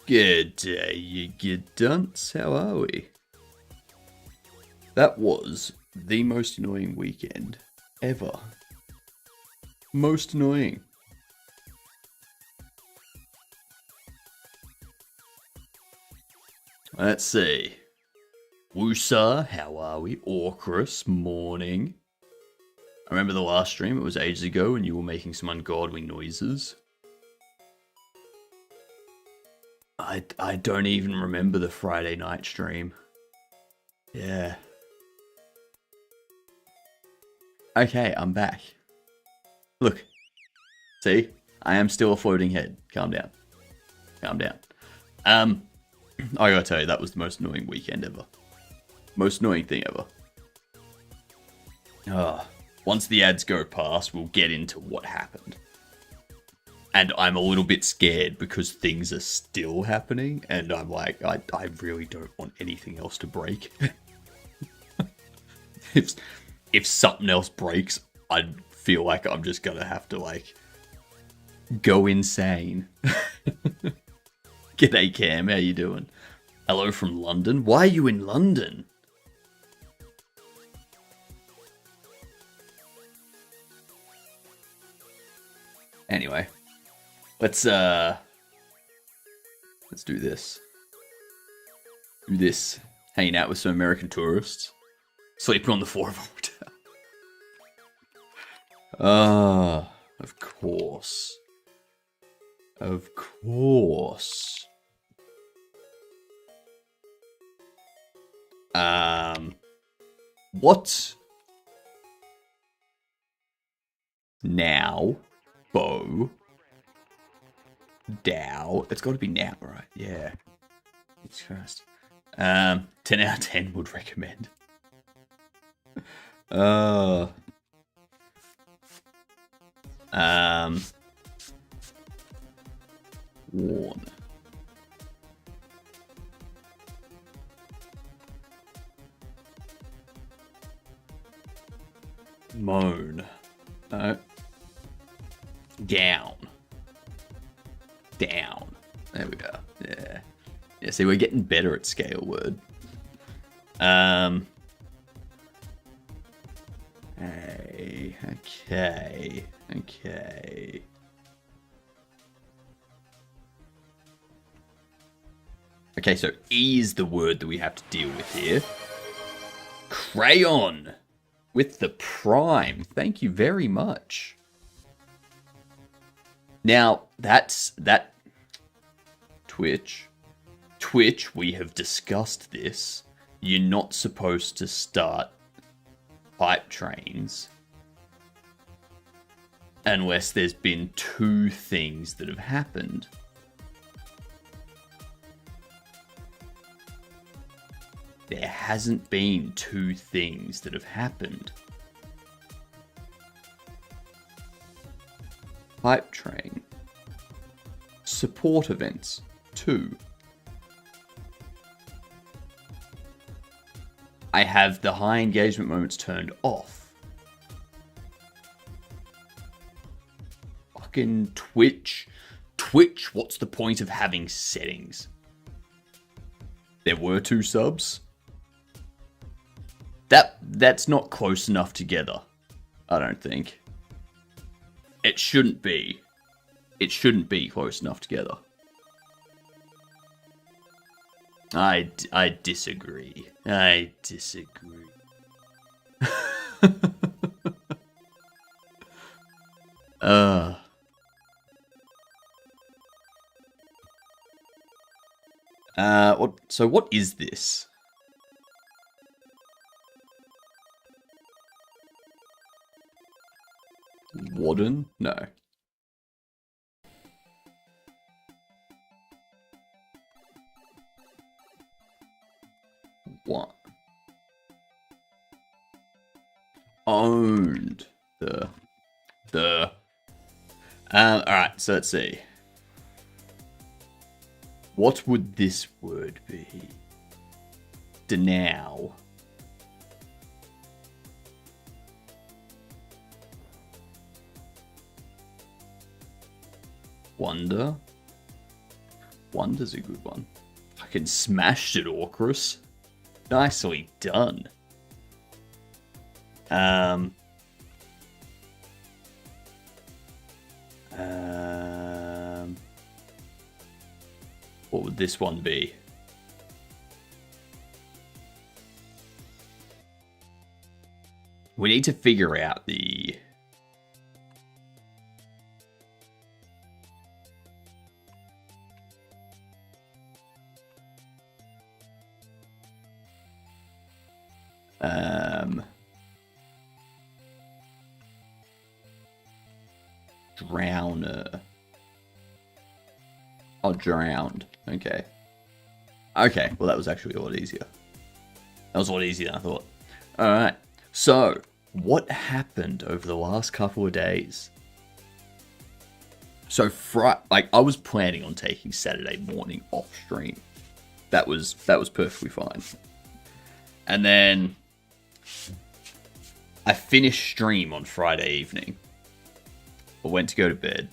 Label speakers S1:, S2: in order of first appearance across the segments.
S1: Good day, you good dunce. How are we? That was the most annoying weekend ever. Most annoying. Let's see. Woosa, how are we? Orcrus, morning. I remember the last stream, it was ages ago, and you were making some ungodly noises. I don't even remember the Friday night stream. Yeah. Okay, I'm back. Look. See? I am still a floating head. Calm down. Calm down. I gotta tell you, that was the most annoying weekend ever. Most annoying thing ever. Once the ads go past, we'll get into what happened. And I'm a little bit scared because things are still happening, and I'm like, I really don't want anything else to break. if something else breaks, I'd feel like I'm just gonna have to, like, go insane. G'day, Cam. How you doing? Hello from London. Why are you in London? Anyway, let's do this. Do this. Hanging out with some American tourists. Sleeping on the floor of a hotel. Of course. Of course. What? Now? Bo? Dow? It's got to be now, right? Yeah. It's first. 10 out of 10 would recommend. Warn. Moan. No. Down. Down. There we go. Yeah. Yeah, see, we're getting better at scale word. Hey, okay. Okay. Okay, so E is the word that we have to deal with here. Crayon with the prime. Thank you very much. Now, that Twitch, we have discussed this. You're not supposed to start hype trains unless there's been two things that have happened. There hasn't been two things that have happened. Hype train. Support events. 2. I have the high engagement moments turned off. Fucking Twitch. Twitch, what's the point of having settings? There were 2 subs. That's not close enough together, I don't think. It shouldn't be. It shouldn't be close enough together. I disagree. I disagree. What is this? Warden? No. What? Owned. Alright, so let's see. What would this word be? Denow. Wonder. Wonder's a good one. Fucking smashed it, Orcrus. Nicely done. What would this one be? We need to figure out the... Drowner. Oh, drowned. Okay. Okay, well that was actually a lot easier. That was a lot easier than I thought. Alright, so what happened over the last couple of days? So, I was planning on taking Saturday morning off stream. That was perfectly fine. And then I finished stream on Friday evening. I went to go to bed.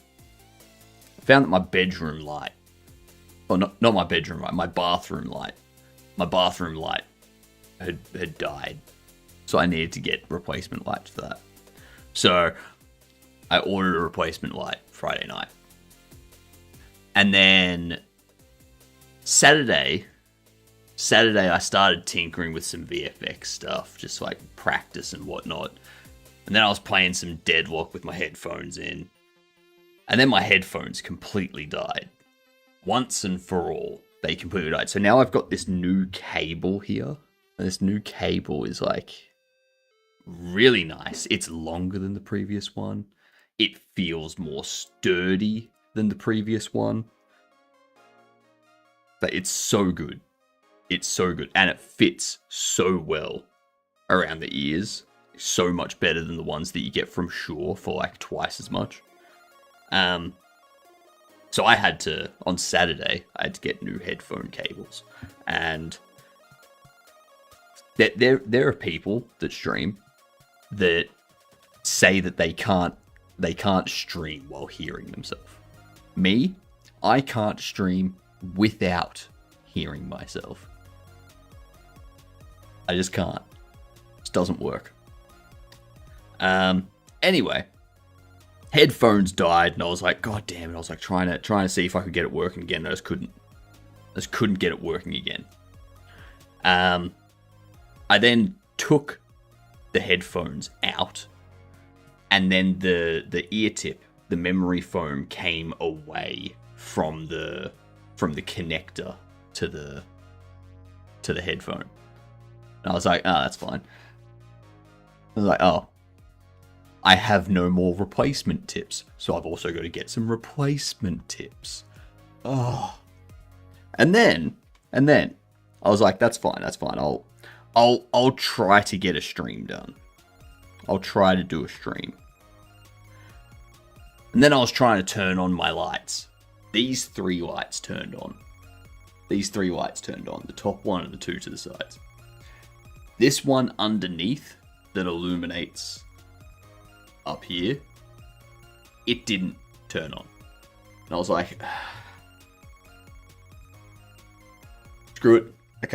S1: I found that my bedroom light, or not my bedroom light, my bathroom light. My bathroom light had died. So I needed to get replacement lights for that. So I ordered a replacement light Friday night. And then Saturday I started tinkering with some VFX stuff, just like practice and whatnot. And then I was playing some Deadlock with my headphones in. And then my headphones completely died. Once and for all, they completely died. So now I've got this new cable here. And this new cable is like really nice. It's longer than the previous one. It feels more sturdy than the previous one. But it's so good. It's so good. And it fits so well around the ears. So much better than the ones that you get from Shure for like twice as much. So I had to, on Saturday, I had to get new headphone cables. And there are people that stream that say that they can't stream while hearing themselves. Me, I can't stream without hearing myself. I just can't. It just doesn't work. Anyway, headphones died, and I was like, God damn it! I was like trying to see if I could get it working again. I just couldn't get it working again. I then took the headphones out, and then the ear tip, the memory foam, came away from the connector to the headphone. And I was like, oh, that's fine. I was like, oh, I have no more replacement tips, so I've also got to get some replacement tips. Oh, and then I was like, that's fine. I'll try to get a stream done. I'll try to do a stream. And then I was trying to turn on my lights. These three lights turned on. The top one and the two to the sides. This one underneath that illuminates up here, it didn't turn on. And I was like, screw it. I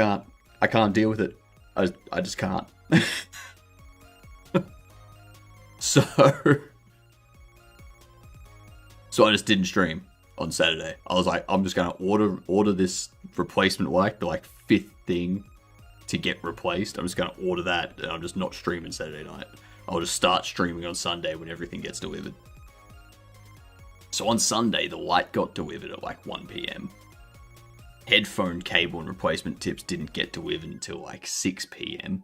S1: can't deal with it. I just can't. So I just didn't stream on Saturday. I was like, I'm just gonna order this replacement light, the like 5th thing to get replaced. I'm just gonna order that, and I'm just not streaming Saturday night. I'll just start streaming on Sunday when everything gets delivered. So on Sunday, the light got delivered at like 1 p.m. Headphone cable and replacement tips didn't get delivered until like 6 p.m.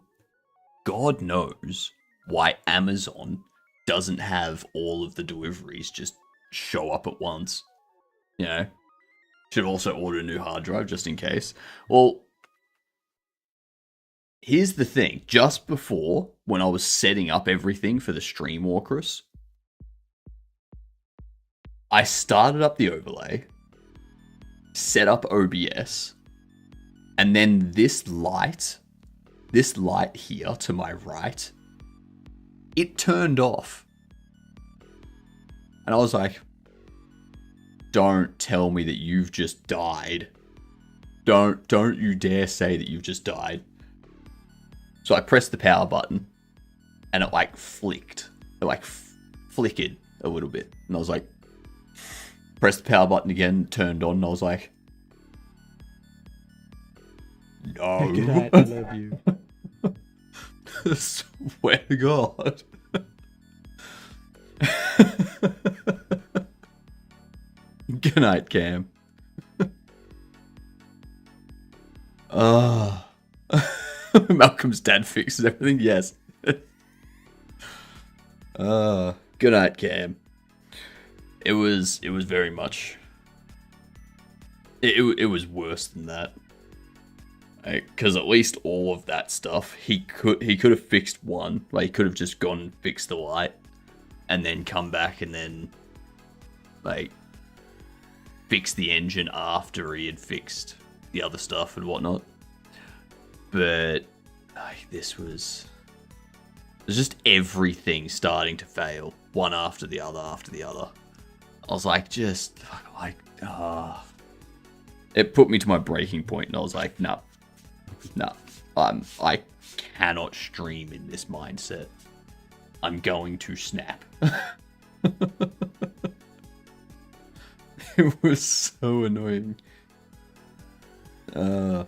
S1: God knows why Amazon doesn't have all of the deliveries just show up at once. You know? Should have also ordered a new hard drive just in case. Well, here's the thing. Just before, when I was setting up everything for the stream, Orcrus, I started up the overlay, set up OBS, and then this light here to my right, it turned off. And I was like, don't tell me that you've just died. Don't you dare say that you've just died. So I pressed the power button, and it like flicked. It like flickered a little bit. And I was like, pressed the power button again, turned on, and I was like, no.
S2: Good night, I love you.
S1: I swear to God. Good night, Cam. Malcolm's dad fixes everything. Yes. Good night, Cam. It was very much. It was worse than that. Because at least all of that stuff, he could have fixed one. Like, he could have just gone and fixed the light, and then come back and then, like, fix the engine after he had fixed the other stuff and whatnot. But this was just everything starting to fail, one after the other after the other. I was like, it put me to my breaking point, and I was like, no, I cannot stream in this mindset. I'm going to snap. It was so annoying. But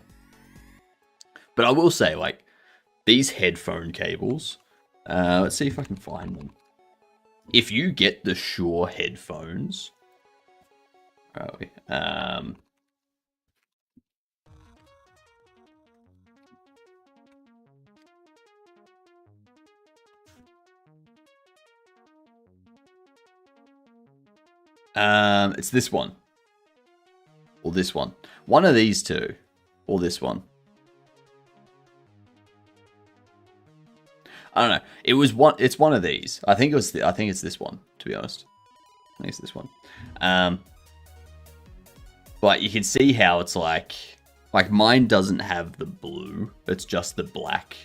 S1: I will say, like, these headphone cables, let's see if I can find them. If you get the Shure headphones, where are we? It's this one. Or this one. One of these two. Or this one. I don't know. It's one of these. I think it's this one, to be honest. I think it's this one. But you can see how it's like mine doesn't have the blue. It's just the black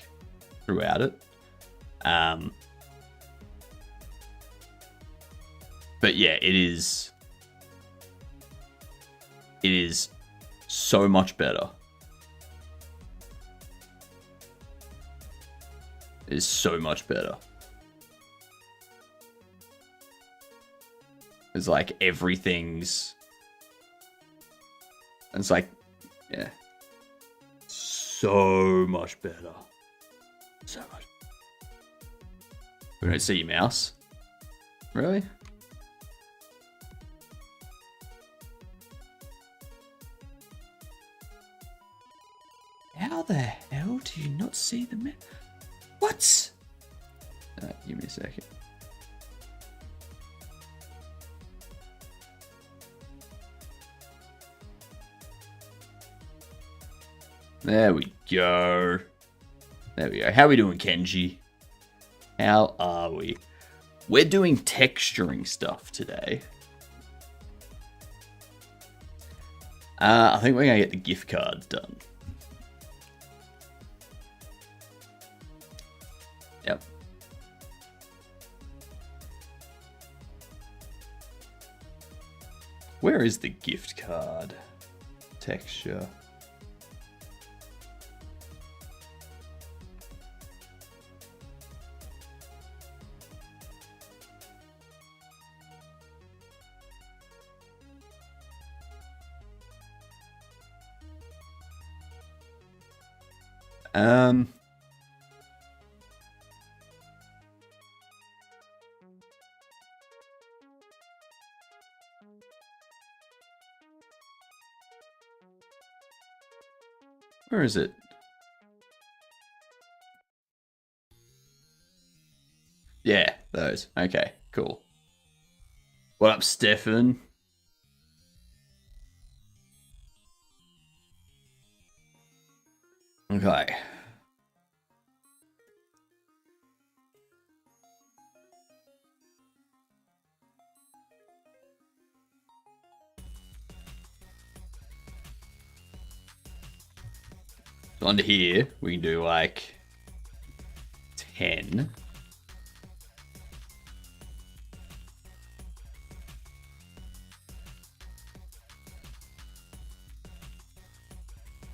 S1: throughout it. But yeah, it is so much better. It is so much better. It's like everything's... It's like, yeah. So much better. So much. We don't see your mouse. Really? How the hell do you not see the mouse? What? Give me a second. There we go. There we go. How are we doing, Kenji? How are we? We're doing texturing stuff today. I think we're going to get the gift cards done. Yep. Where is the gift card texture? Where is it? Yeah, those. Okay, cool. What up, Stefan? Okay. So under here, we can do like 10.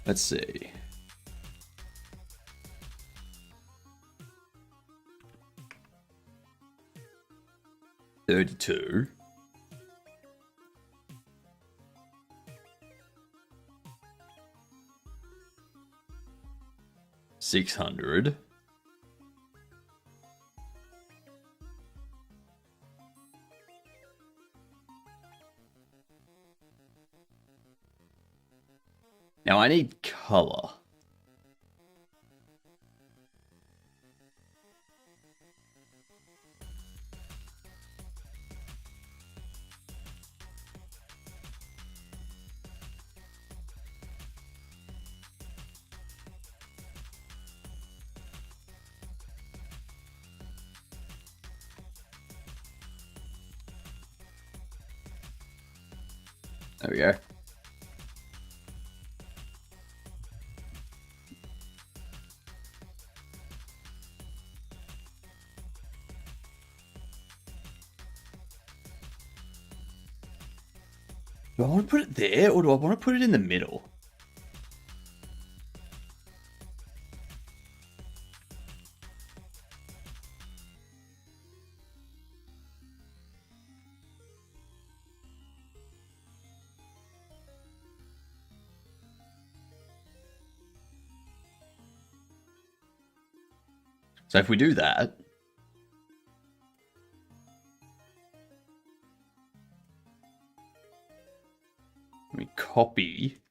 S1: Let's see. $32. 600. Now I need color. There we go. Do I want to put it there, or do I want to put it in the middle? So if we do that, we copy.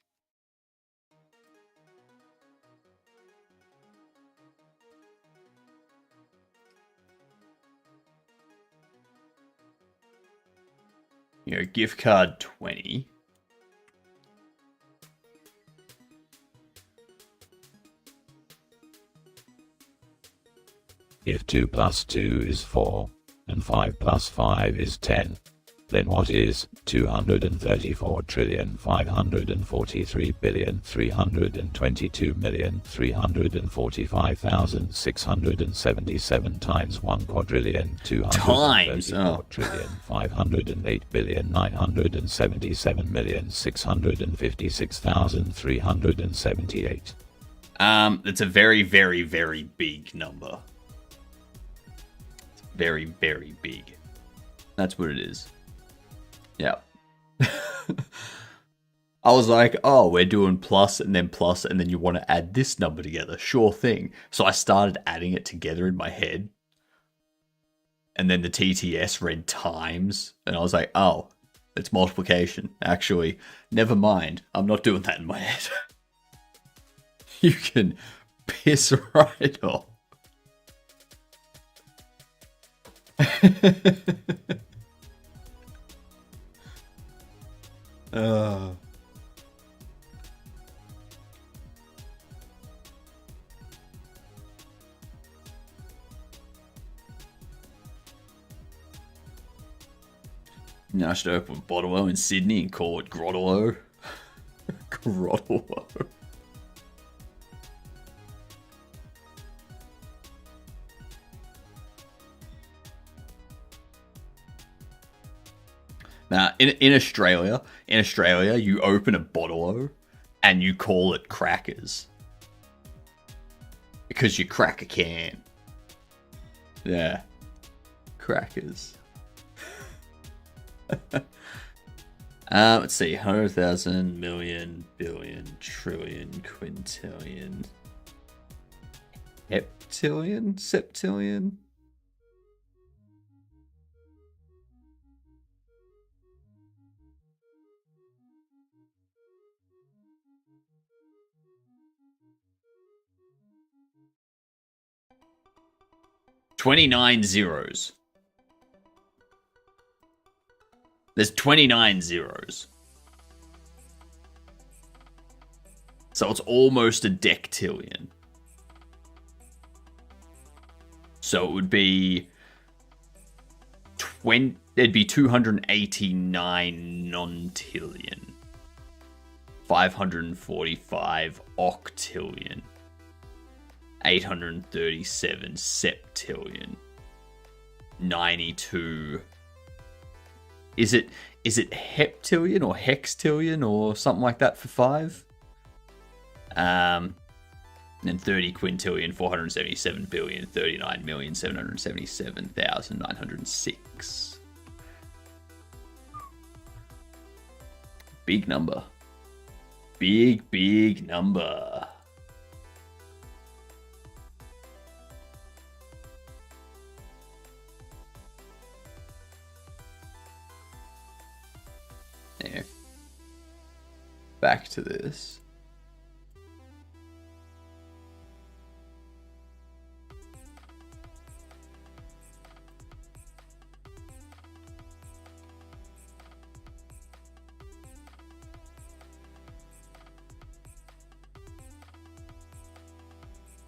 S1: You know, gift card 20.
S2: If 2 plus 2 is 4, and 5 plus 5 is 10, then what is 234,343,322,345,677 times 1,234,508,977,977,677,000?
S1: It's a very, very, very big number. It's very, very big. That's what it is. Yeah. I was like, oh, we're doing plus, and then you want to add this number together. Sure thing. So I started adding it together in my head. And then the TTS read times. And I was like, oh, it's multiplication. Actually, never mind. I'm not doing that in my head. You can piss right off. Now I should open a Bottle in Sydney and call it Grottolo. Grottolo. Now, in Australia, you open a bottle and you call it crackers. Because you crack a can. Yeah. Crackers. Let's see. 100,000, million, billion, trillion, quintillion. Heptillion? Septillion? $29 zeros. There's 29 zeros. So it's almost a dectillion. So it would be it'd be 289 nontillion. 545 octillion. 837 septillion. 92. Is it heptillion or hextillion or something like that for 5? And then 30 quintillion, 477 billion, 39,777,906. Big number. Big number. There. Back to this.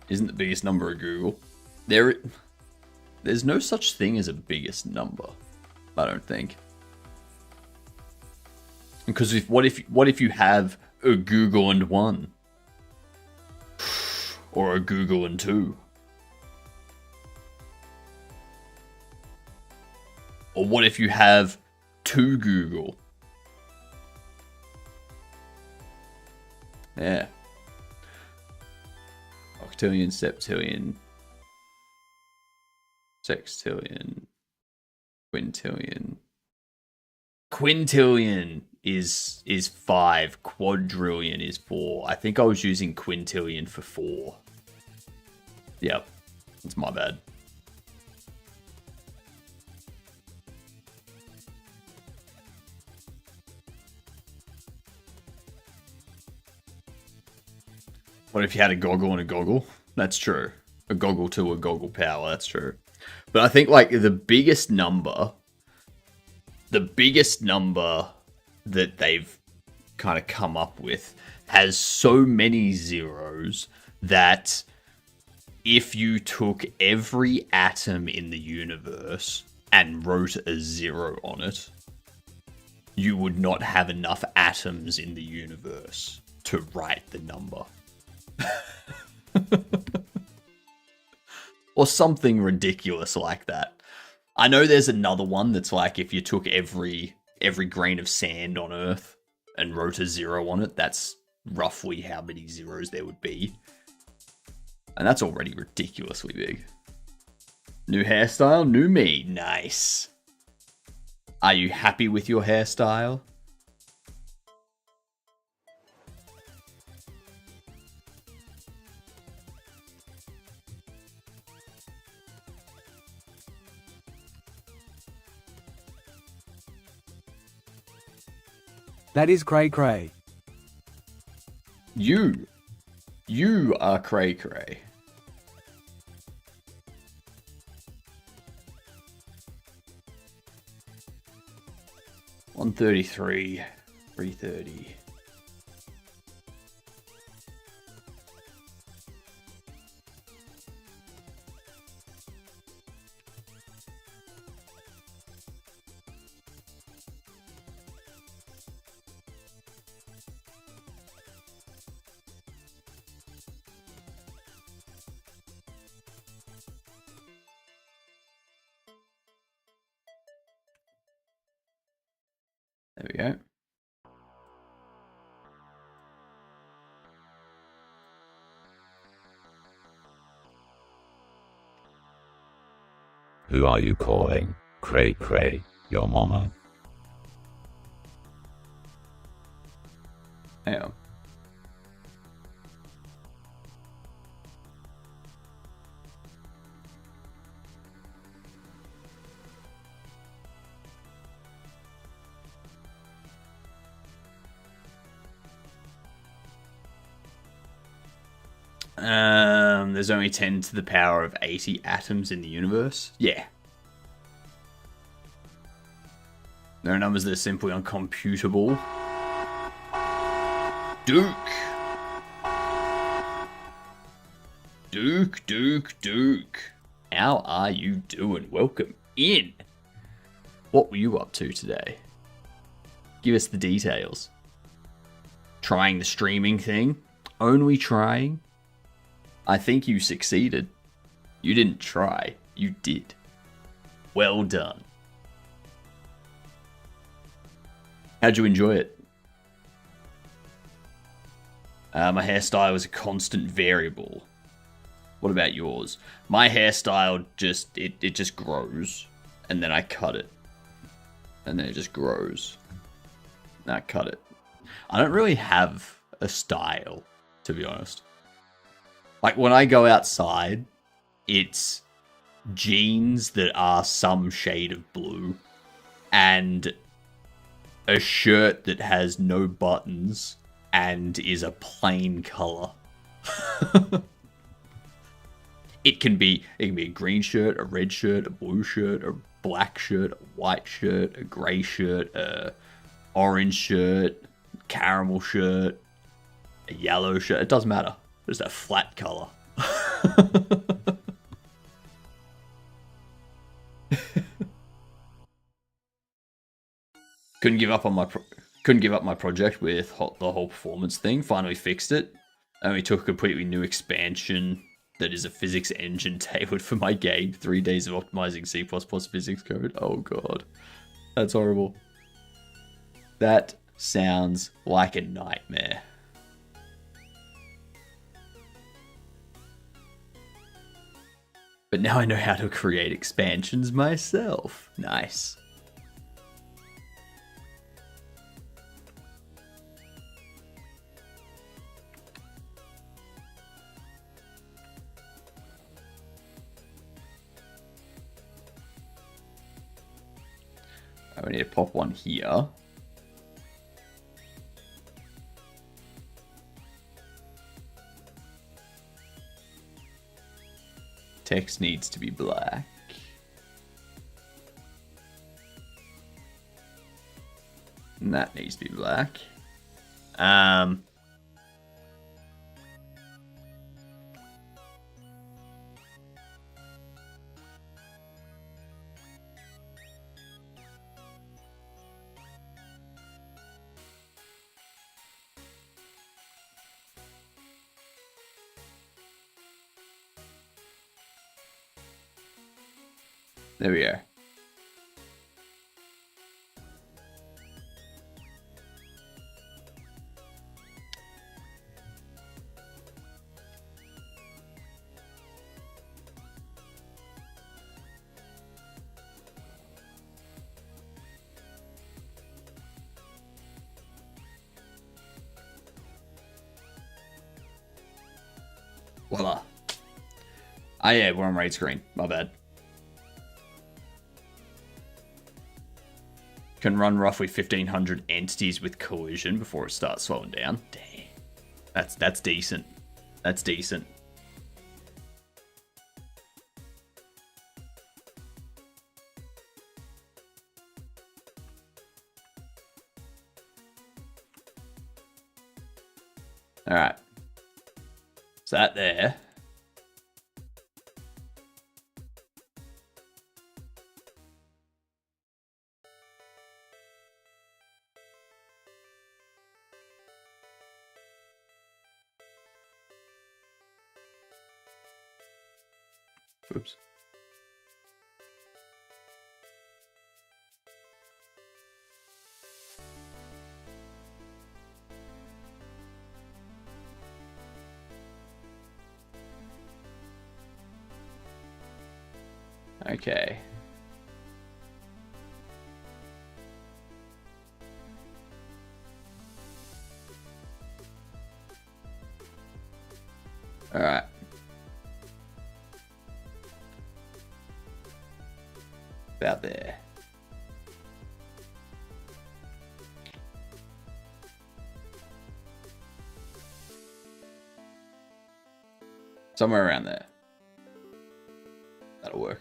S1: Isn't the biggest number of Google? There's no such thing as a biggest number, I don't think. Because what if you have a Google and 1? Or a Google and 2? Or what if you have 2 Google? Yeah. Octillion, septillion, sextillion, quintillion. Quintillion is 5. Quadrillion is 4. I think I was using quintillion for 4. Yep. That's my bad. What if you had a goggle and a goggle? That's true. A goggle to a goggle power, that's true. But I think like the biggest number that they've kind of come up with has so many zeros that if you took every atom in the universe and wrote a 0 on it, you would not have enough atoms in the universe to write the number. Or something ridiculous like that. I know there's another one that's like if you took every grain of sand on Earth and wrote a 0 on it, that's roughly how many zeros there would be. And that's already ridiculously big. New hairstyle, new me. Nice. Are you happy with your hairstyle?
S3: That is cray cray.
S1: You are cray cray. $133, $330. There we go.
S2: Who are you calling? Cray cray, your mama?
S1: Hang on. There's only 10 to the power of 80 atoms in the universe. Yeah. There are numbers that are simply uncomputable. Duke. How are you doing? Welcome in. What were you up to today? Give us the details. Trying the streaming thing? Only trying? I think you succeeded. You didn't try. You did. Well done. How'd you enjoy it? My hairstyle is a constant variable. What about yours? My hairstyle just it just grows, and then I cut it, and then it just grows. And I cut it. I don't really have a style, to be honest. Like when I go outside, it's jeans that are some shade of blue, and a shirt that has no buttons and is a plain color. It can be a green shirt, a red shirt, a blue shirt, a black shirt, a white shirt, a grey shirt, a orange shirt, caramel shirt, a yellow shirt. It doesn't matter. Just a flat color. Couldn't give up my project with the whole performance thing. Finally fixed it. And we took a completely new expansion that is a physics engine tailored for my game. 3 days of optimizing C++ physics code. Oh god. That's horrible. That sounds like a nightmare. But now I know how to create expansions myself. Nice. We need to pop one here. Text needs to be black. And that needs to be black. There we are. Voila. Ah yeah, we're on right screen. My bad. Can run roughly 1,500 entities with collision before it starts slowing down. Dang. That's decent. That's decent. Alright. So that there. Oops. Okay. All right. About there. Somewhere around there. That'll work.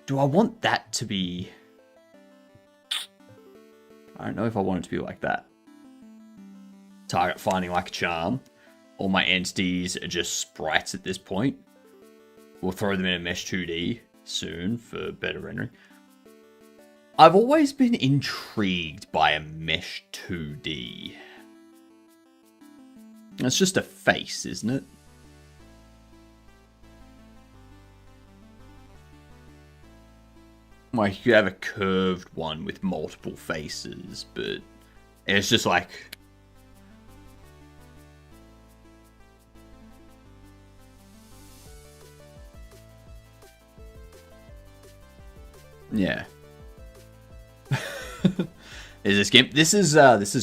S1: Do I want that to be... I don't know if I want it to be like that. Target finding like a charm. All my entities are just sprites at this point. We'll throw them in a Mesh 2D soon for better rendering. I've always been intrigued by a Mesh 2D. It's just a face, isn't it? Like, you could have a curved one with multiple faces, but It's just like... Yeah. Is this game? This is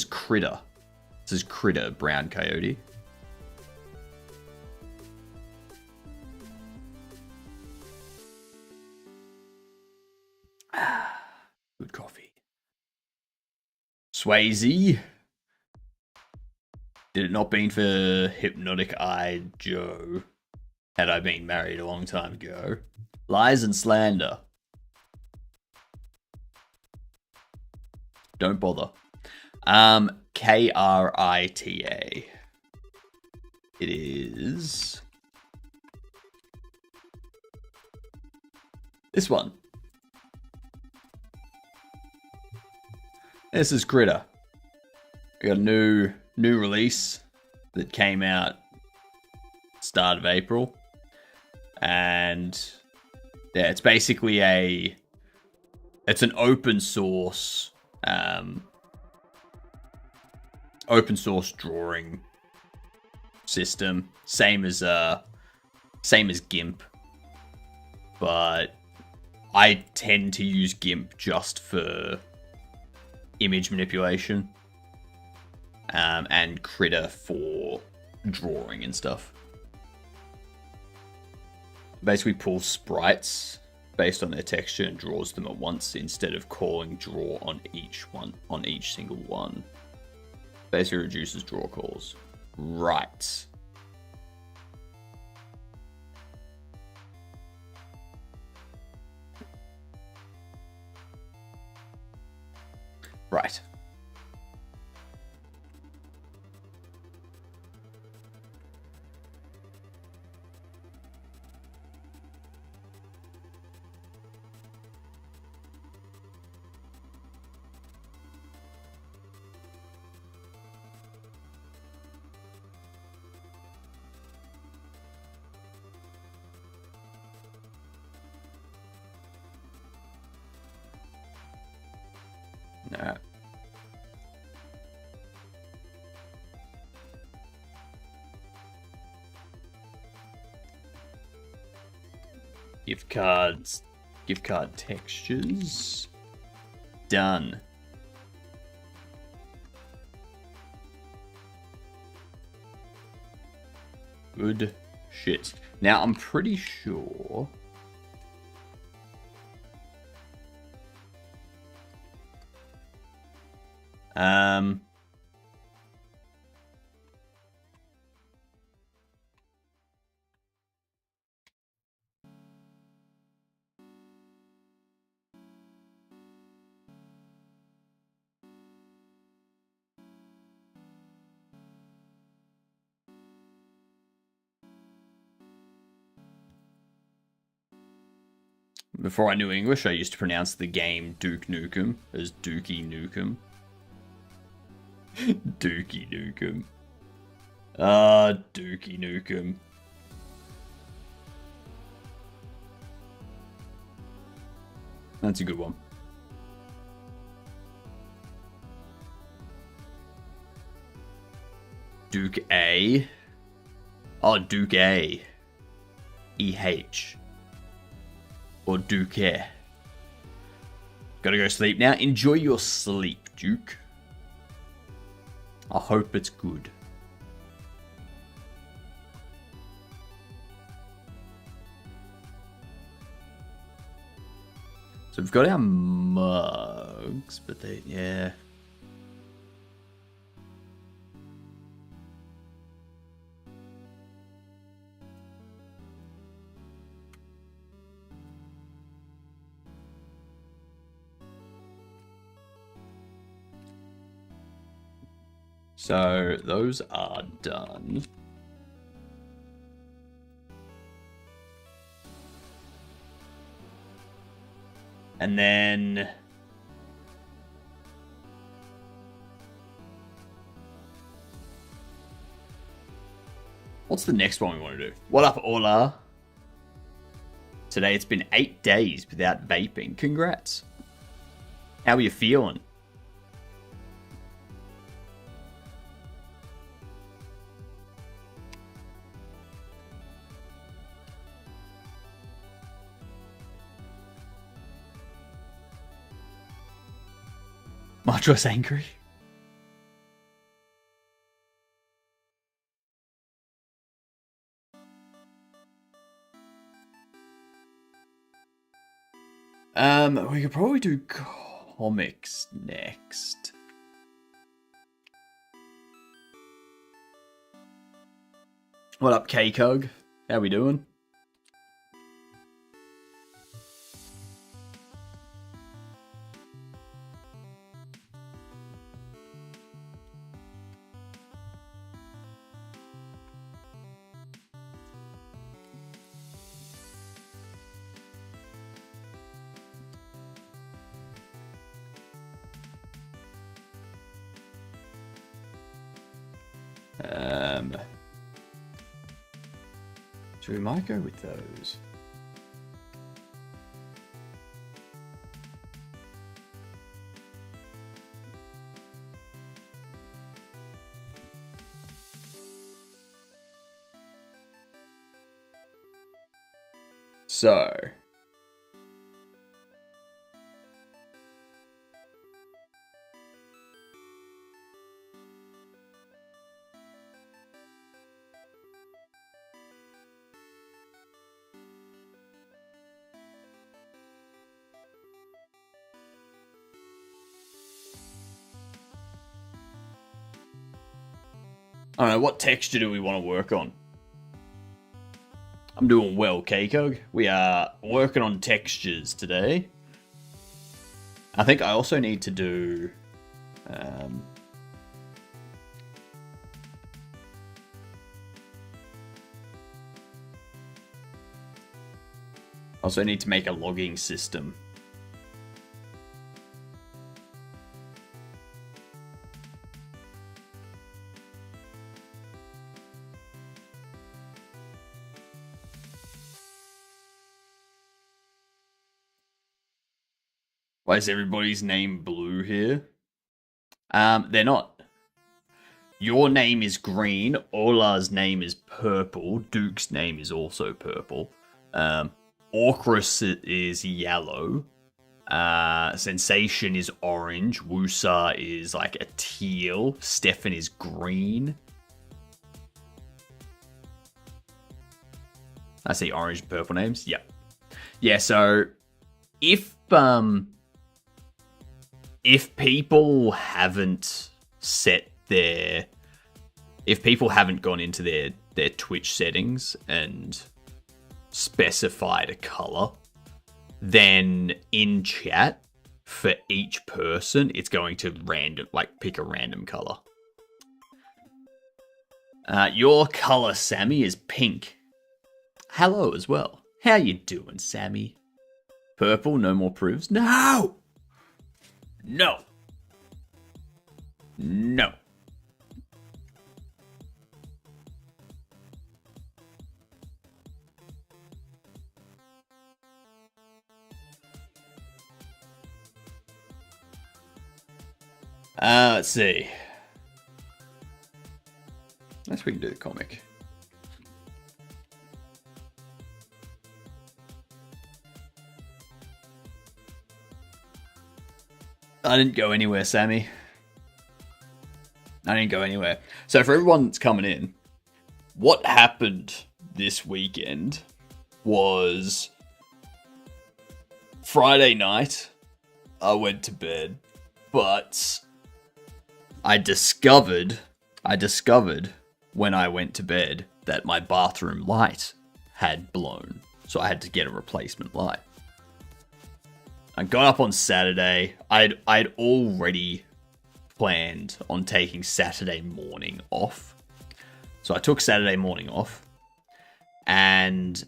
S1: Critter. This is Critter, Brown Coyote. Good coffee. Swayze. Did it not been for hypnotic-eyed Joe, had I been married a long time ago. Lies and slander. Don't bother. Krita. It is this one. This is Critter. We got a new release that came out start of April, and yeah, it's basically it's an open source drawing system, same as GIMP, but I tend to use GIMP just for image manipulation, and Critter for drawing and stuff. Basically pulls sprites based on their texture and draws them at once instead of calling draw on each single one. Basically reduces draw calls. Right. Right. Nah. Gift card textures. Done. Good shit. Now I'm pretty sure before I knew English, I used to pronounce the game Duke Nukem as Dookie Nukem. Dookie Nukem. Dookie Nukem. That's a good one. Duke A. Oh, Duke A. EH. Or Duke. Gotta go sleep now. Enjoy your sleep, Duke. I hope it's good. So we've got our mugs, but they, yeah. So those are done. And then what's the next one we want to do? What up, Ola? Today it's been 8 days without vaping. Congrats. How are you feeling? Much less angry. We could probably do comics next. What up, K-Cog? How we doing? So we might go with those. So I don't know, what texture do we want to work on? I'm doing well, K-Cog. We are working on textures today. I think I also need to do... also need to make a logging system. Why is everybody's name blue here? They're not. Your name is green. Ola's name is purple. Duke's name is also purple. Orchrus is yellow. Sensation is orange. Wusa is like a teal. Stefan is green. I see orange and purple names. Yep. Yeah, so if people haven't set their... if people haven't gone into their Twitch settings and specified a color, then in chat, for each person, it's going to pick a random color. Your color, Sammy, is pink. Hello as well. How you doing, Sammy? Purple, no more proofs? No! No. No. Let's see. Let's we can do the comic. I didn't go anywhere, Sammy. I didn't go anywhere. So for everyone that's coming in, what happened this weekend was Friday night, I went to bed, but I discovered when I went to bed that my bathroom light had blown. So I had to get a replacement light. I got up on Saturday. I'd already planned on taking Saturday morning off. So I took Saturday morning off. And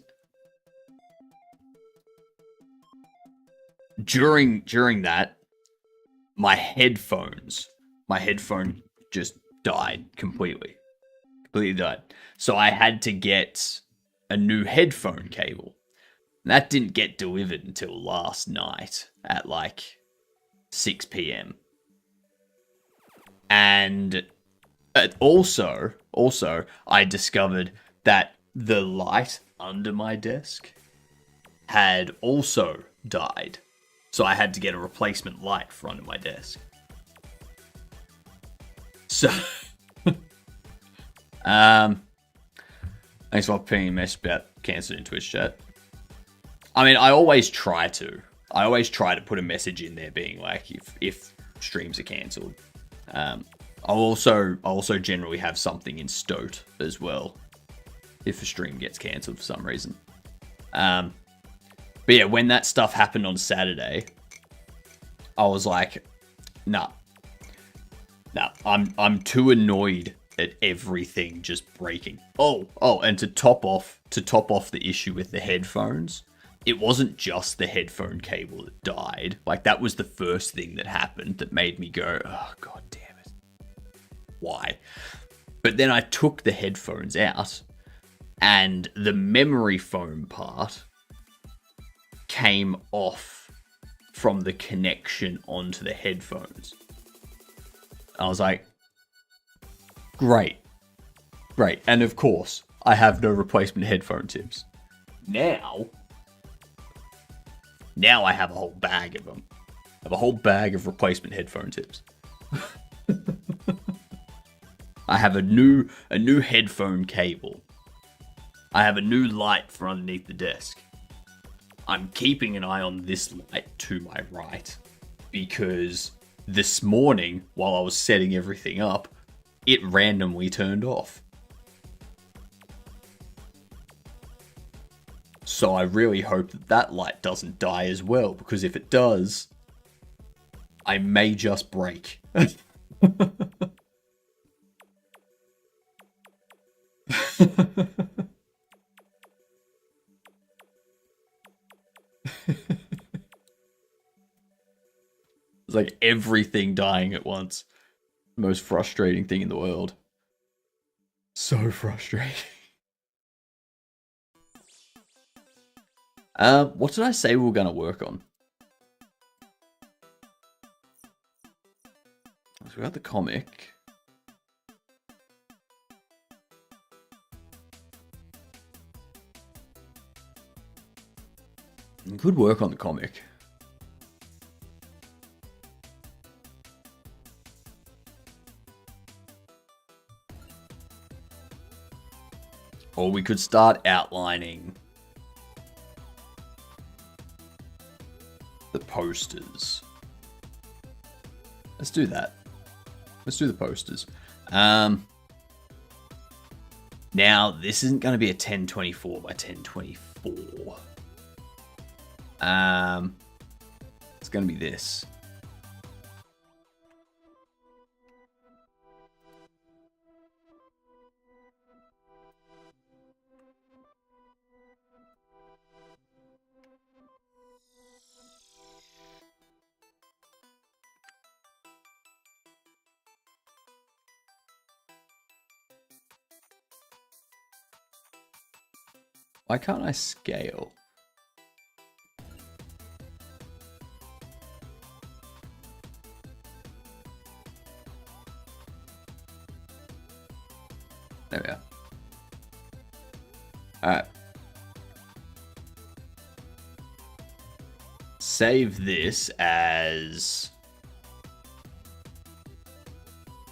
S1: during that, my headphone just died completely. Completely died. So I had to get a new headphone cable. And that didn't get delivered until last night at like 6 p.m. And also, I discovered that the light under my desk had also died. So I had to get a replacement light for under my desk. So, thanks for pinging a message about cancer in Twitch chat. I mean, I always try to put a message in there being like, if streams are cancelled. I'll also generally have something in Stoat as well, if a stream gets cancelled for some reason. But yeah, when that stuff happened on Saturday, I was like, nah, I'm too annoyed at everything just breaking. Oh, and to top off the issue with the headphones, it wasn't just the headphone cable that died. Like, that was the first thing that happened that made me go, oh, god damn it. Why? But then I took the headphones out, and the memory foam part came off from the connection onto the headphones. I was like, great. And of course, I have no replacement headphone tips. Now I have a whole bag of them. I have a whole bag of replacement headphone tips. I have a new headphone cable. I have a new light for underneath the desk. I'm keeping an eye on this light to my right because this morning, while I was setting everything up, it randomly turned off. So I really hope that light doesn't die as well, because if it does, I may just break. It's like everything dying at once. Most frustrating thing in the world. So frustrating. What did I say we were going to work on? So we got the comic. Good work on the comic. Or we could start outlining the posters. Let's do that. Let's do the posters. Now, this isn't going to be a 1024 by 1024. It's going to be this. Why can't I scale? There we are. Alright. Save this as...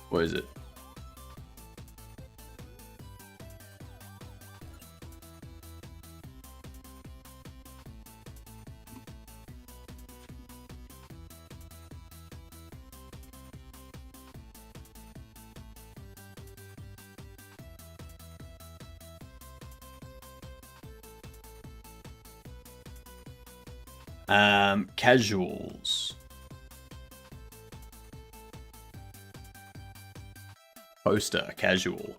S1: What is it? Casuals. Poster, casual.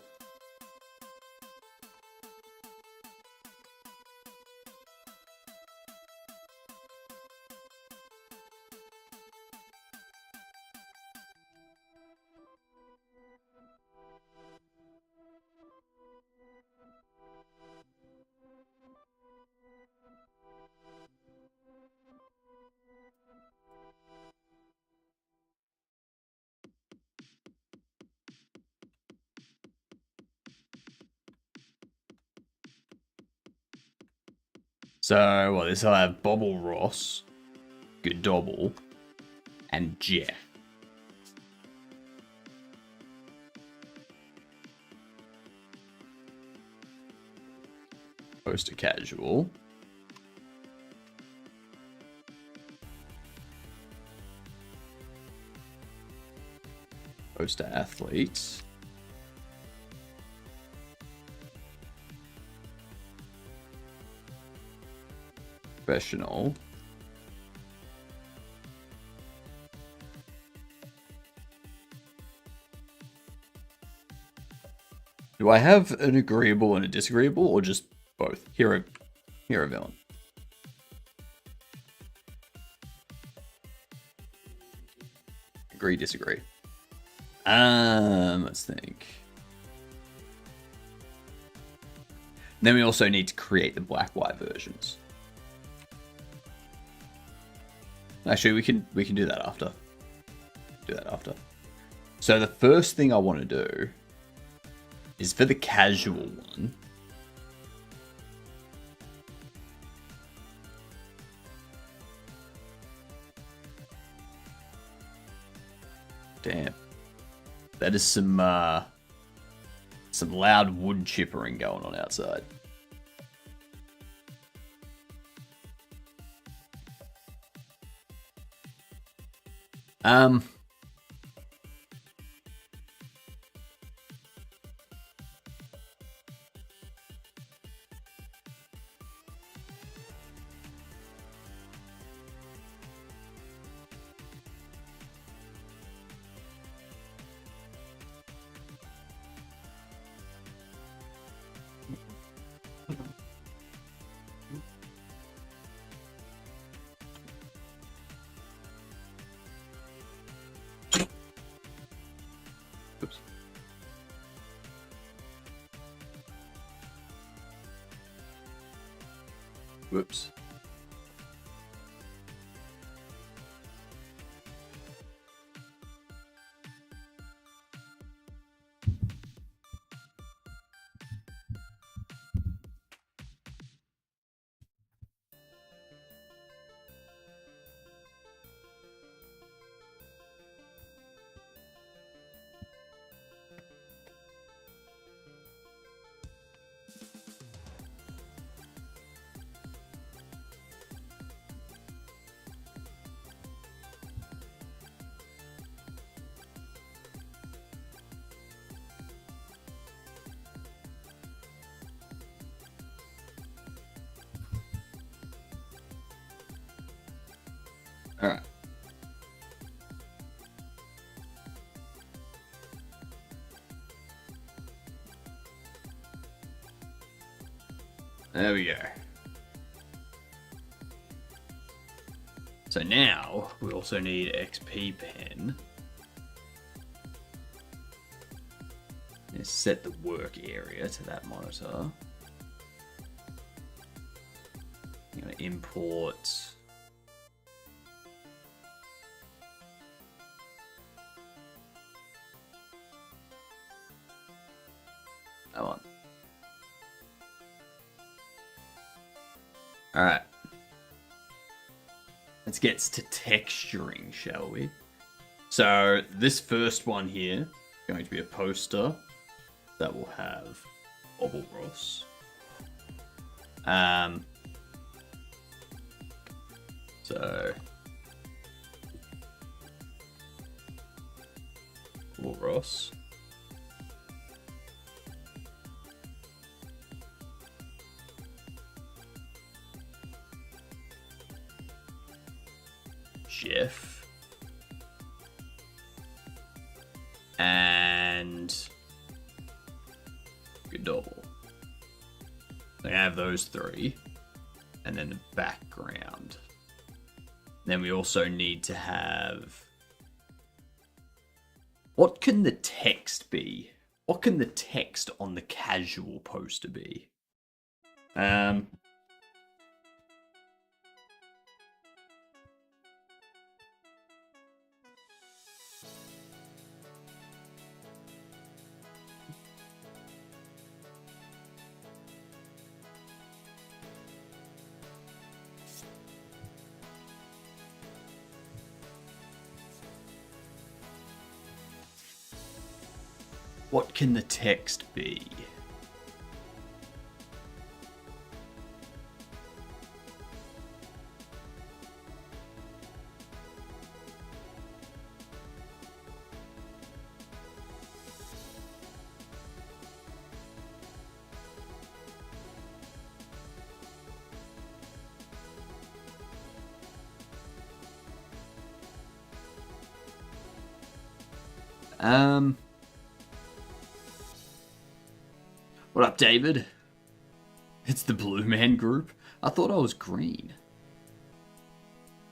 S1: So, well, this will have Bobble Ross, Godobble, and Jeff. Poster casual. Poster athletes. Professional. Do I have an agreeable and a disagreeable, or just both? Hero, villain. Agree, disagree. Let's think. Then we also need to create the black-white versions. Actually, we can do that after. So the first thing I want to do is for the casual one. Damn. That is some loud wood chippering going on outside. Oops. Whoops. All right. There we go. So now we also need XP pen. Let's set the work area to that monitor. I'm going to import that one. All right. Let's get to texturing, shall we? So this first one here is going to be a poster that will have Bobble Ross. So Bobble Ross. Jeff and Double. I have those three, and then the background. Then we also need to have, what can the text be? What can the text on the casual poster be? What can the text be? What up, David? It's the Blue Man Group. I thought I was green.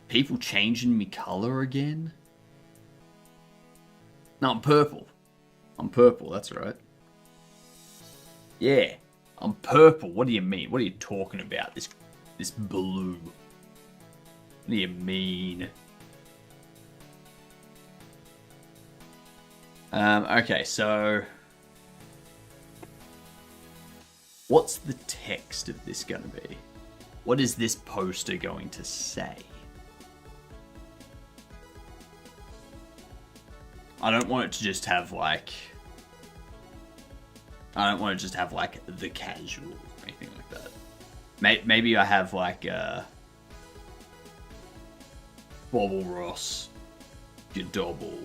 S1: People changing me color again? No, I'm purple. I'm purple, that's right. Yeah, I'm purple. What do you mean? What are you talking about? This blue. What do you mean? Okay, so what's the text of this gonna be? What is this poster going to say? I don't want it to just have like... I don't want to just have like the casual or anything like that. Maybe I have like Bobble Ross, your double,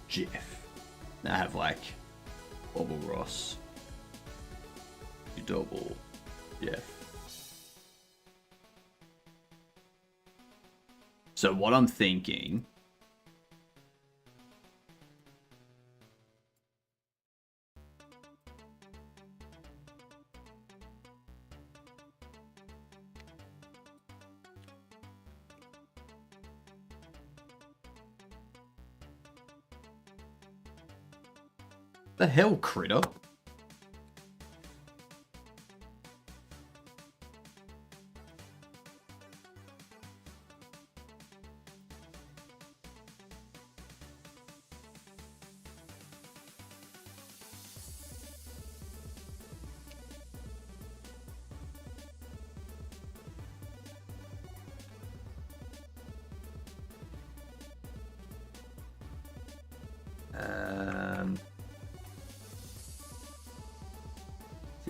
S1: Jeff. Now I have like Bobble Ross, your double, Jeff. So what I'm thinking... The hell, critter?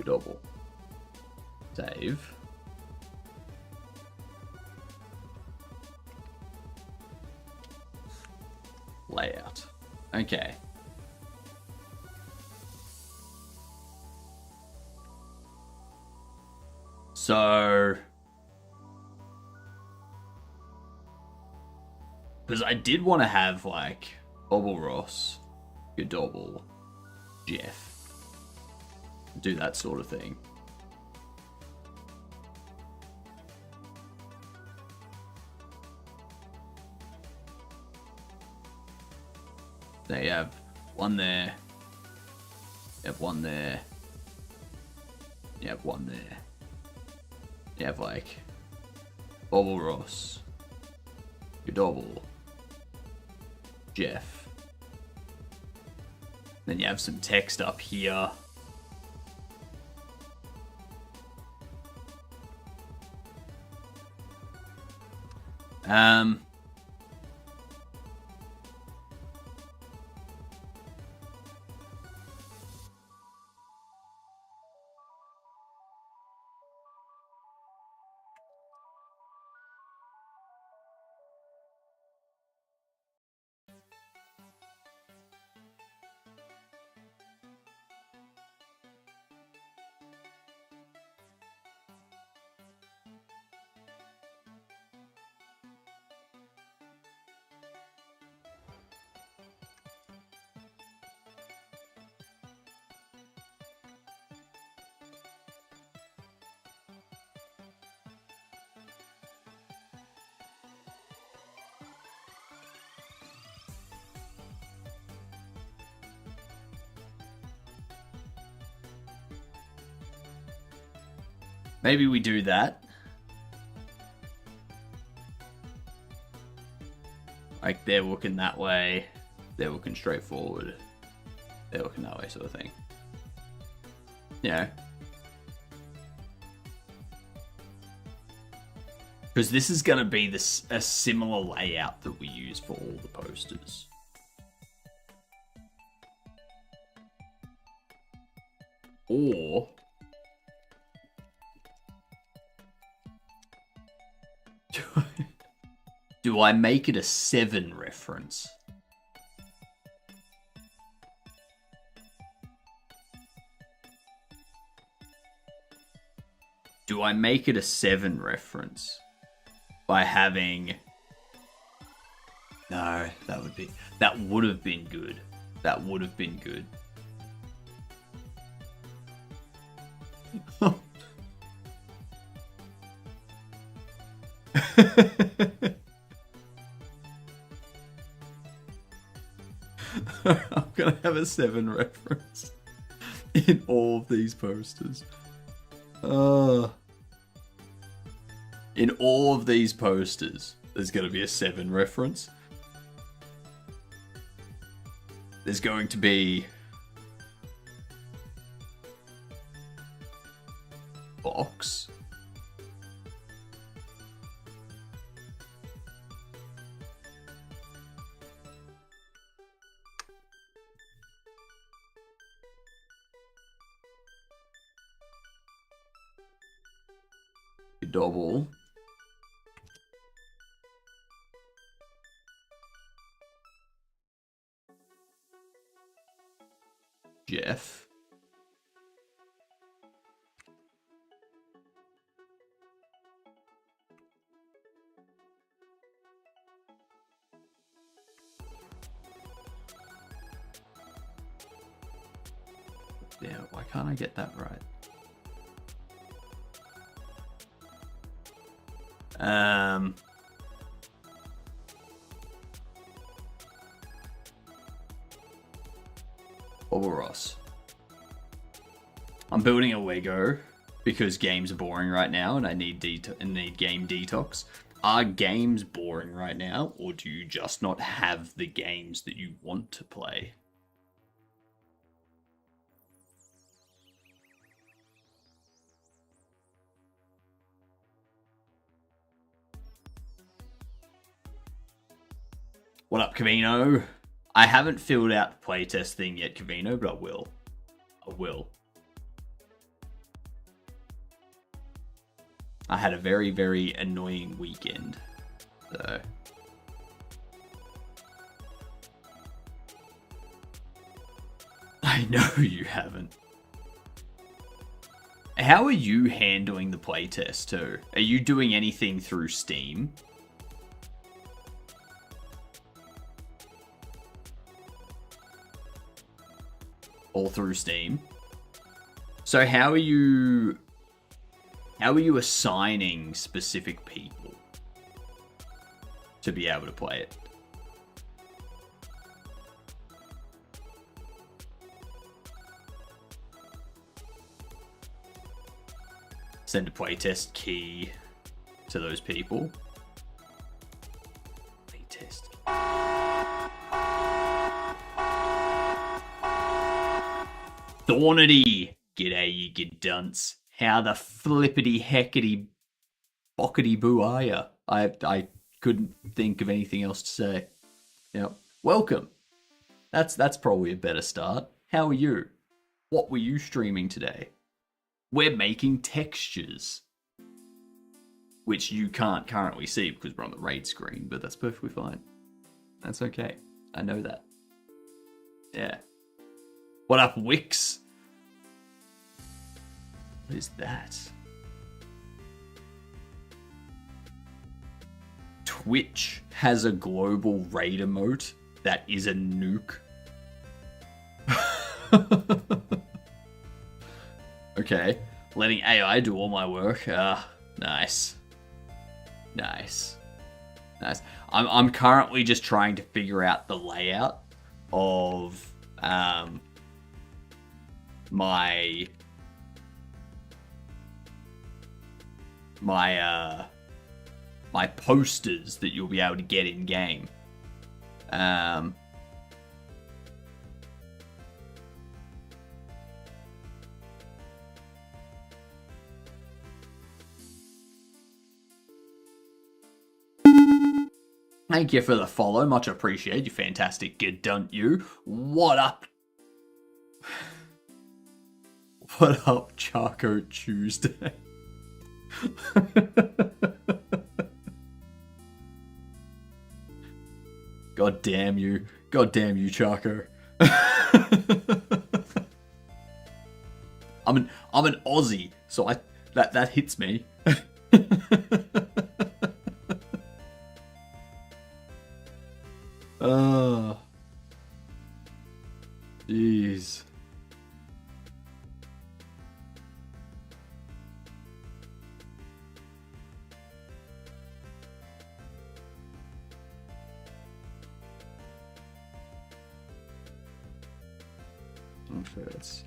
S1: Double. Save. Layout. Okay. So... because I did want to have, like, Bobble Ross, your double, Jeff. Do that sort of thing. There you have one there. You have one there. You have one there. You have like Bobble Ross, your double, Jeff. Then you have some text up here. Maybe we do that. Like, they're looking that way, they're looking straight forward, they're looking that way, sort of thing. You know? Because this is going to be a similar layout that we use for all the posters. Or... do I make it a 7 reference? Do I make it a 7 reference by having... No, that would have been good. That would have been good. I'm gonna have a 7 reference in all of these posters. In all of these posters, there's gonna be a 7 reference. There's going to be box. Double. Jeff. Yeah, why can't I get that right? Bobble Ross. I'm building a Lego because games are boring right now and I need game detox. Are games boring right now, or do you just not have the games that you want to play? What up, Cavino? I haven't filled out the playtest thing yet, Cavino, but I will. I will. I had a very, very annoying weekend, so... I know you haven't. How are you handling the playtest, too? Are you doing anything through Steam? All through Steam? So how are you assigning specific people to be able to play it? Send a playtest key to those people. Playtest. Thornity! G'day, you good dunce. How the flippity heckity bockety boo are ya? I couldn't think of anything else to say. Yep. Welcome. That's probably a better start. How are you? What were you streaming today? We're making textures, which you can't currently see because we're on the raid screen, but that's perfectly fine. That's okay. I know that. Yeah. What up, Wix? What is that? Twitch has a global raid emote that is a nuke. Okay, letting AI do all my work. Nice. Nice. Nice. I'm currently just trying to figure out the layout of my posters that you'll be able to get in game. Thank you for the follow, much appreciated. You fantastic good, don't you? What up? What up, Charco Tuesday? God damn you. God damn you, Charco. I'm an Aussie, so that hits me. Jeez. I'm sure it's...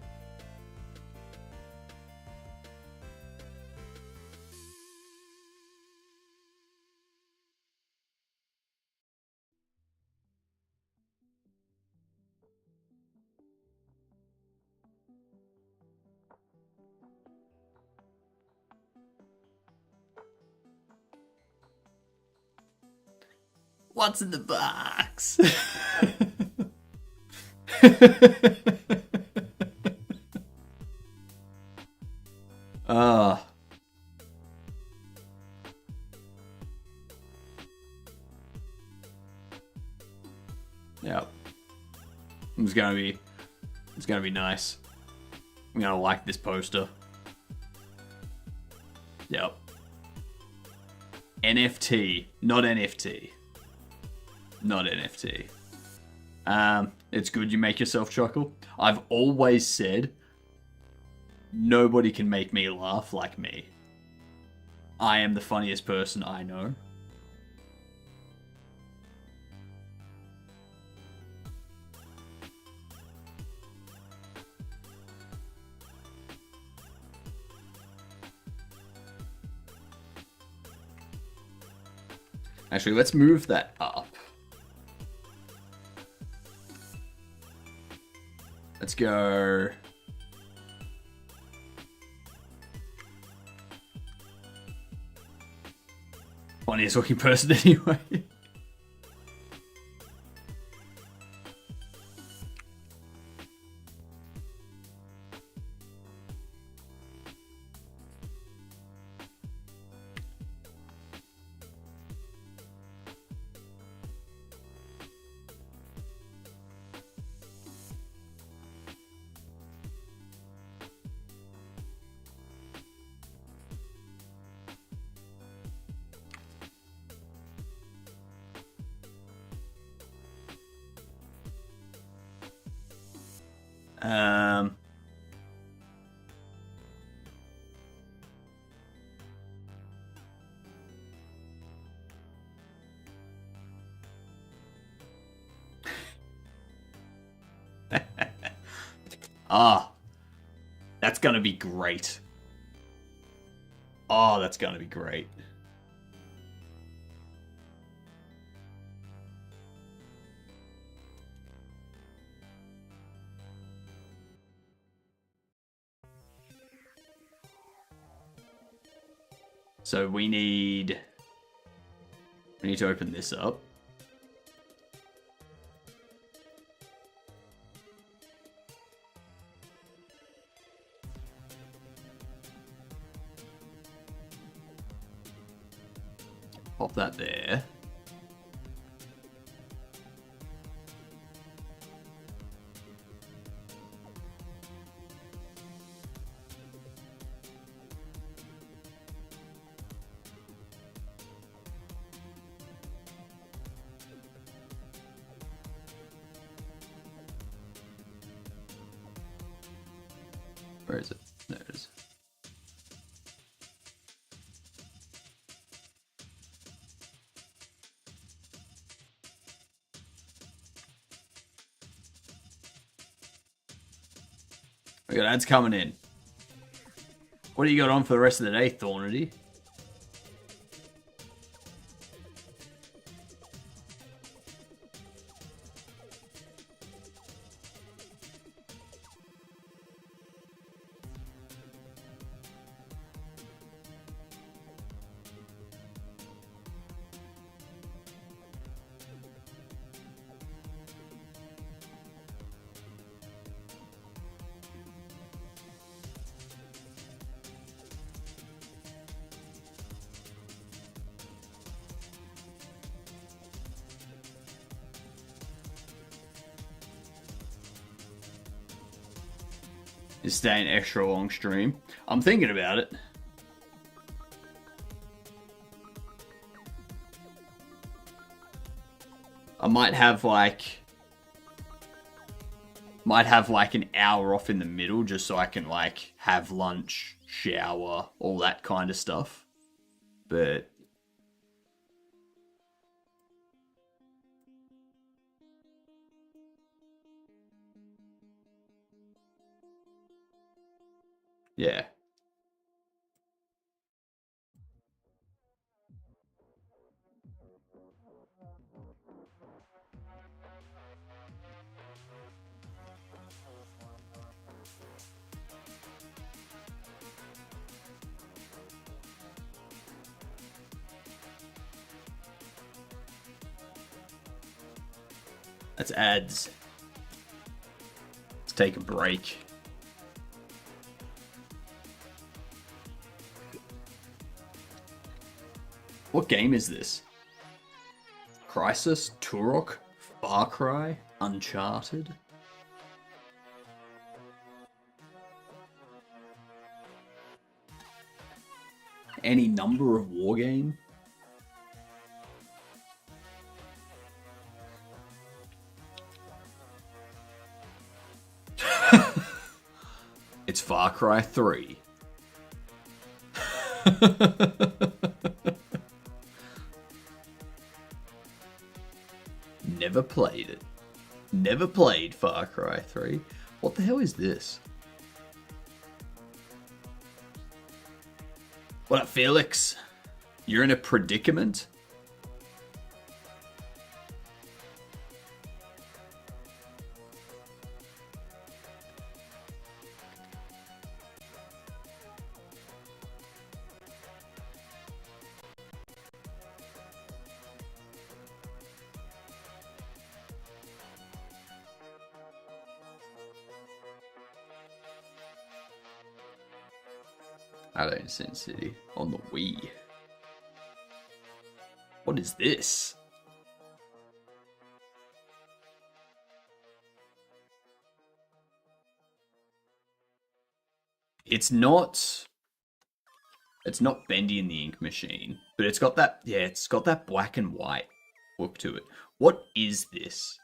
S1: What's in the box? Ah. Yep. It's gonna be nice. I'm gonna like this poster. Yep. NFT, not NFT. Not NFT. It's good you make yourself chuckle. I've always said nobody can make me laugh like me. I am the funniest person I know. Actually, let's move that up. Let's go. Funniest looking person anyway. Um, that's gonna be great. Oh, that's gonna be great. So we need to open this up. Pop that there. Where is it? There it is. We got ads coming in. What do you got on for the rest of the day, Thornity? Is staying extra long stream. I'm thinking about it. I might have like Might have like an hour off in the middle just so I can like have lunch, shower, all that kind of stuff. But yeah. That's ads. Let's take a break. What game is this? Crisis? Turok? Far Cry? Uncharted? Any number of wargame? It's Far Cry 3. Never played it. Never played Far Cry 3. What the hell is this? What up, Felix? You're in a predicament? Alone Sin City on the Wii. What is this? It's not Bendy in the Ink Machine, but it's got that black and white look to it. What is this?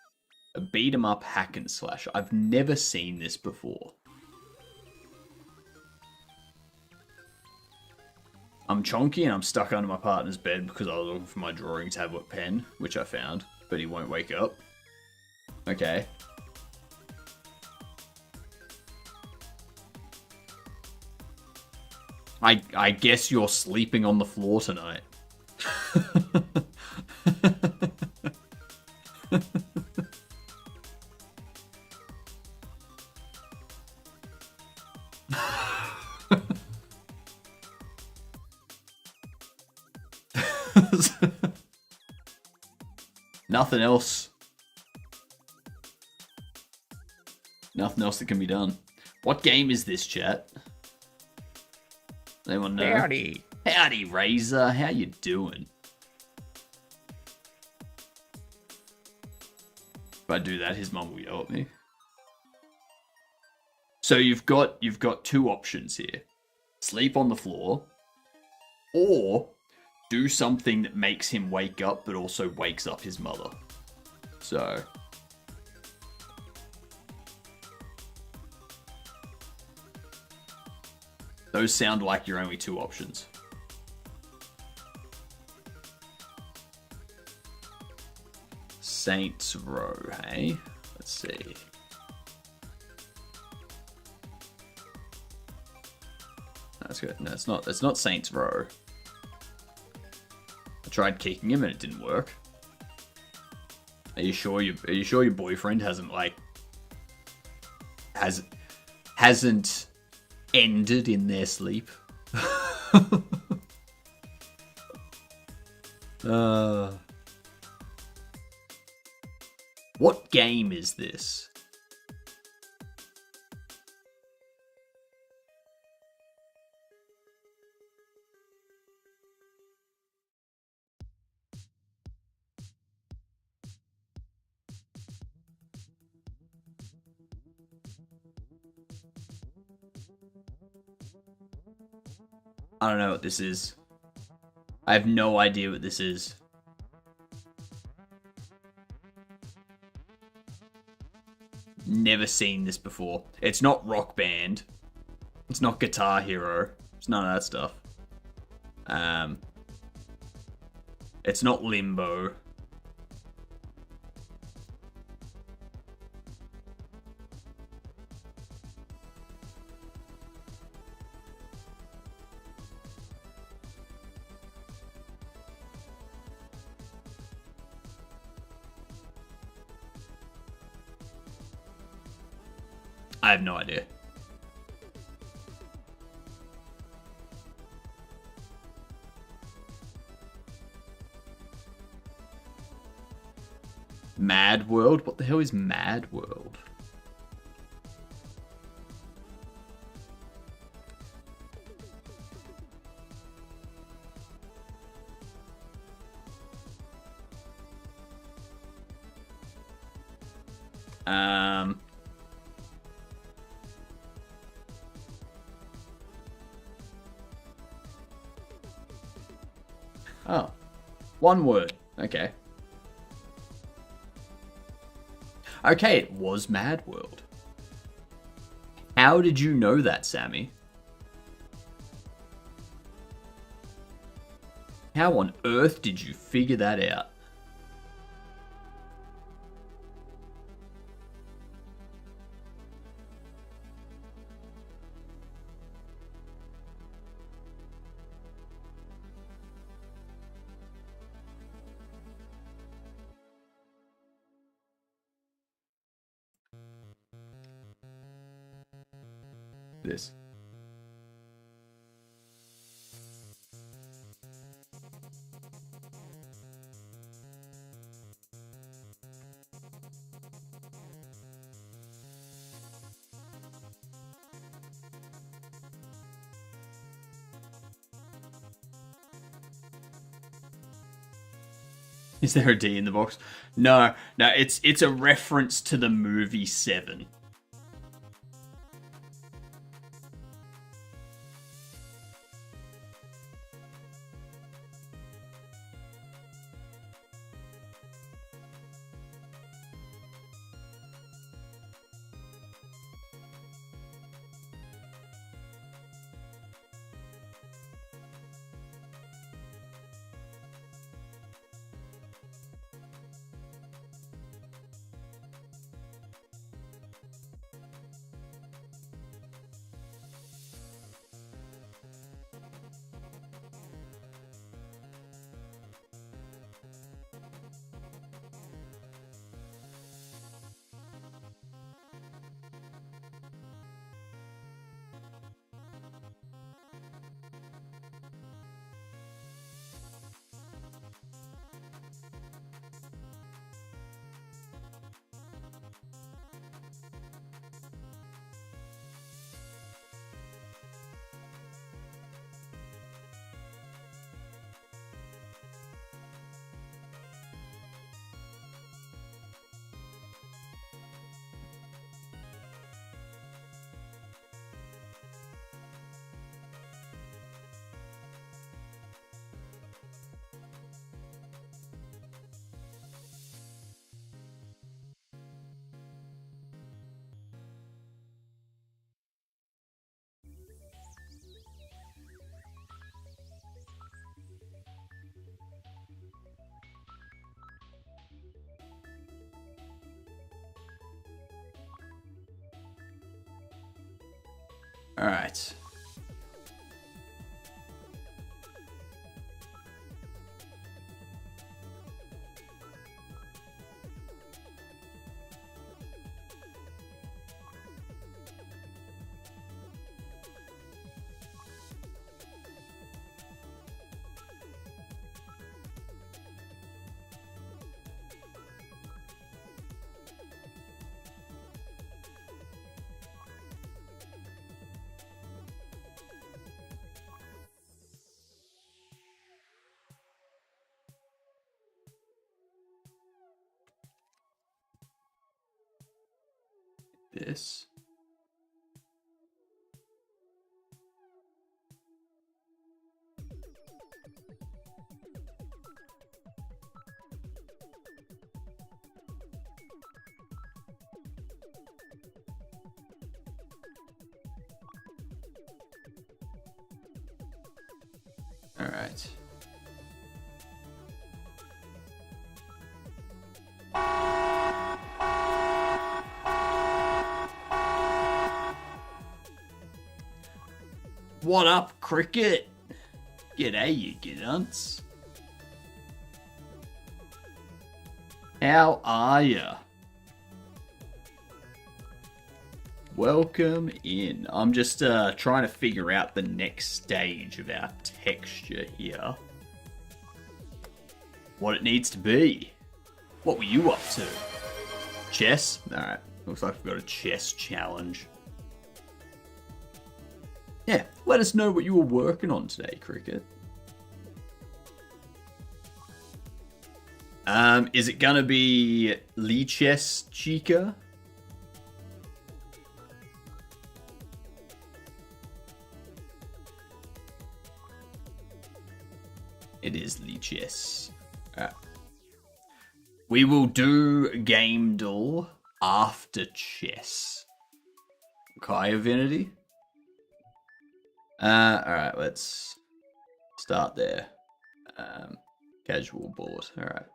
S1: A beat 'em up hack and slash. I've never seen this before. I'm chonky and I'm stuck under my partner's bed because I was looking for my drawing tablet pen, which I found, but he won't wake up. Okay. I guess you're sleeping on the floor tonight. Nothing else. Nothing else that can be done. What game is this, chat? Anyone know?
S2: Howdy.
S1: Howdy, Razor. How you doing? If I do that, his mum will yell at me. So you've got two options here. Sleep on the floor, or do something that makes him wake up but also wakes up his mother. So those sound like your only two options. Saints Row, hey? Let's see. That's good. No, it's not Saints Row. I tried kicking him and it didn't work. Are you sure your boyfriend hasn't ended in their sleep? What game is this? I don't know what this is. I have no idea what this is. never seen this before. It's not Rock Band. It's not Guitar Hero. It's none of that stuff. It's not Limbo. I have no idea. Mad World? What the hell is Mad World? Oh. One word. Okay. Okay, it was Mad World. How did you know that, Sammy? How on earth did you figure that out? This. Is there a D in the box? No, it's a reference to the movie Seven. All right. This. Alright. What up, cricket? G'day, you gidunts. How are ya? Welcome in. I'm just trying to figure out the next stage of our texture here. What it needs to be. What were you up to? Chess? Alright, looks like we've got a chess challenge. Yeah, let us know what you were working on today, Cricket. Is it gonna be Lee Chess Chica? It is Lee Chess. Alright. We will do Game Duel after chess. Kai Divinity? Alright, let's start there. Casual board, alright.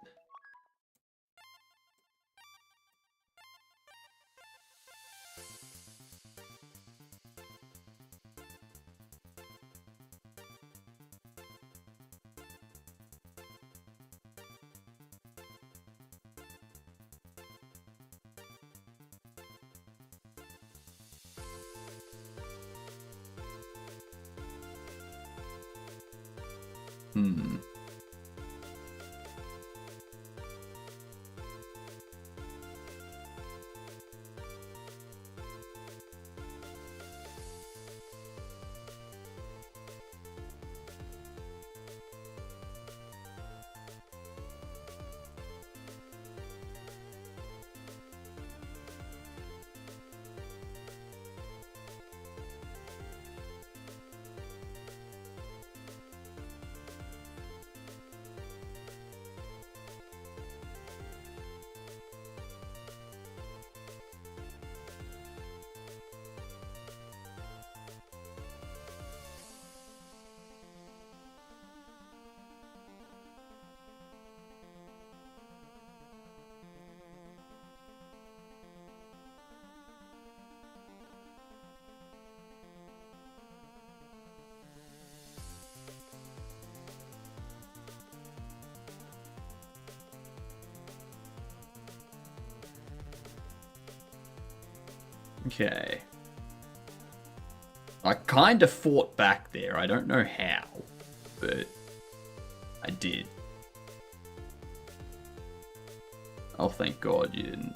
S1: Okay. I kind of fought back there. I don't know how, but I did. Oh, thank God you didn't.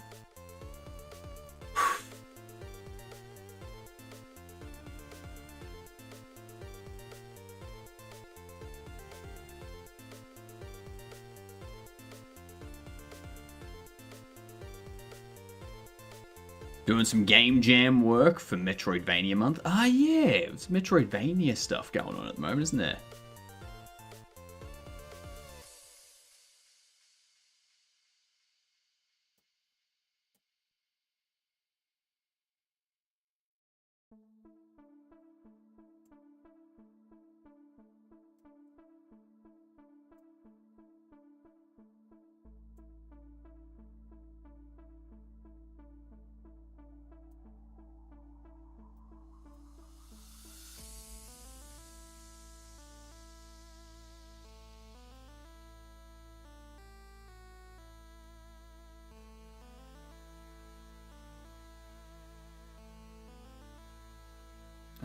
S1: Doing some game jam work for Metroidvania month. Ah, yeah, it's Metroidvania stuff going on at the moment, isn't there?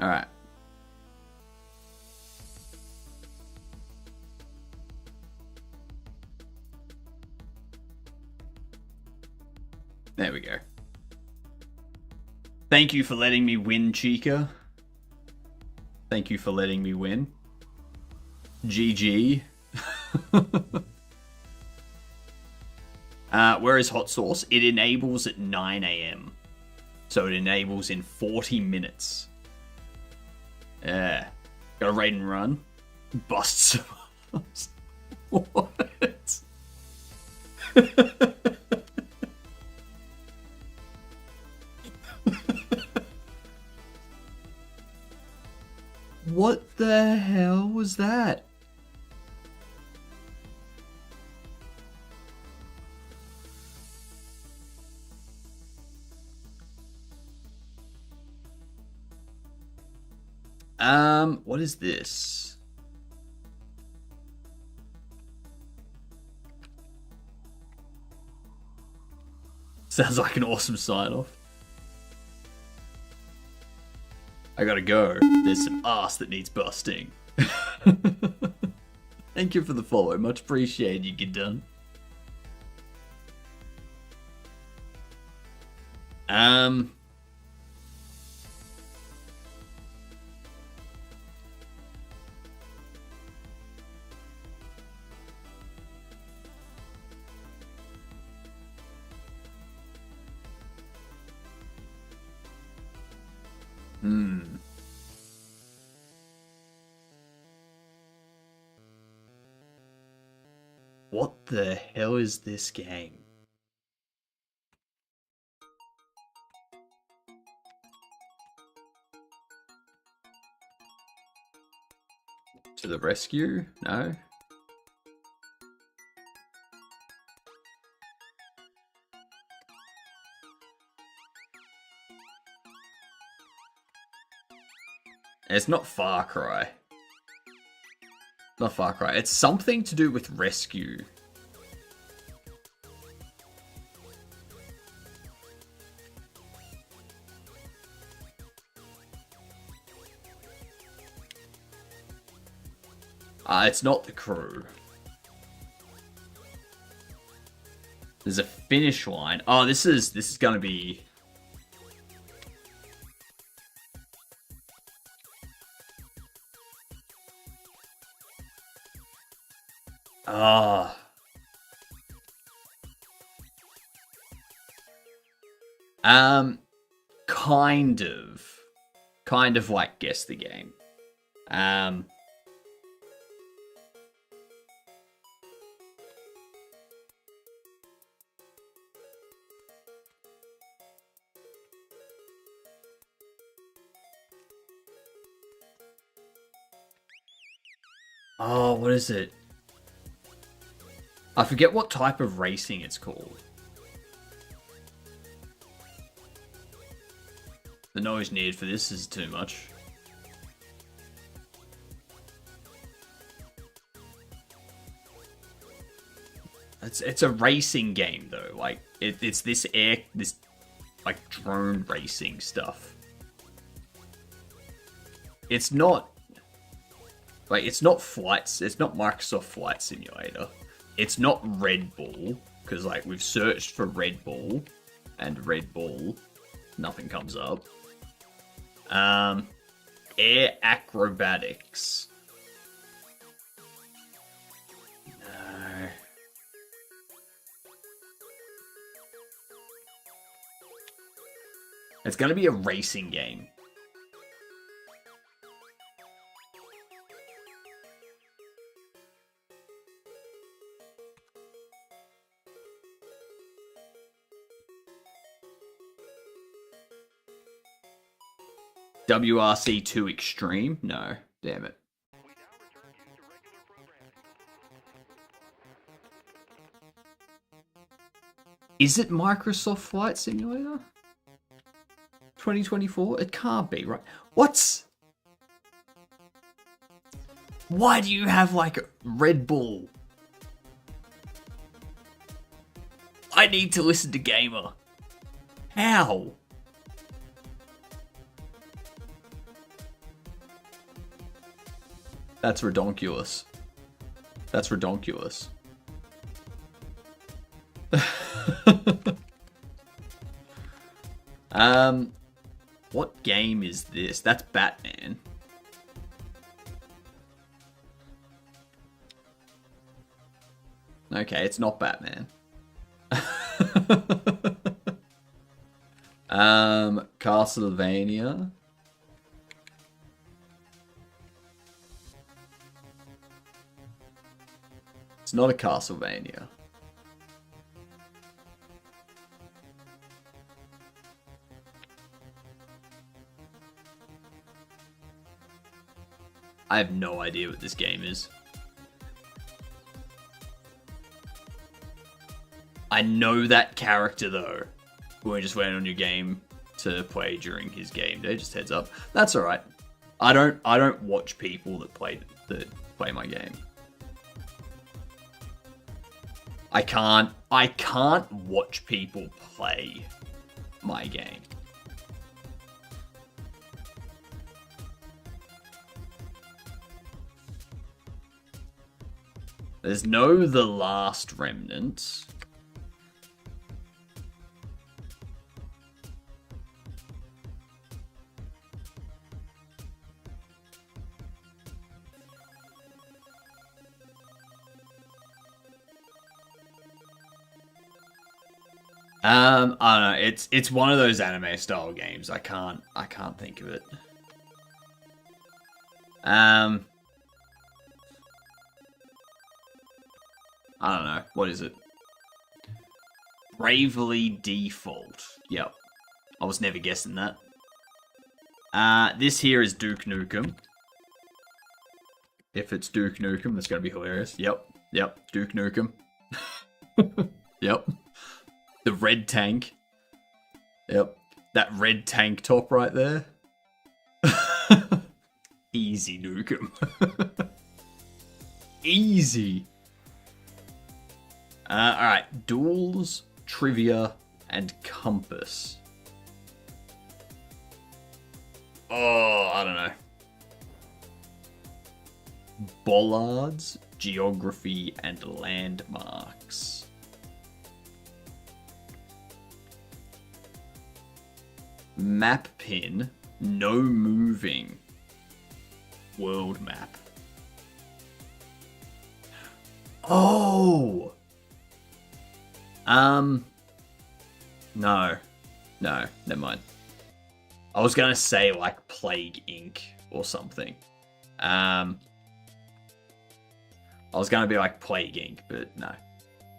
S1: All right. There we go. Thank you for letting me win, Chica. Thank you for letting me win. GG. Where is hot sauce? It enables at 9 a.m. So it enables in 40 minutes. Yeah. Gotta raid and run. Bust some ups. What? What the hell was that? What is this? Sounds like an awesome sign-off. I gotta go. There's some ass that needs busting. Thank you for the follow. Much appreciated, you get done. What the hell is this game? To the rescue? No? It's not Far Cry. Not Far Cry. It's something to do with rescue. It's not The Crew. There's a finish line. Oh, this is gonna be. Kind of like Guess the Game. Oh, what is it? I forget what type of racing it's called. The noise needed for this is too much. It's a racing game though. Like it's this like drone racing stuff. It's not flights. It's not Microsoft Flight Simulator. It's not Red Bull because like we've searched for Red Bull and Red Bull, nothing comes up. Air acrobatics. No. It's gonna be a racing game. WRC2 Extreme? No. Damn it. Is it Microsoft Flight Simulator? 2024? It can't be, right? What's... Why do you have, like, Red Bull? I need to listen to Gamer. How? That's redonkulous. That's redonkulous. What game is this? That's Batman. Okay, it's not Batman. Castlevania. It's not a Castlevania. I have no idea what this game is. I know that character though. We just went on your game to play during his game day, just heads up. That's alright. I don't watch people that play my game. I can't watch people play my game. There's no The Last Remnant. I don't know. It's one of those anime style games. I can't think of it. I don't know. What is it? Bravely Default. Yep. I was never guessing that. This here is Duke Nukem. If it's Duke Nukem, that's gonna be hilarious. Yep. Duke Nukem. Yep. The red tank. Yep. That red tank top right there. Easy Nukem. Easy. Alright. Duels, Trivia, and Compass. Oh, I don't know. Bollards, Geography, and Landmarks. Map pin, no moving. World map. Oh! No, never mind. I was gonna say like Plague Inc. or something. I was gonna be like Plague Inc., but no.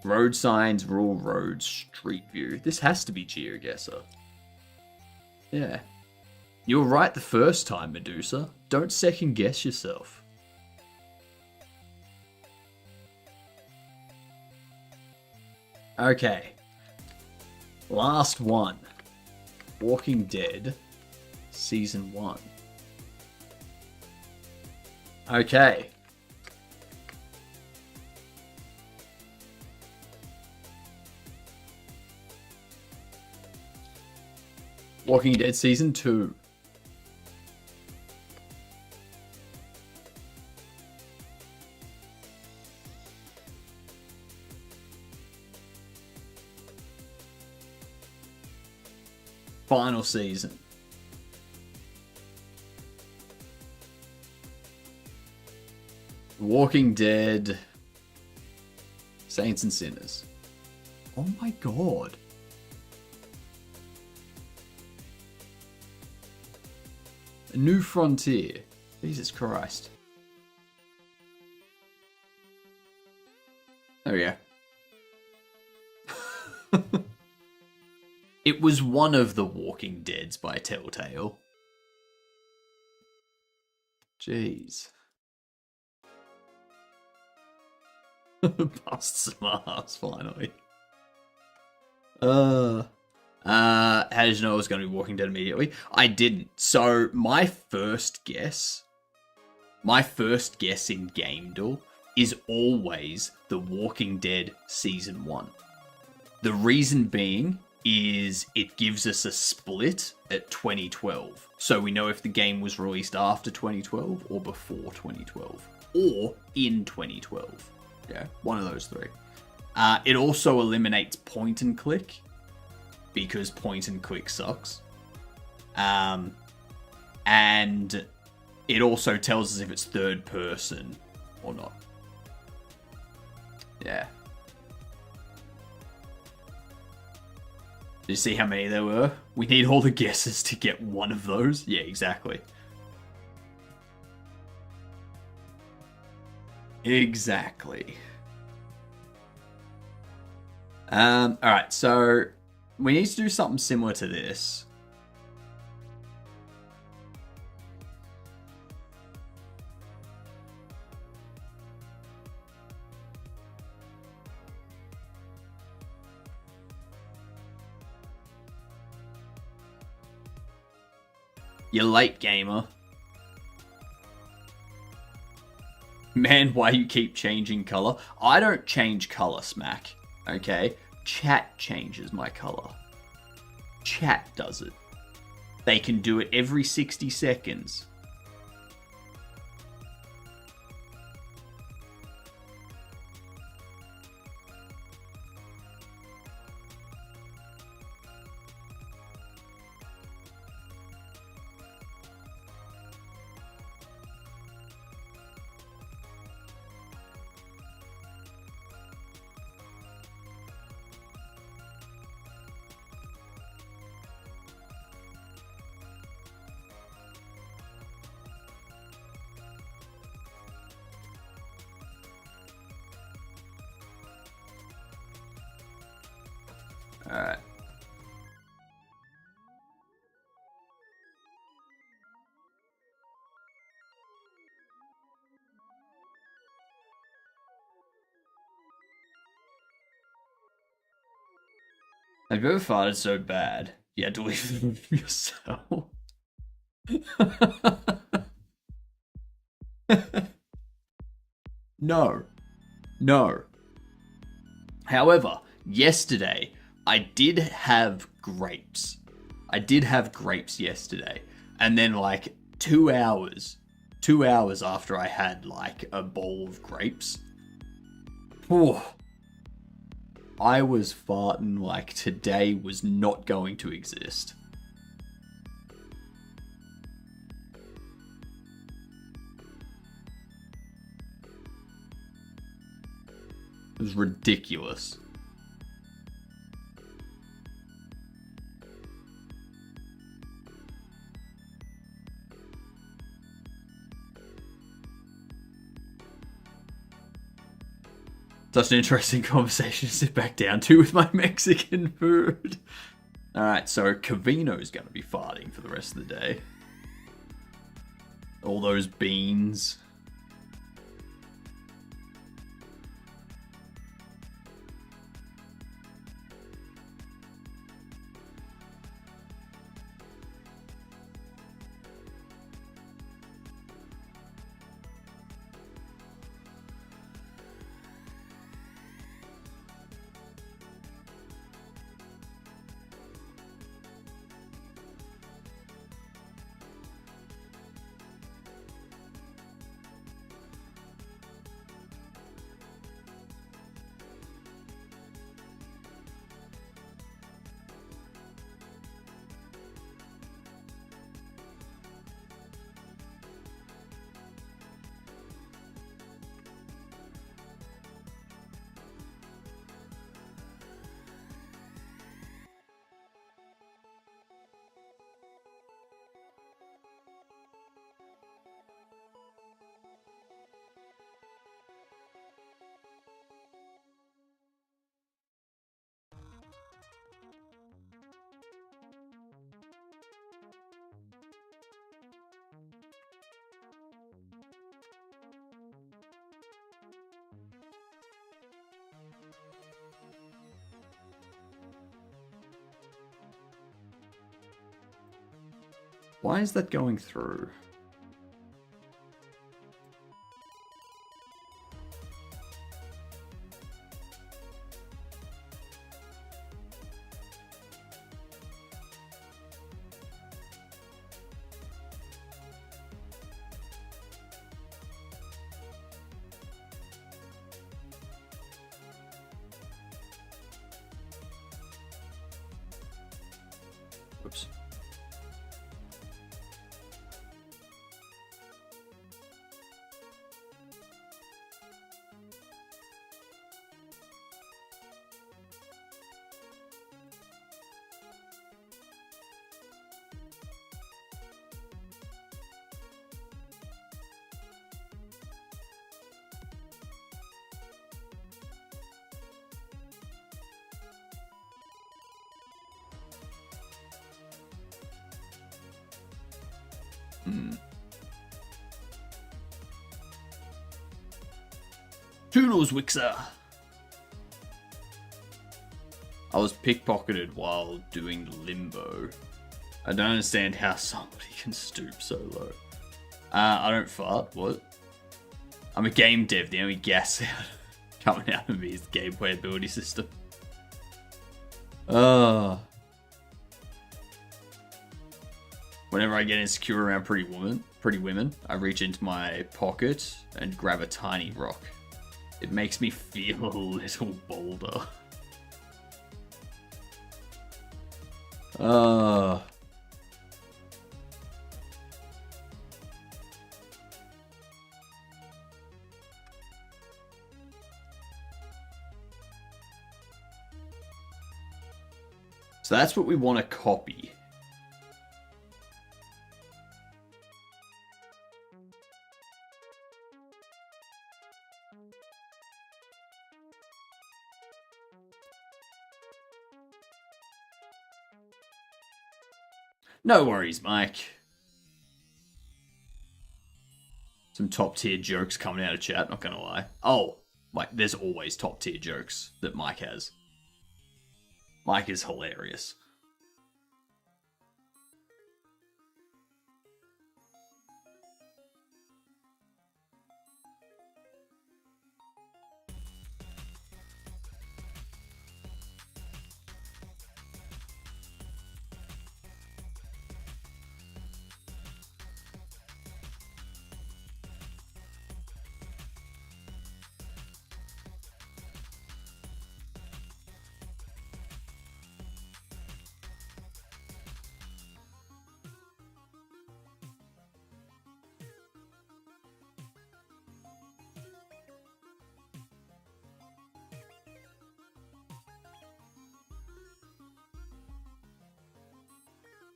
S1: Road signs, rural roads, street view. This has to be GeoGuessr. Yeah. You were right the first time, Medusa. Don't second guess yourself. Okay. Last one. Walking Dead, Season 1. Okay. Walking Dead Season 2. Final season. Walking Dead, Saints and Sinners. Oh my god. A New Frontier. Jesus Christ. There we go. It was one of the Walking Deads by Telltale. Jeez. Bust some ass, finally. How did you know I was going to be Walking Dead immediately? I didn't. So, my first guess in GameDuel is always The Walking Dead Season 1. The reason being is it gives us a split at 2012. So we know if the game was released after 2012 or before 2012. Or in 2012. Yeah, one of those three. It also eliminates point and click, because point and click sucks. And it also tells us if it's third person or not. Yeah. Did you see how many there were? We need all the guesses to get one of those. Yeah, exactly. Exactly. Alright, so we need to do something similar to this. You're late, gamer. Man, why you keep changing color? I don't change color, Smack. Okay? Chat changes my color. Chat does it. They can do it every 60 seconds. Alright. Have you ever farted so bad you had to leave the room yourself? No. No. However, yesterday, I did have grapes. I did have grapes yesterday. And then, like, 2 hours after I had, like, a bowl of grapes, whew, I was farting like today was not going to exist. It was ridiculous. Such an interesting conversation to sit back down to with my Mexican food. Alright, so Cavino's gonna be farting for the rest of the day. All those beans. Why is that going through? Oops. Toodles, Wixer! I was pickpocketed while doing limbo. I don't understand how somebody can stoop so low. I don't fart, what? I'm a game dev. The only gas coming out of me is the gameplay ability system. Whenever I get insecure around pretty women, I reach into my pocket and grab a tiny rock. It makes me feel a little bolder. So that's what we want to copy. No worries, Mike. Some top tier jokes coming out of chat, not gonna lie. Oh, like there's always top tier jokes that Mike has. Mike is hilarious.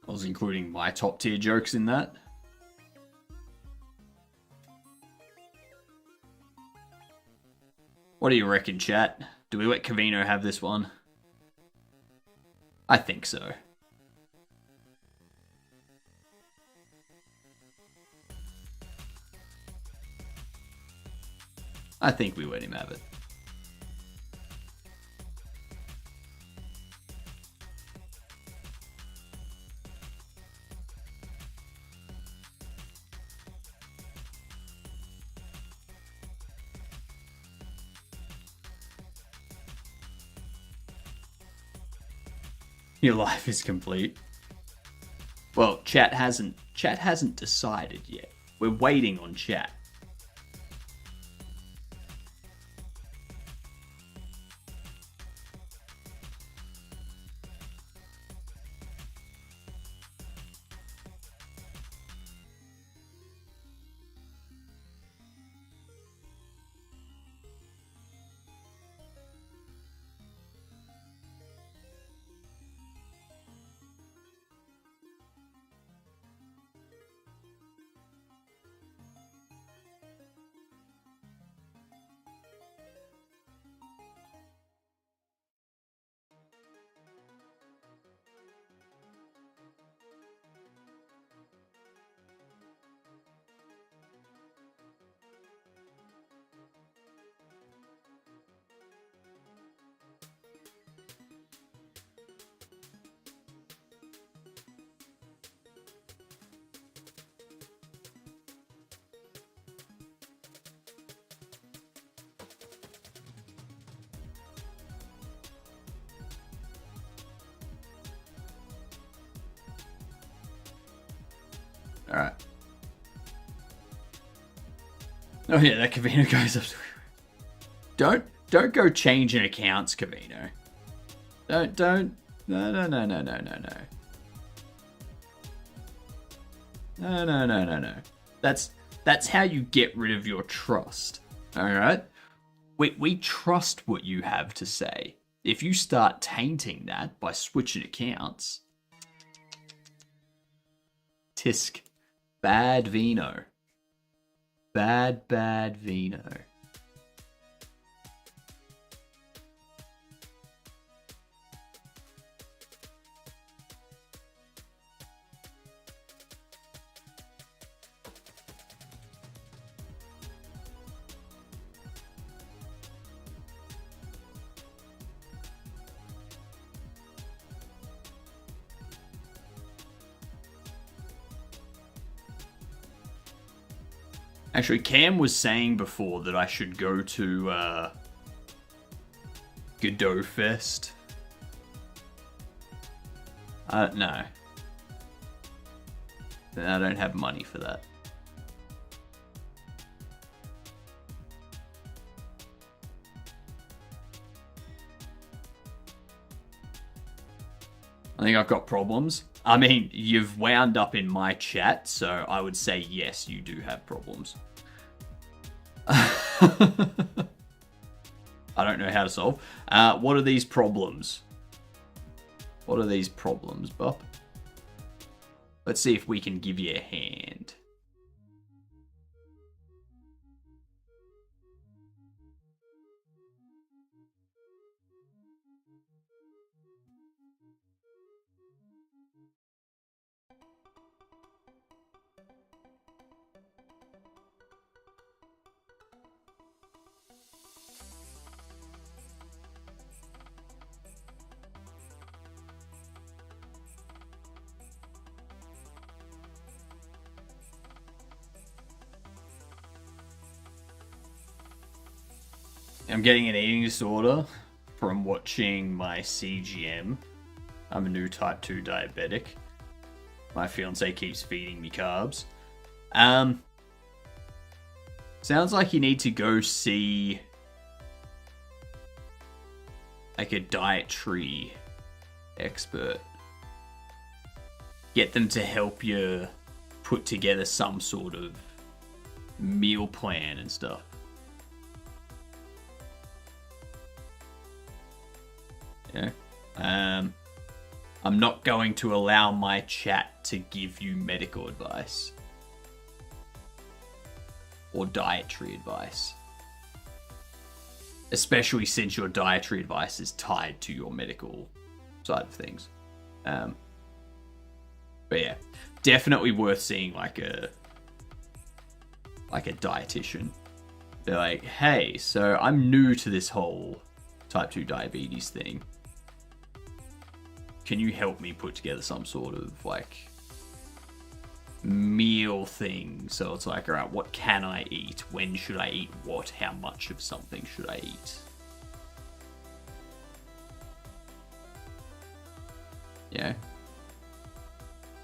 S1: I was including my top tier jokes in that. What do you reckon, chat? Do we let Cavino have this one? I think so. I think we let him have it. Your life is complete. Well, chat hasn't decided yet. We're waiting on chat. Alright. Oh yeah, that Cavino goes up to... Don't go changing accounts, Cavino. Don't. No. No. That's how you get rid of your trust. Alright? We trust what you have to say. If you start tainting that by switching accounts... Tisk. Bad vino. Bad vino. Actually, Cam was saying before that I should go to Godot Fest. No. I don't have money for that. I think I've got problems. I mean, you've wound up in my chat, so I would say yes, you do have problems. I don't know how to solve. What are these problems? What are these problems, Bob? Let's see if we can give you a hand. I'm getting an eating disorder from watching my CGM. I'm a new type 2 diabetic. My fiance keeps feeding me carbs. Sounds like you need to go see like a dietary expert. Get them to help you put together some sort of meal plan and stuff. Yeah. I'm not going to allow my chat to give you medical advice or dietary advice, especially since your dietary advice is tied to your medical side of things. But yeah, definitely worth seeing like a dietitian. They're like, hey, so I'm new to this whole type 2 diabetes thing. Can you help me put together some sort of like meal thing? So it's like, all right, what can I eat? When should I eat what? How much of something should I eat? Yeah.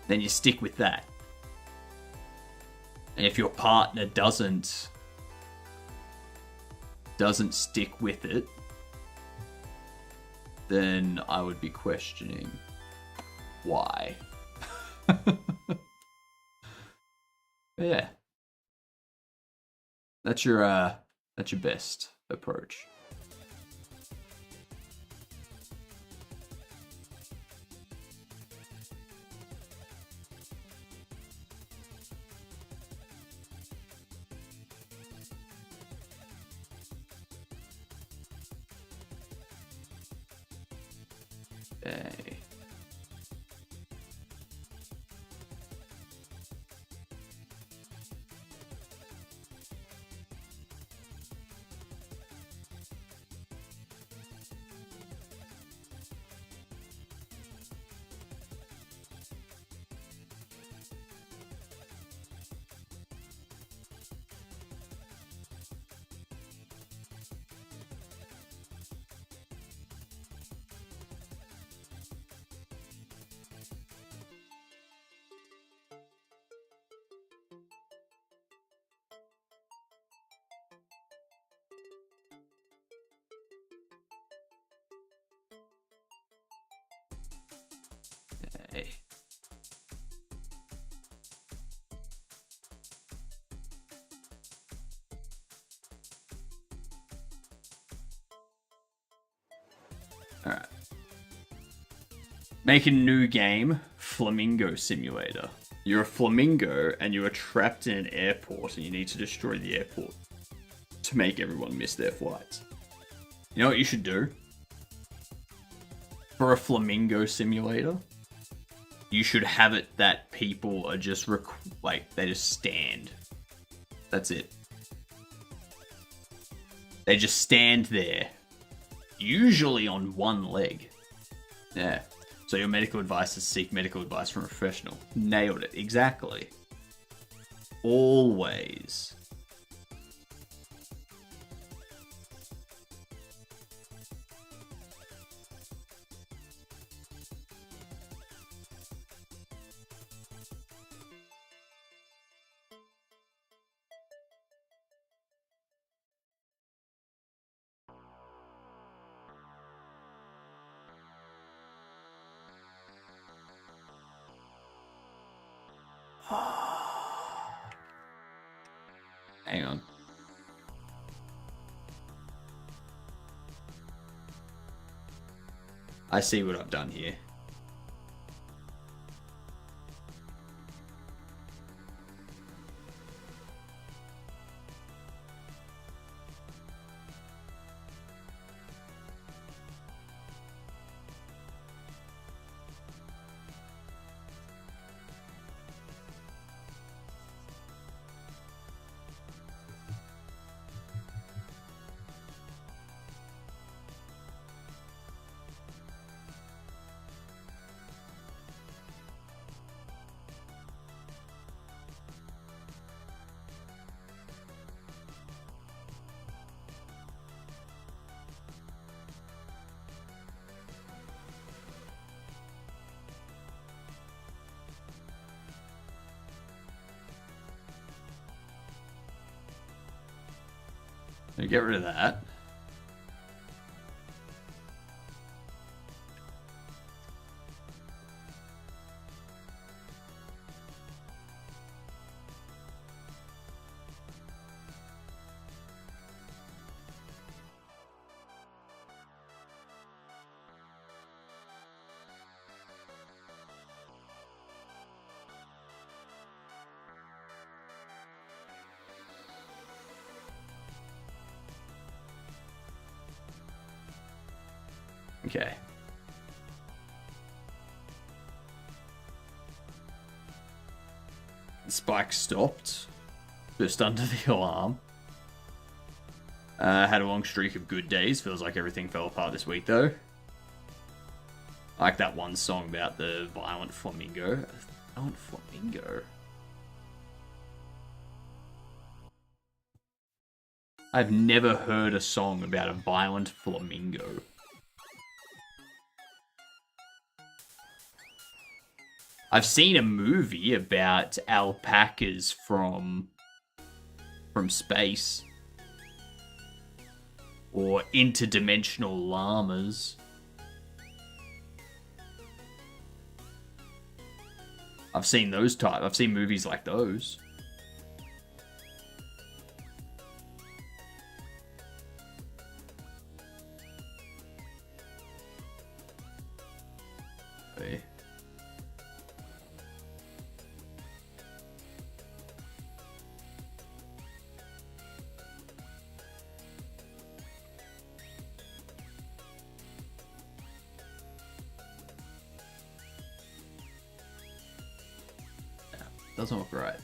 S1: Then you stick with that. And if your partner doesn't stick with it, then I would be questioning why. Yeah. That's your best approach. Okay. Okay. Alright. Make a new game, Flamingo Simulator. You're a flamingo and you are trapped in an airport and you need to destroy the airport to make everyone miss their flights. You know what you should do? For a flamingo simulator, you should have it that people are just they just stand. That's it. They just stand there, usually on one leg. Yeah. So your medical advice is seek medical advice from a professional. Nailed it. Exactly. Always Hang on. I see what I've done here. So get rid of that. Okay. The spike stopped just under the alarm. Had a long streak of good days. Feels like everything fell apart this week, though. I like that one song about the violent flamingo. Violent flamingo. I've never heard a song about a violent flamingo. I've seen a movie about alpacas from space. Or interdimensional llamas. I've seen those type. I've seen movies like those. Okay. Doesn't look right.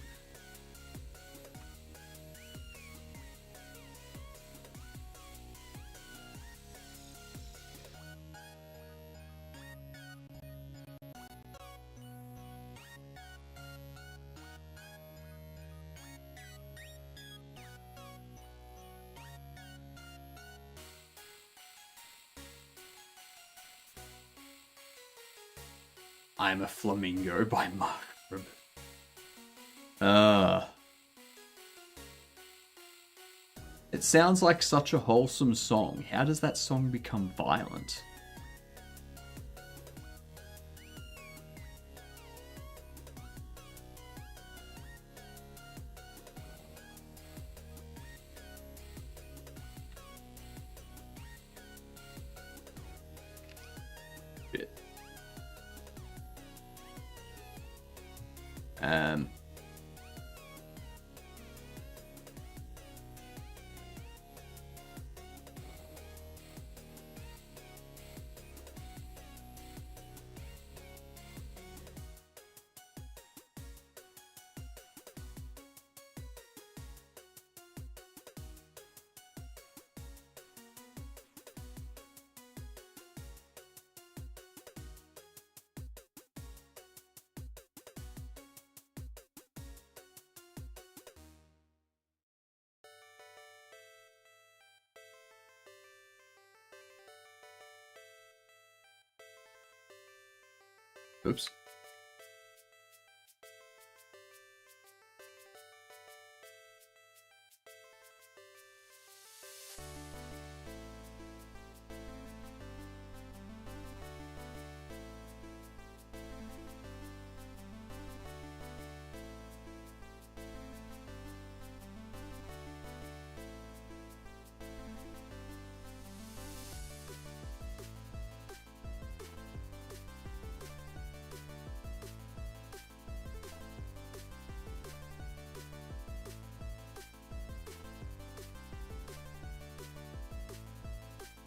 S1: I'm a Flamingo by Mark Rib. It sounds like such a wholesome song. How does that song become violent? Bit. Oops.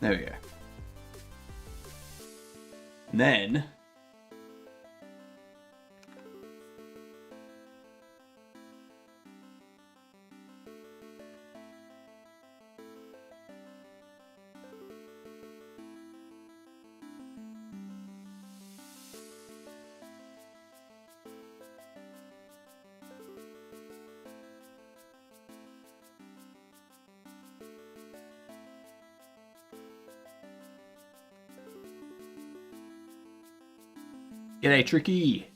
S1: There we go. And then... G'day, Tricky.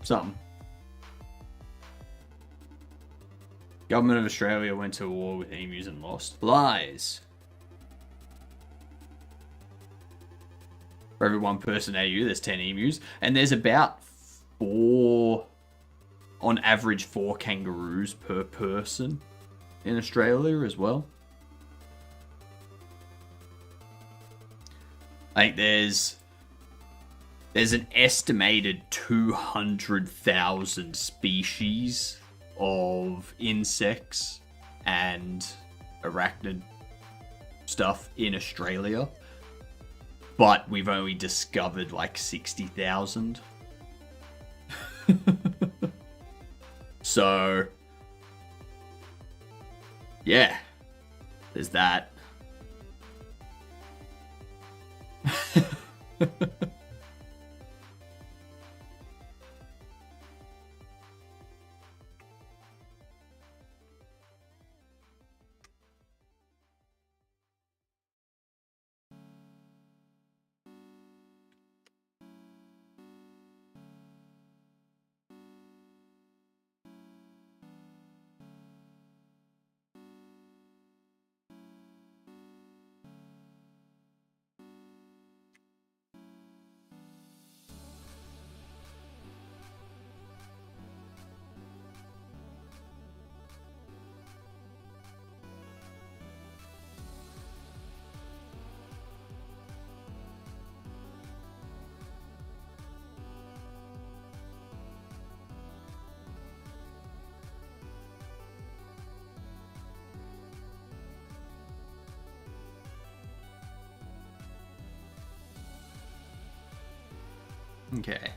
S1: Something. Government of Australia went to war with emus and lost. Lies. For every 1 person AU, there's 10 emus. And there's about 4, on average, 4 kangaroos per person in Australia as well. I think there's an estimated 200,000 species of insects and arachnid stuff in Australia, but we've only discovered like 60,000. So, yeah, there's that. Okay.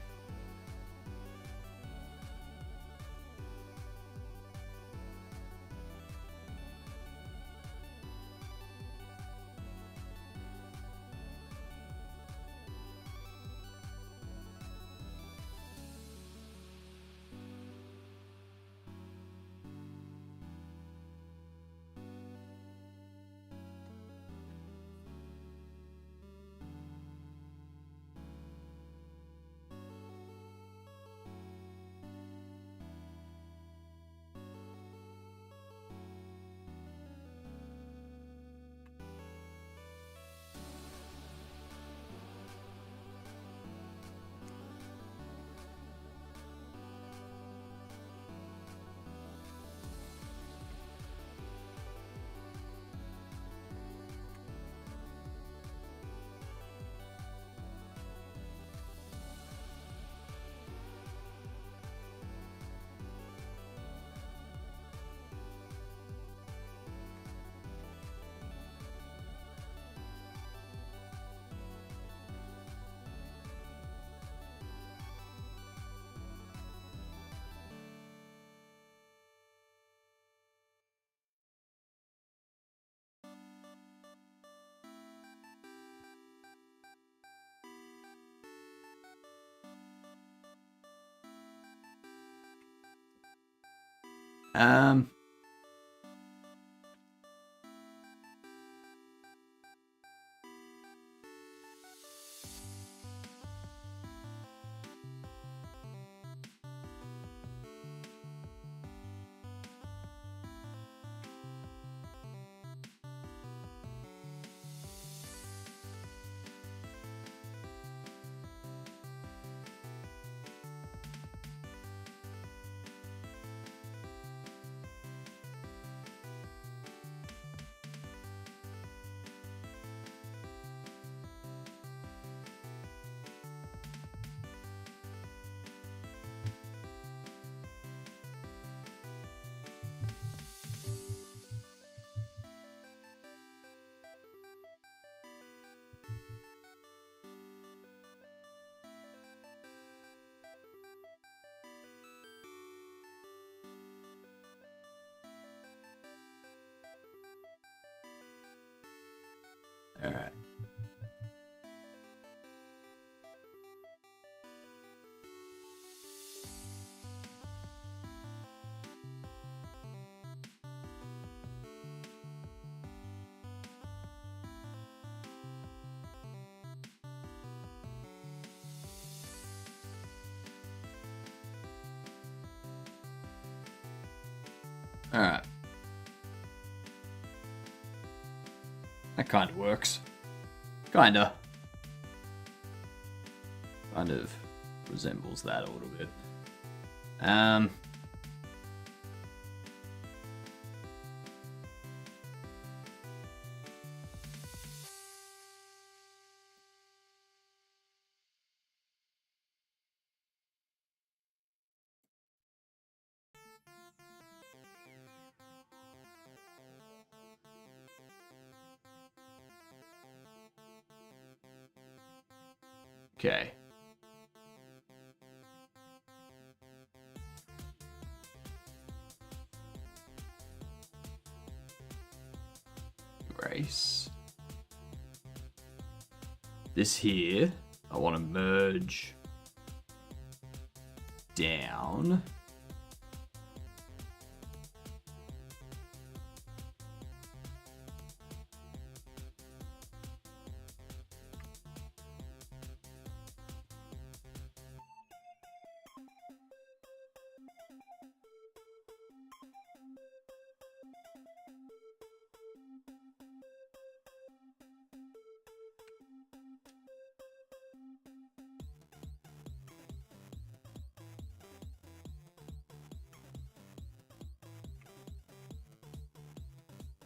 S1: Um. All right. All right. That kind of works. Kind of resembles that a little bit. Okay. Erase. This here, I want to merge down.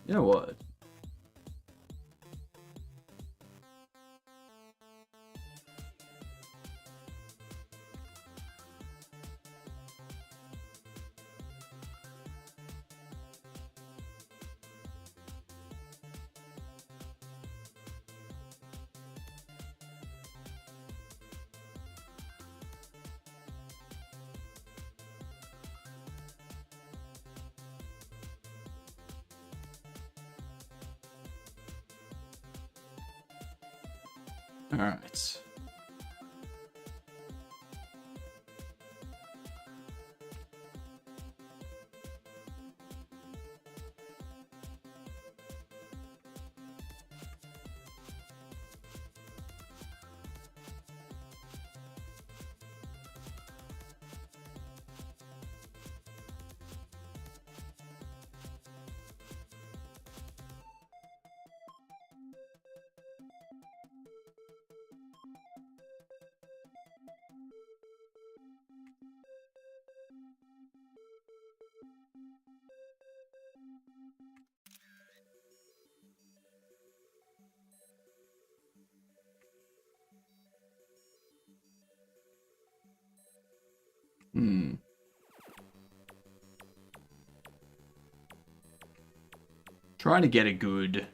S1: You know what? All right. Trying to get a good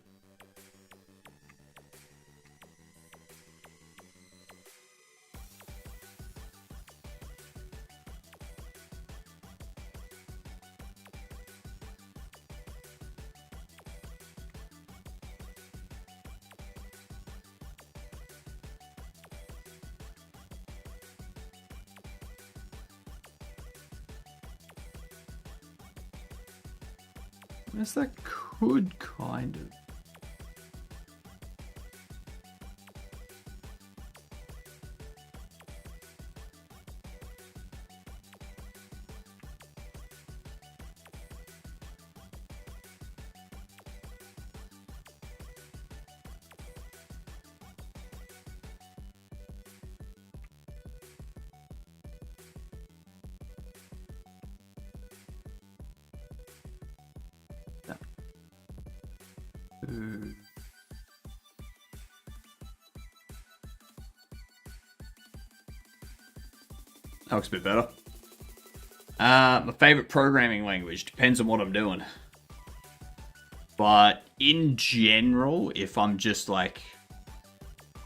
S1: Yes, that could kind of. No. That looks a bit better. My favorite programming language depends on what I'm doing. But in general, if I'm just like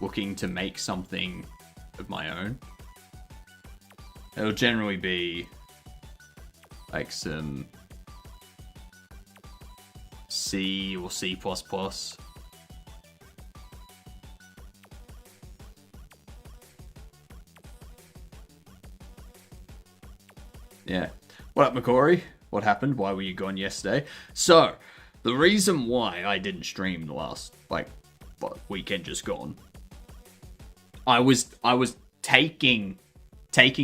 S1: looking to make something of my own, it'll generally be like some C or C++. Yeah. What up, McCory? What happened? Why were you gone yesterday? So, the reason why I didn't stream the last, weekend just gone, I was taking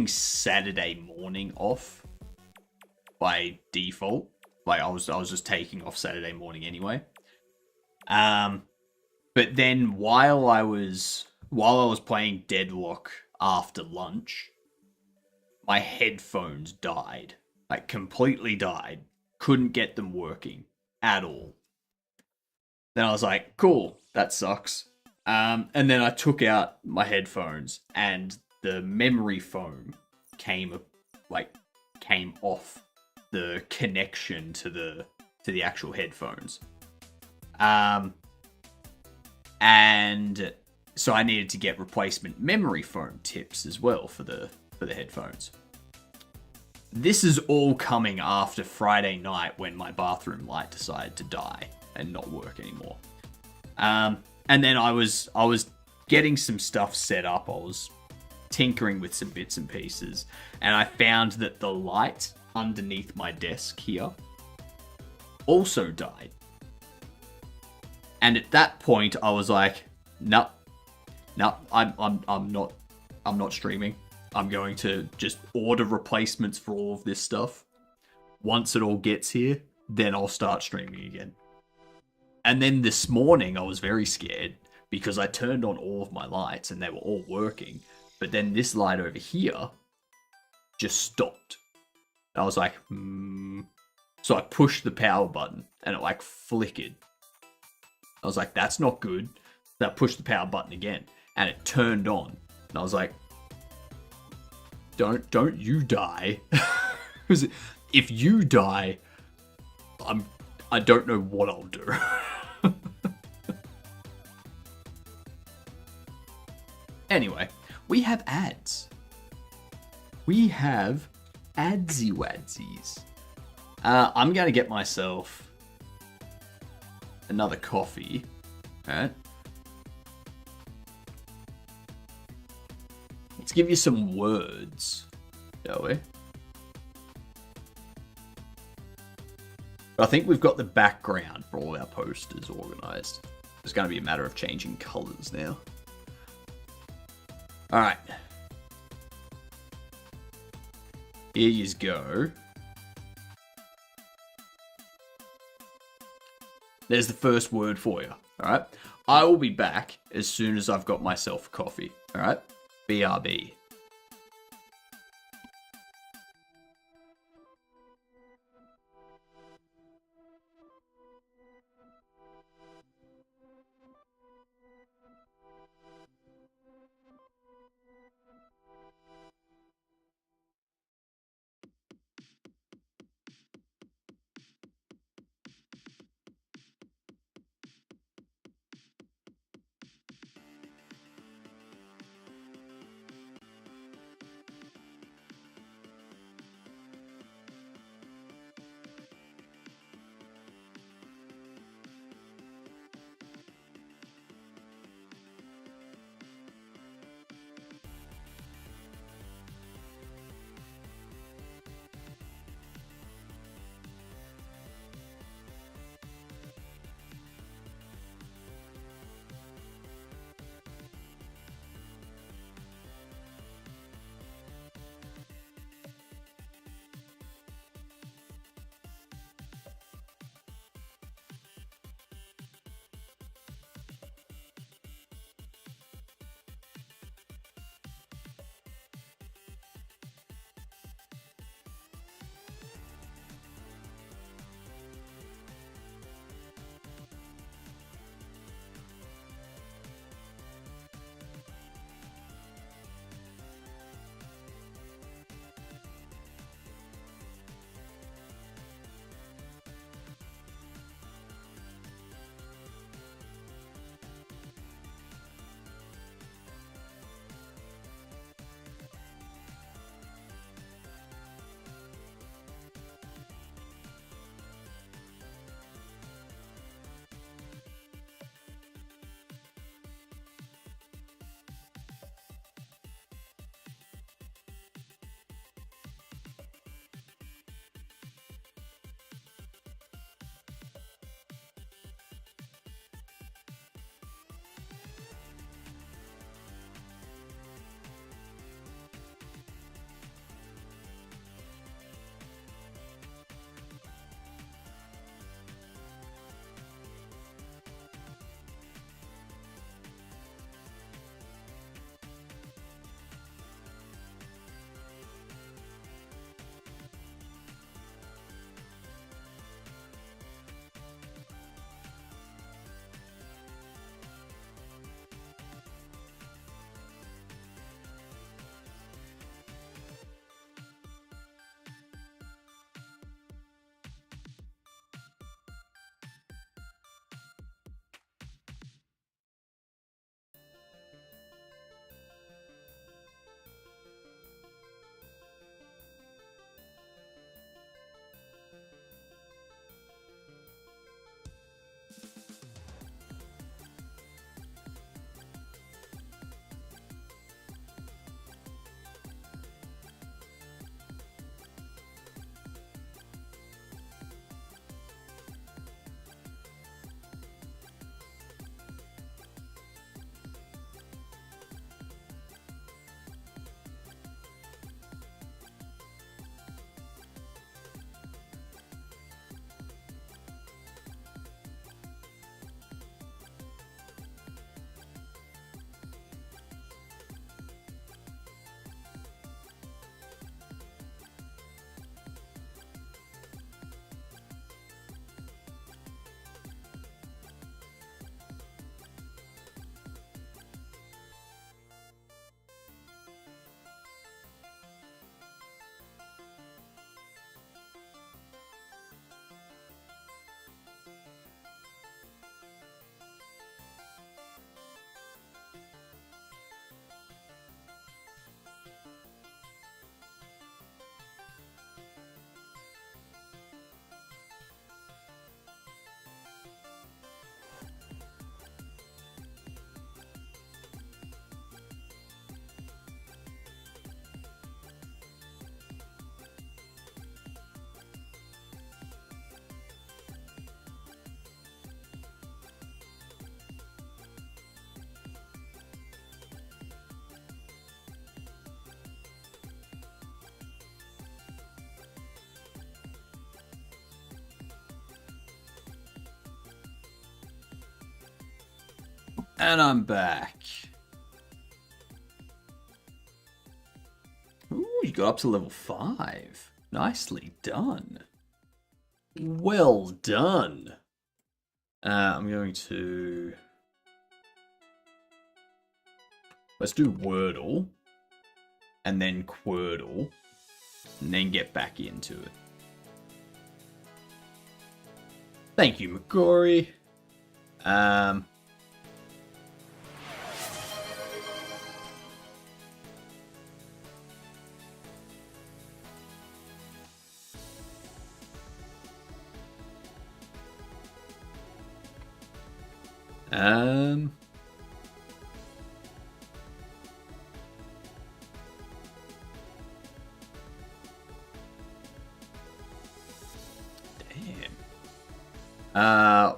S1: Saturday morning off by default. Like, I was just taking off Saturday morning anyway. But then while I was playing Deadlock after lunch, my headphones died. Like, completely died. Couldn't get them working at all. Then I was like, cool, that sucks. And then I took out my headphones, and the memory foam came off the connection to the actual headphones. And so I needed to get replacement memory foam tips as well for the headphones. This is all coming after Friday night when my bathroom light decided to die and not work anymore. And then I was getting some stuff set up. I was tinkering with some bits and pieces, and I found that the light underneath my desk here also died. And at that point, I was like, no, I'm not streaming. I'm going to just order replacements for all of this stuff. Once it all gets here, then I'll start streaming again. And then this morning, I was very scared because I turned on all of my lights and they were all working. But then this light over here just stopped. And I was like, So I pushed the power button and it flickered. I was like, that's not good. So I pushed the power button again and it turned on. And I was like, don't you die. If you die, I don't know what I'll do. Anyway, we have ads. We have adsy wadsies. I'm gonna get myself another coffee. Alright. Let's give you some words, shall we? I think we've got the background for all our posters organised. It's going to be a matter of changing colours now. Alright. Here you go. There's the first word for you. Alright. I will be back as soon as I've got myself coffee. Alright. BRB. And I'm back. Ooh, you got up to level 5. Nicely done. Well done. I'm going to... Let's do Wordle. And then Quordle. And then get back into it. Thank you, McGorry.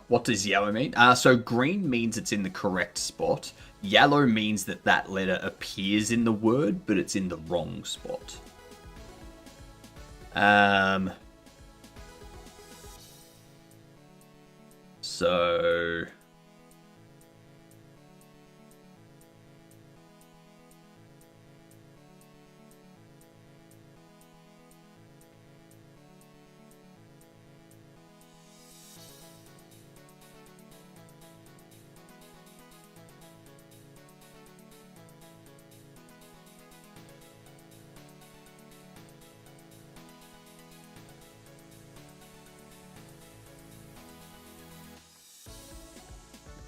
S1: What does yellow mean? So green means it's in the correct spot. Yellow means that that letter appears in the word, but it's in the wrong spot. So...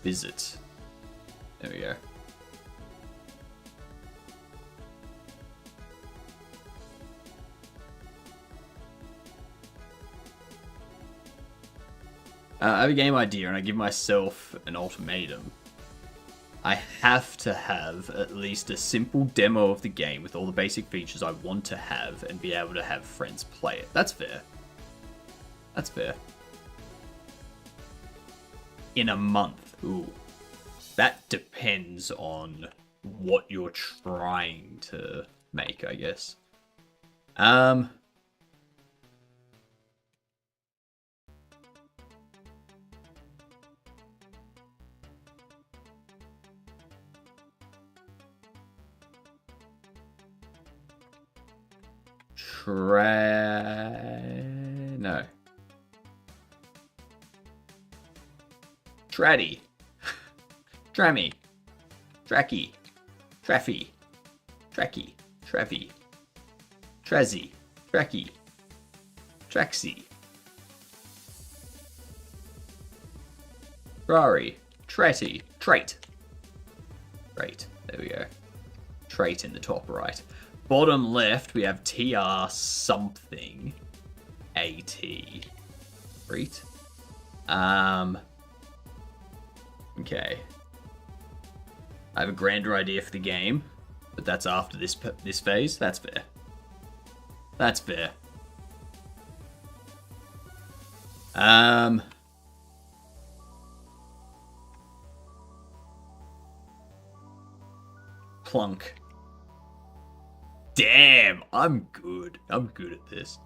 S1: Visit. There we go. I have a game idea and I give myself an ultimatum. I have to have at least a simple demo of the game with all the basic features I want to have and be able to have friends play it. That's fair. That's fair. In a month. Ooh. That depends on what you're trying to make, I guess. No. Traddy. Trammy. Tracky. Traffy. Tracky. Traffy. Trazzy. Tracky. Traxy. Rari. Tratty. Trait. Trait. There we go. Trait in the top right. Bottom left, we have TR something. AT. Trait. Okay. I have a grander idea for the game, but that's after this phase. That's fair. That's fair. Plunk. Damn, I'm good. I'm good at this.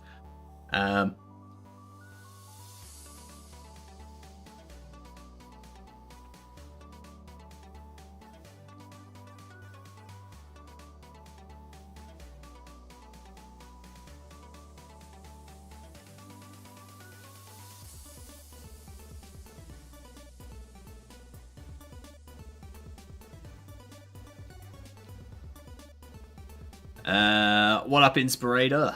S1: What up, Inspirator?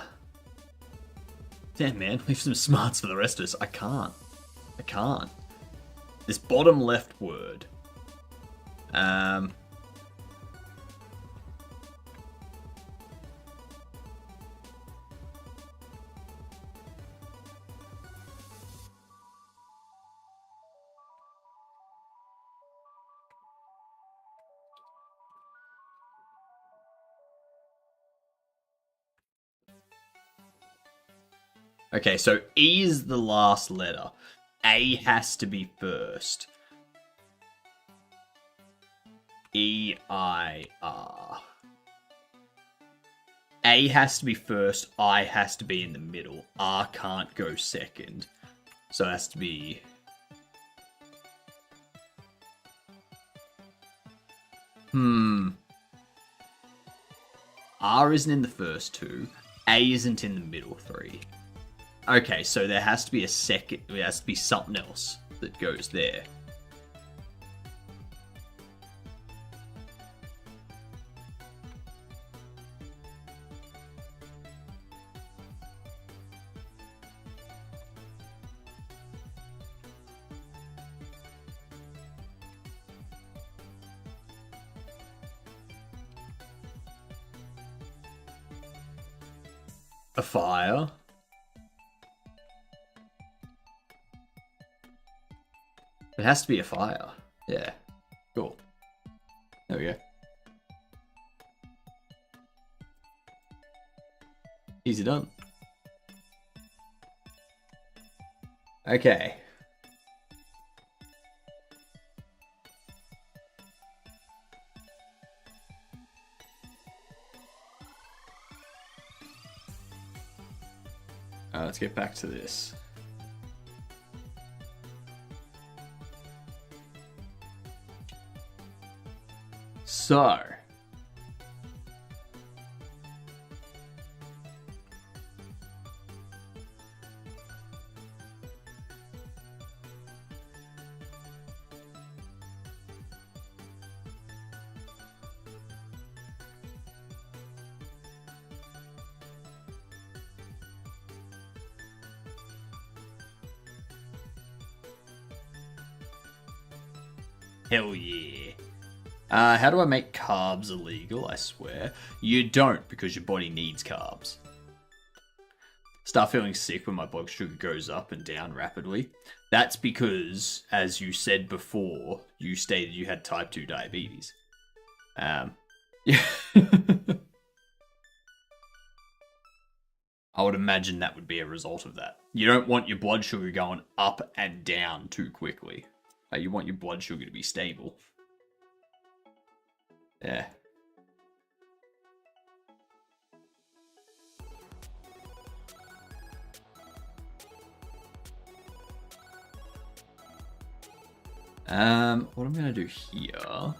S1: Damn, man, leave some smarts for the rest of us. I can't. This bottom left word. Okay, so E is the last letter. A has to be first. E-I-R. A has to be first, I has to be in the middle. R can't go second. So it has to be... R isn't in the first two. A isn't in the middle three. Okay, so there has to be a second. There has to be something else that goes there. A fire. It has to be a fire. Yeah. Cool. There we go. Easy done. Okay. Let's get back to this. So. Hell yeah. How do I make carbs illegal? I swear. You don't, because your body needs carbs. Start feeling sick when my blood sugar goes up and down rapidly. That's because, as you said before, you stated you had type 2 diabetes. Yeah. I would imagine that would be a result of that. You don't want your blood sugar going up and down too quickly. You want your blood sugar to be stable. Yeah. What I'm gonna do here.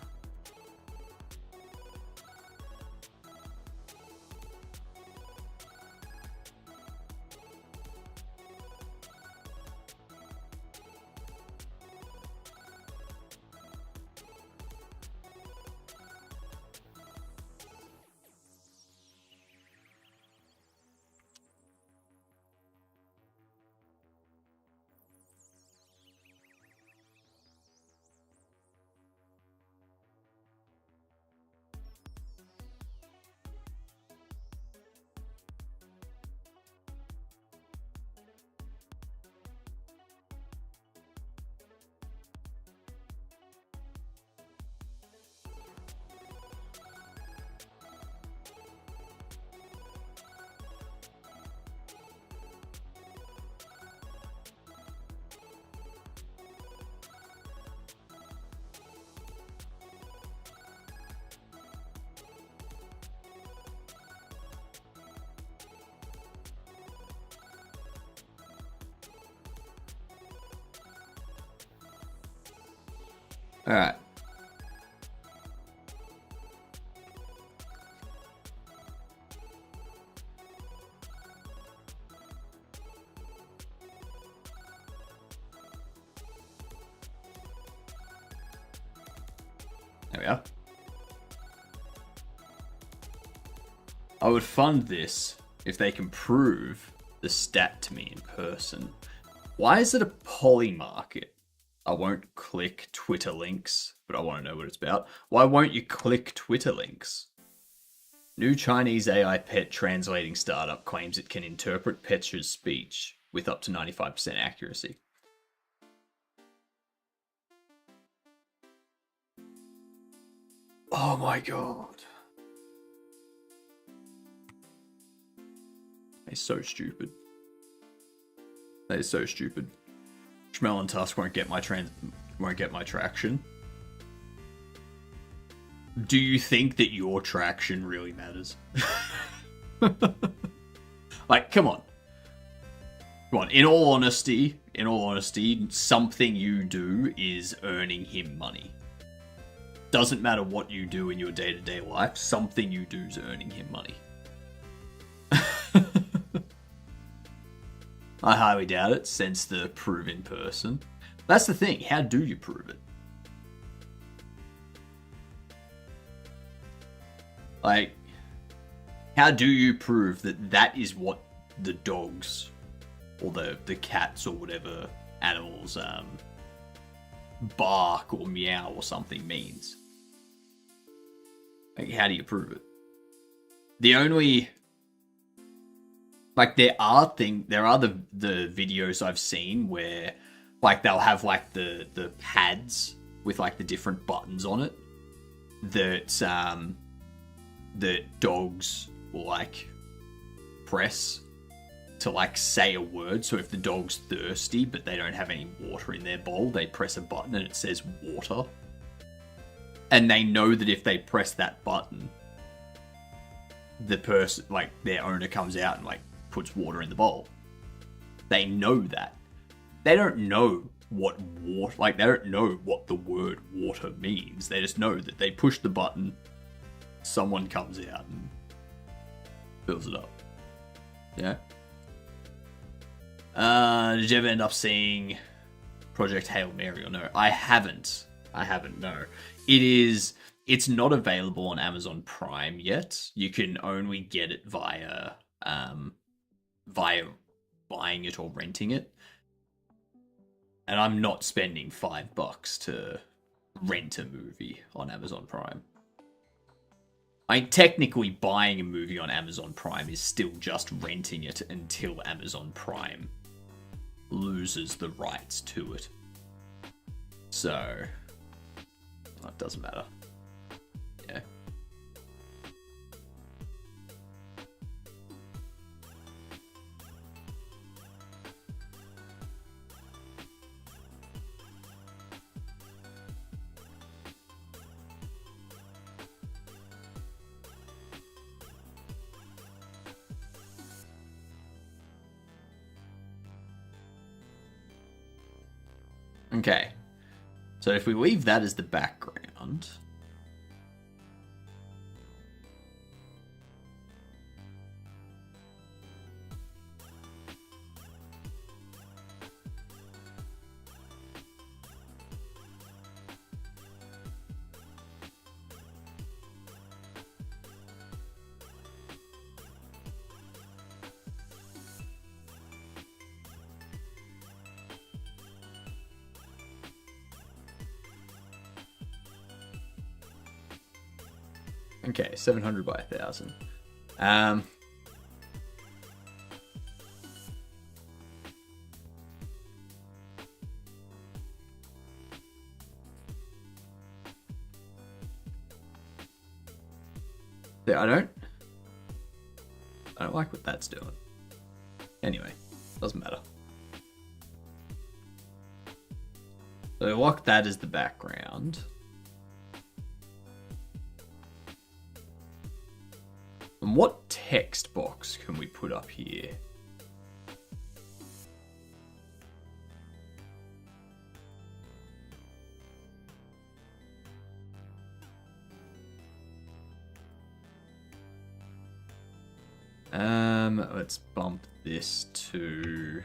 S1: Alright. There we are. I would fund this if they can prove the stat to me in person. Why is it a poly market? I won't click Twitter links, but I want to know what it's about. Why won't you click Twitter links? New Chinese AI pet translating startup claims it can interpret Petra's speech with up to 95% accuracy. Oh my god. They're so stupid. That is so stupid. Schmel and Tusk won't get my traction. Do you think that your traction really matters? Like, come on. Come on. In all honesty, something you do is earning him money. Doesn't matter what you do in your day-to-day life, something you do is earning him money. I highly doubt it, since the proven person. That's the thing, how do you prove it? Like, how do you prove that that is what the dogs, or the cats, or whatever animals, bark or meow or something means? Like, how do you prove it? The only... Like, there are the videos I've seen where, like, they'll have, like, the pads with, like, the different buttons on it that dogs will, like, press to, like, say a word. So if the dog's thirsty but they don't have any water in their bowl, they press a button and it says water. And they know that if they press that button, the person, like, their owner comes out and, like, puts water in the bowl. They know that. They don't know what water, like, they don't know what the word water means. They just know that they push the button, someone comes out and fills it up. Yeah. Did you ever end up seeing Project Hail Mary or no? I haven't, no. It's not available on Amazon Prime yet. You can only get it via buying it or renting it. And I'm not spending $5 to rent a movie on Amazon Prime. I mean, technically buying a movie on Amazon Prime is still just renting it until Amazon Prime loses the rights to it. So, it doesn't matter. Yeah. Okay, so if we leave that as the background, okay, 700 by 1,000. Yeah, I don't like what that's doing. Anyway, doesn't matter. So lock that as the background. And what text box can we put up here? Let's bump this to...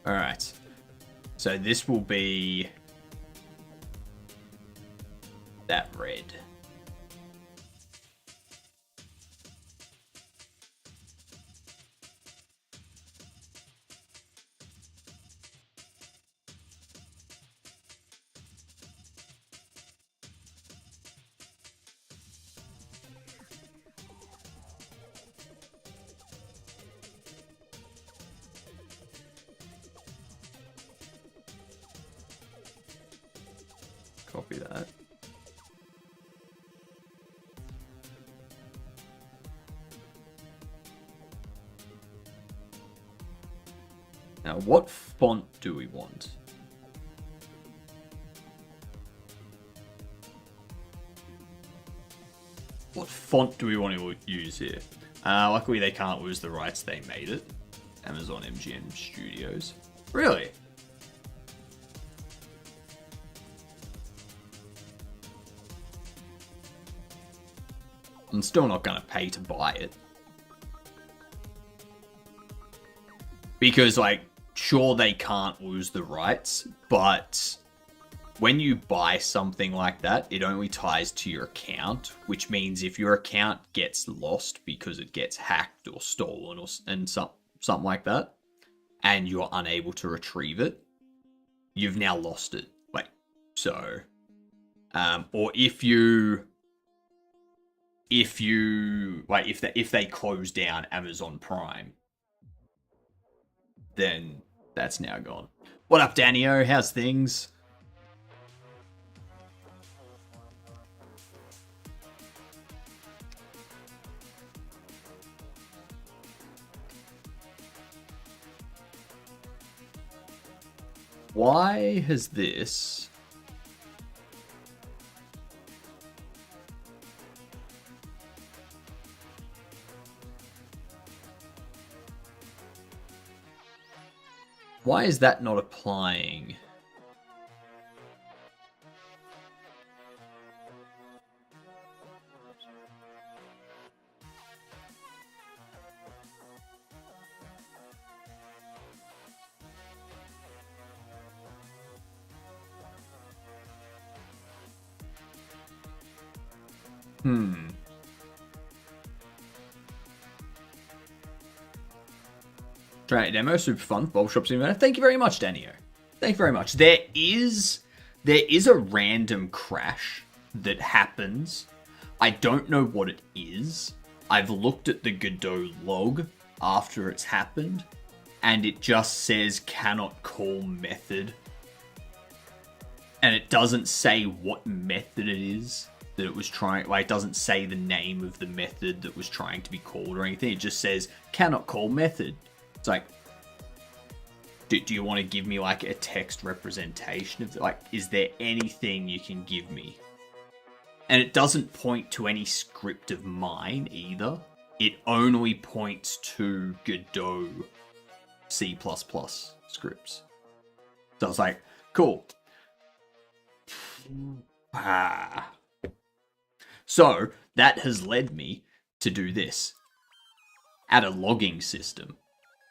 S1: Alright, so this will be that red. copy that. Now, what font do we want? What font do we want to use here? Luckily, they can't lose the rights. They made it. Amazon MGM Studios. Really? I'm still not going to pay to buy it. Because, like, sure, they can't lose the rights, but when you buy something like that, it only ties to your account, which means if your account gets lost because it gets hacked or stolen or something like that, and you're unable to retrieve it, you've now lost it. Like, so, or if they close down Amazon Prime, then that's now gone. What up, Danio? How's things? Why has this... Why is that not applying? Try demo, super fun. Bobble Shop Sim. Thank you very much, Danio. Thank you very much. There is a random crash that happens. I don't know what it is. I've looked at the Godot log after it's happened, and it just says cannot call method. And it doesn't say what method it is that it was trying, like, it doesn't say the name of the method that was trying to be called or anything. It just says cannot call method. It's like, do you want to give me like a text representation of, like, is there anything you can give me? And it doesn't point to any script of mine either. It only points to Godot C++ scripts. So I was like, cool. So that has led me to do this. Add a logging system.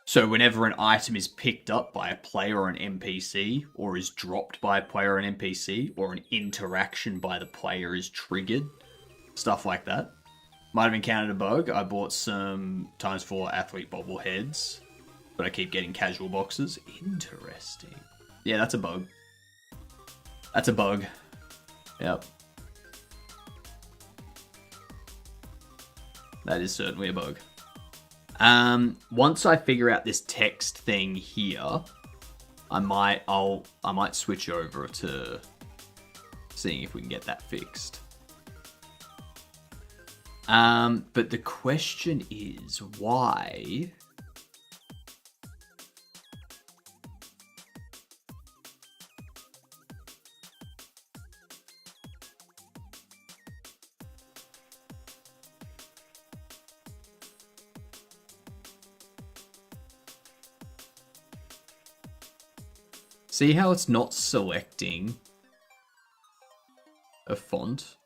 S1: So whenever an item is picked up by a player or an NPC, or is dropped by a player or an NPC, or an interaction by the player is triggered, stuff like that. Might have encountered a bug. I bought some ×4 athlete bobbleheads, but I keep getting casual boxes. Interesting. Yeah, that's a bug. That's a bug. Yep. That is certainly a bug. Once I figure out this text thing here, I might switch over to seeing if we can get that fixed. But the question is, why? See how it's not selecting a font?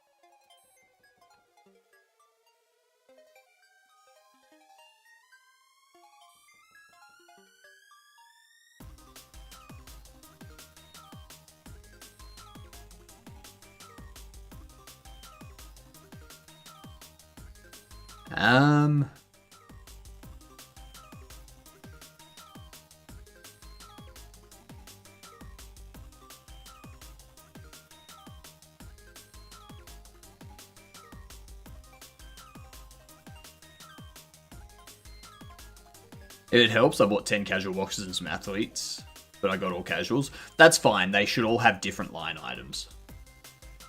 S1: If it helps, I bought 10 casual boxes and some athletes, but I got all casuals. That's fine. They should all have different line items.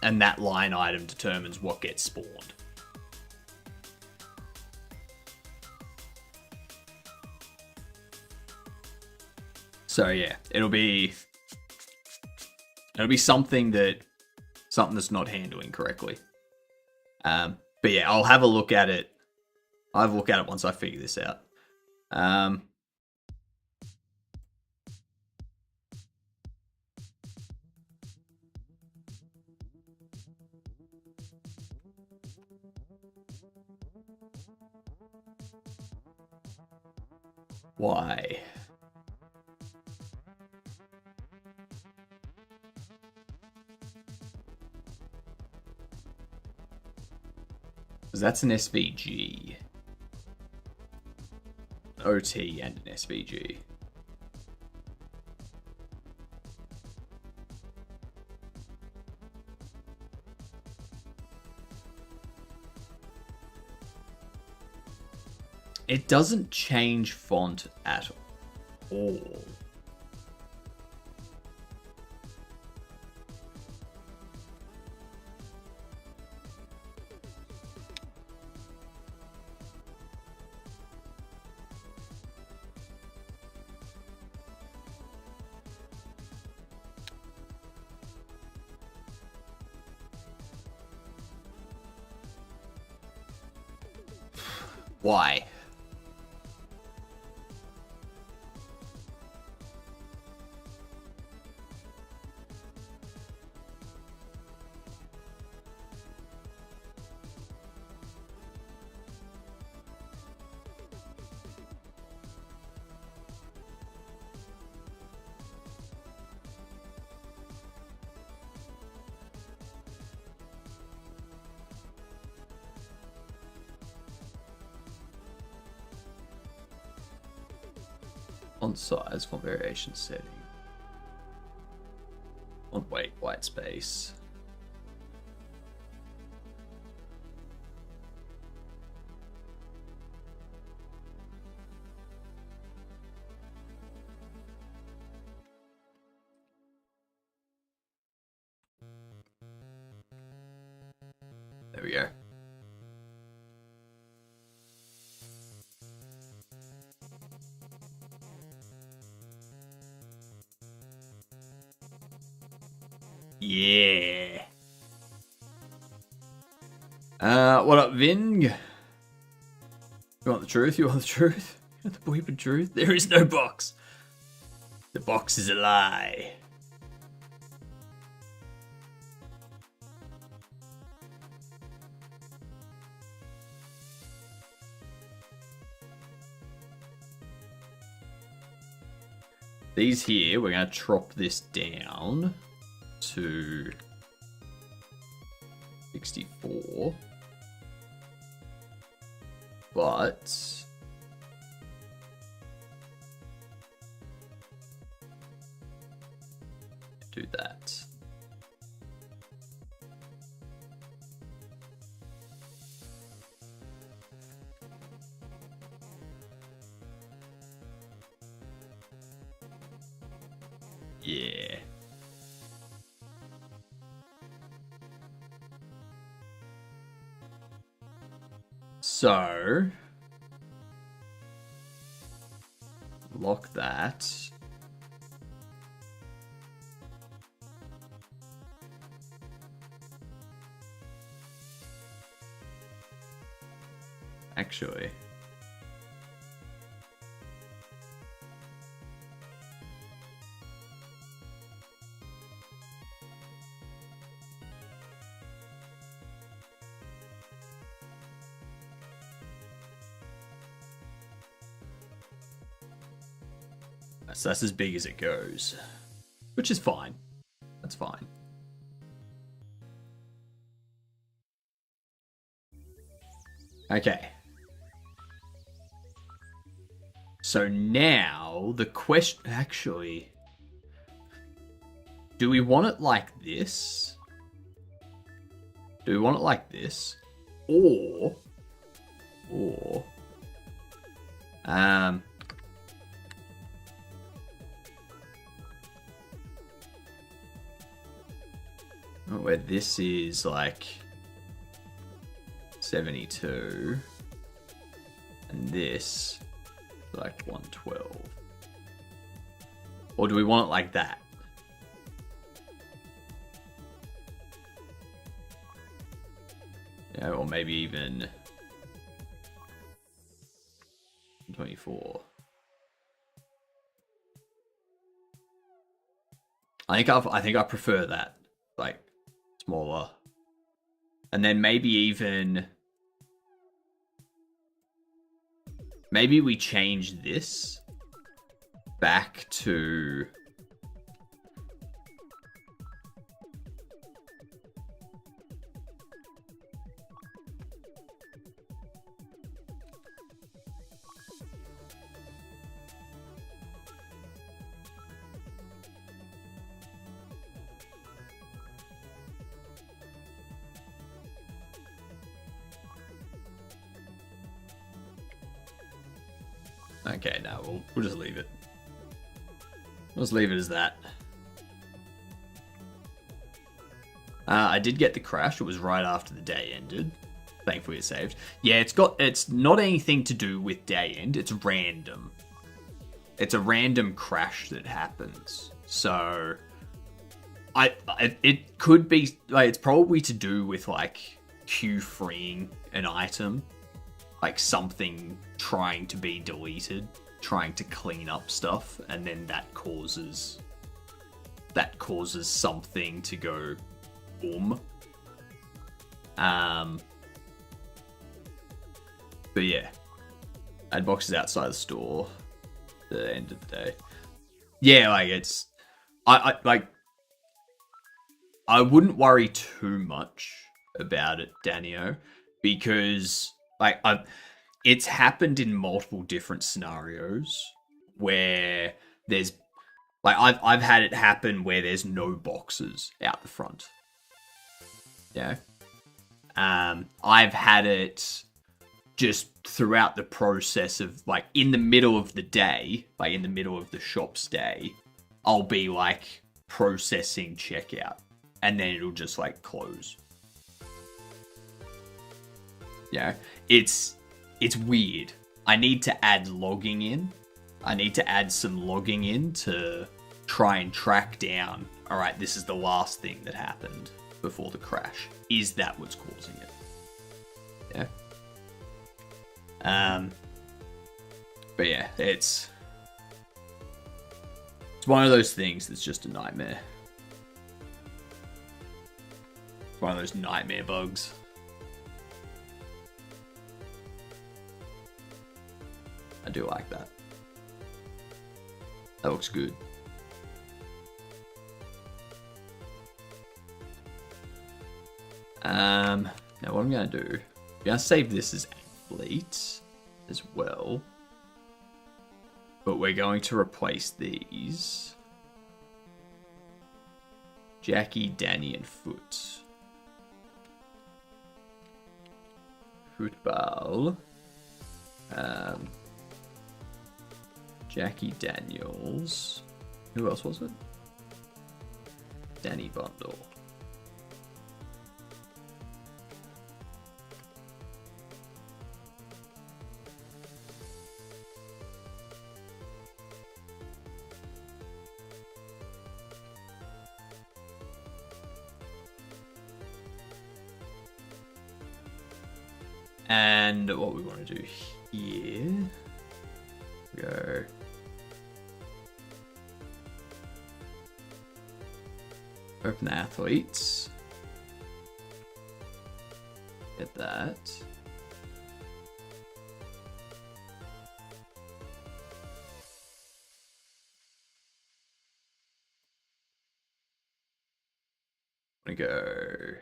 S1: And that line item determines what gets spawned. So yeah, it'll be something that's not handling correctly. But yeah, I'll have a look at it. I'll have a look at it once I figure this out. Why? Because that's an SVG. OT and an SVG. It doesn't change font at all. Why? Font size, font variation setting. Font weight, white space. There we go. Yeah. What up, Ving? You want the truth? You want the truth? You want the bleeping truth? There is no box. The box is a lie. These here, we're going to chop this down to 64. But do that. Yeah. So lock that. Actually, so that's as big as it goes, which is fine. That's fine. Okay. So now the question, actually, do we want it like this? Do we want it like this? Or Where this is like 72 and this like 112. Or do we want it like that? Yeah, or maybe even 24. I think I prefer that, like smaller, and then maybe we change this back to okay, no, we'll just leave it. We'll just leave it as that. I did get the crash. It was right after the day ended. Thankfully it saved. Yeah, it's not anything to do with day end. It's random. It's a random crash that happens. So it could be like, it's probably to do with like queue freeing an item, like something trying to be deleted, trying to clean up stuff, and then that causes something to go boom. But yeah, add boxes outside the store. The end of the day, yeah, like it's I wouldn't worry too much about it, Danio, because like it's happened in multiple different scenarios where there's like I've had it happen where there's no boxes out the front. Yeah. I've had it just throughout the process of like in the middle of the day, like in the middle of the shop's day, I'll be like processing checkout and then it'll just like close. Yeah, it's weird. I need to add logging in. I need to add some logging in to try and track down, all right, this is the last thing that happened before the crash. Is that what's causing it? Yeah. But yeah, it's one of those things that's just a nightmare. It's one of those nightmare bugs. I do like that. That looks good. Now what I'm gonna do, I'm gonna save this as athlete as well. But we're going to replace these. Jackie, Danny, and Foot. Football. Jackie Daniels. Who else was it? Danny Bundle. And what we want to do here, go open the athletes, get that. I'm gonna go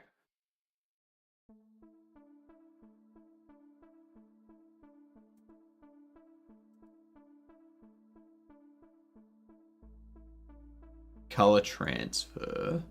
S1: color transfer.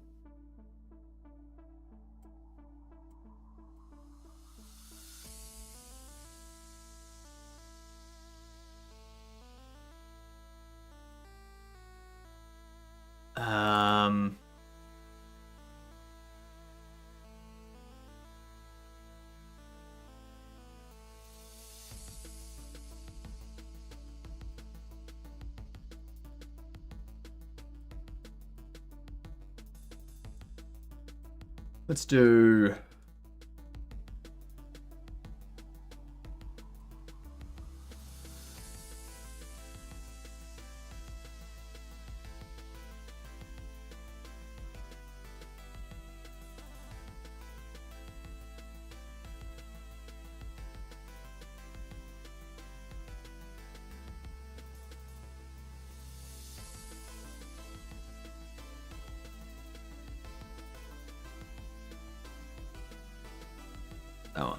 S1: Let's do... that one.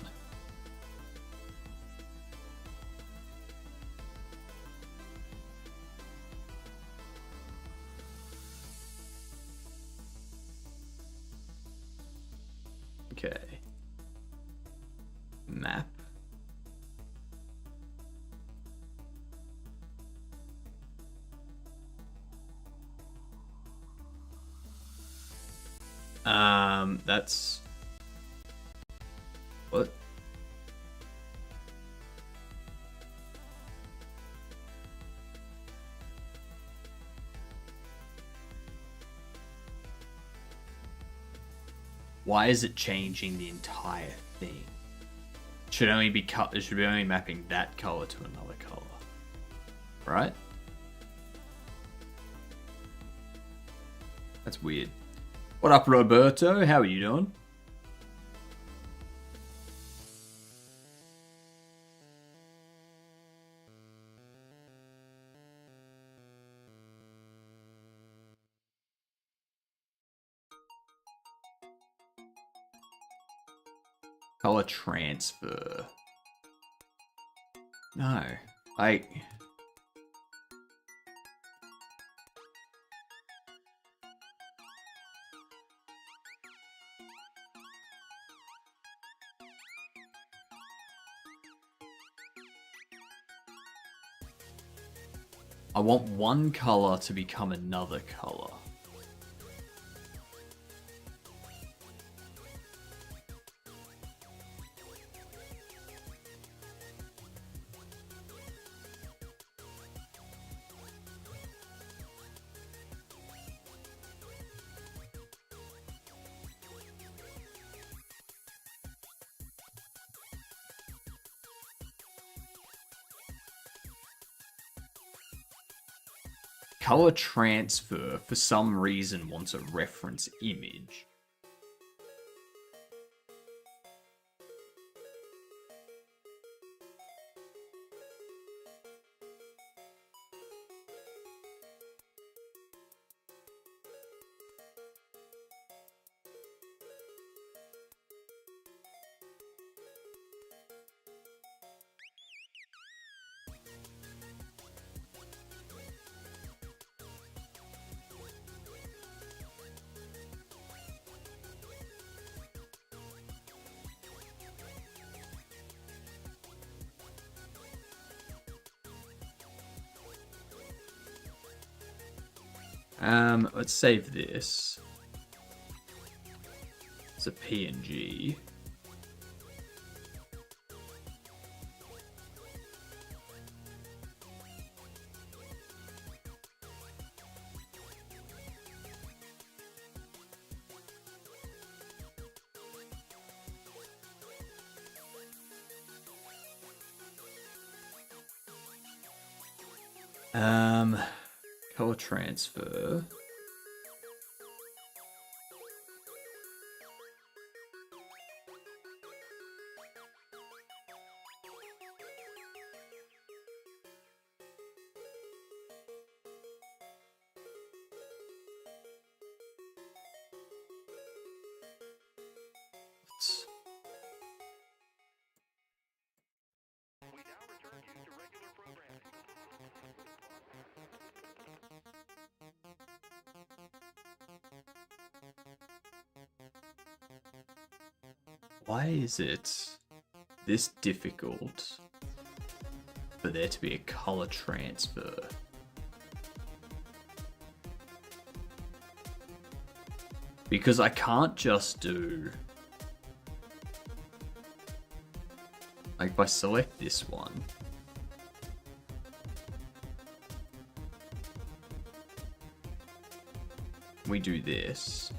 S1: Okay. Map. That's... What? Why is it changing the entire thing? Should only be cut. It should be only mapping that color to another color, right? That's weird. What up, Roberto? How are you doing? Color transfer. No, I want one color to become another color. Color transfer, for some reason, wants a reference image. Let's save this. It's a PNG. Color transfer. Why is it this difficult for there to be a color transfer? Because I can't just do... Like, if I select this one... We do this...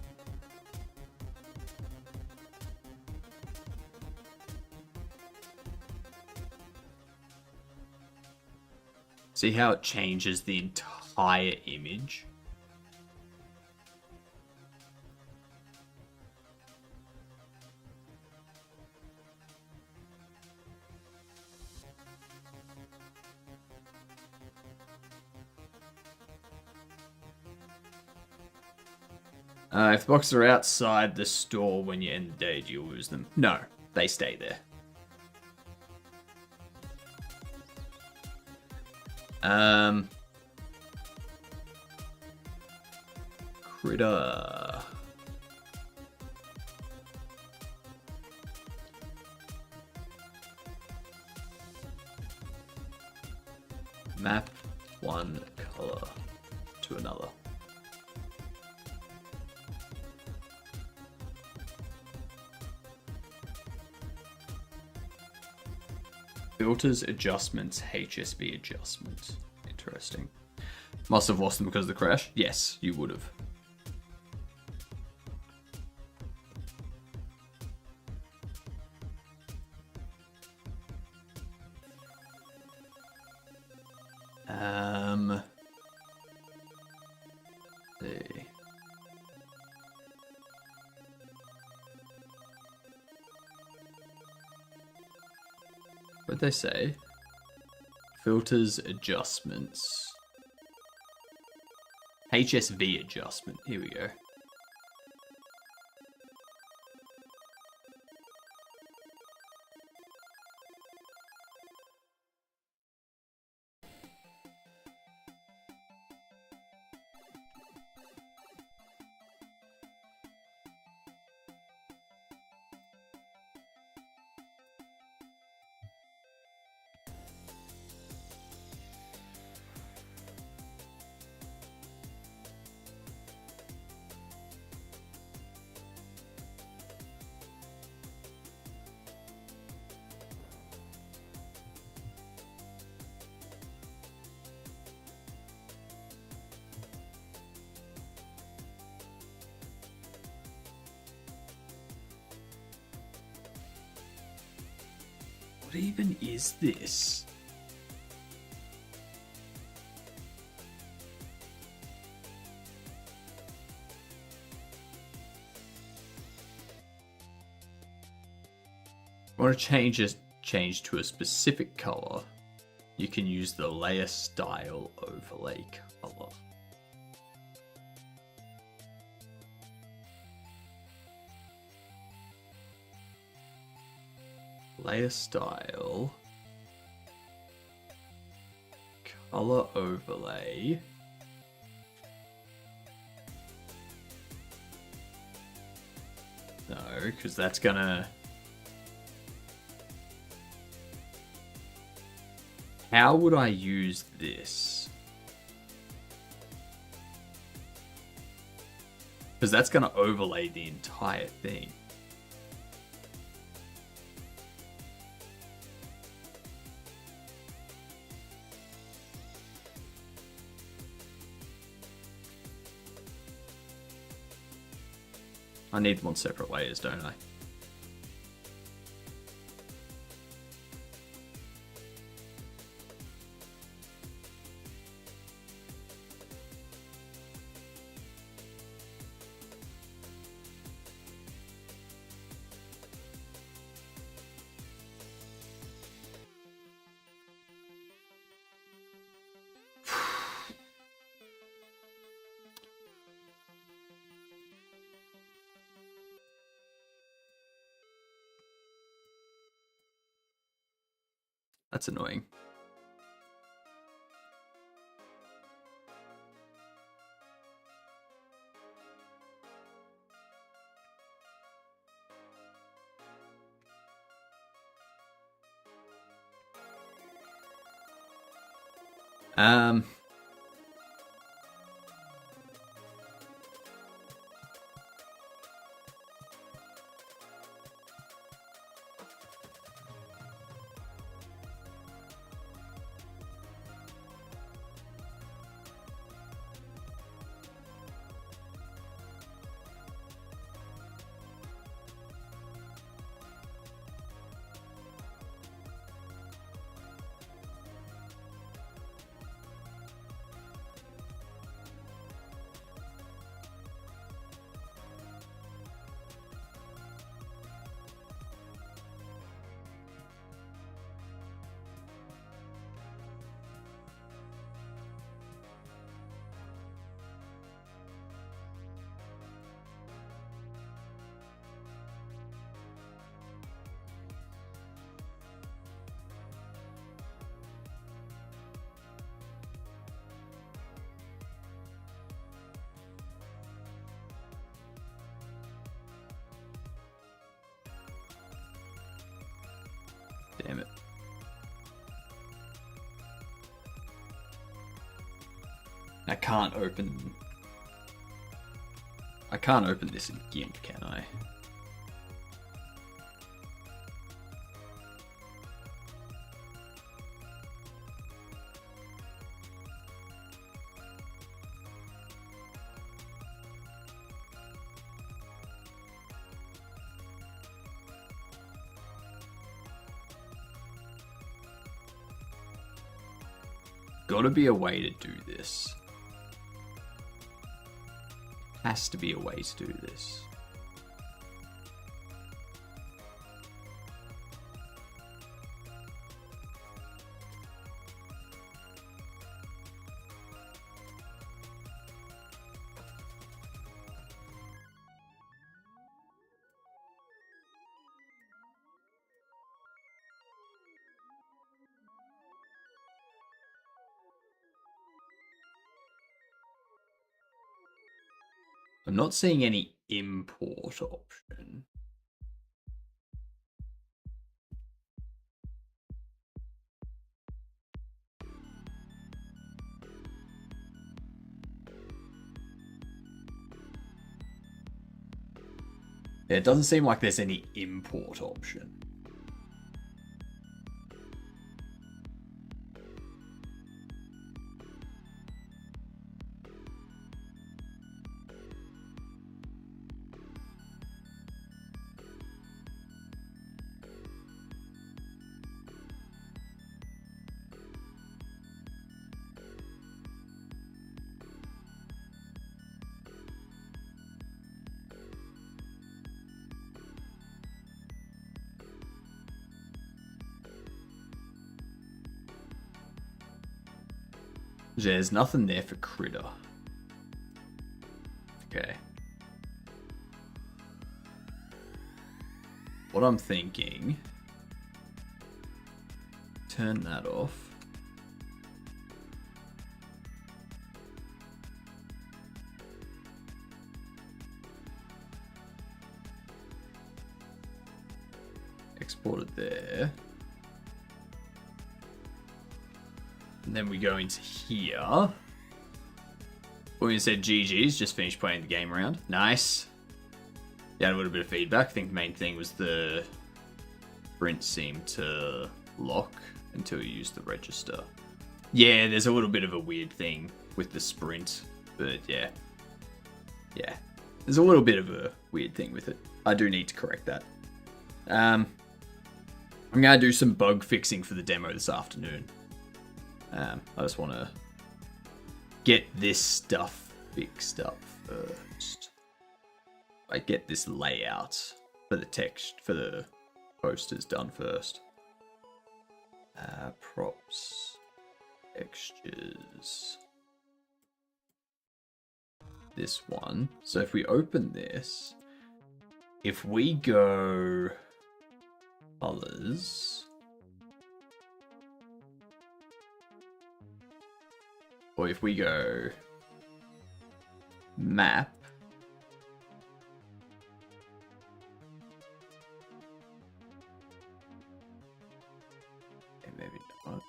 S1: See how it changes the entire image? If the boxes are outside the store when you end the day, do you lose them? No, they stay there. Critter. Map one color to another. Filters, adjustments, HSV adjustments. Interesting. Must have lost them because of the crash? Yes, you would have. Let's see. What'd they say? Filters, adjustments. HSV adjustment. Here we go. What even is this? Want to change to a specific color? You can use the layer style overlay color. Layer style, color overlay. No, because that's gonna... How would I use this? Because that's gonna overlay the entire thing. I need them on separate layers, don't I? That's annoying. Damn it. I can't open this again, can I? Gotta be a way to do this. Has to be a way to do this. I'm not seeing any import option. Yeah, it doesn't seem like there's any import option. There's nothing there for critter. Okay. What I'm thinking... Turn that off. Export it there. And then we go into here. We said GG's, just finished playing the game around. Nice. Yeah, a little bit of feedback. I think the main thing was the sprint seemed to lock until you use the register. Yeah, there's a little bit of a weird thing with the sprint, but yeah. Yeah, there's a little bit of a weird thing with it. I do need to correct that. I'm going to do some bug fixing for the demo this afternoon. I just want to get this stuff fixed up first. I get this layout for the text, for the posters done first. Props, textures. This one. So if we open this, if we go colors, or if we go map, and maybe not.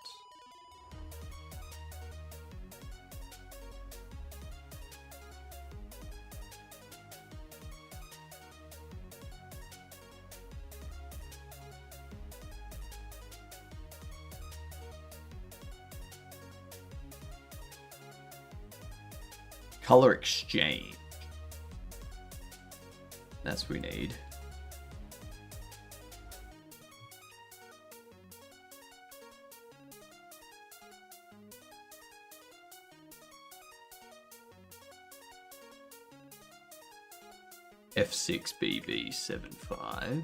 S1: Color exchange. That's what we need. F6BB75.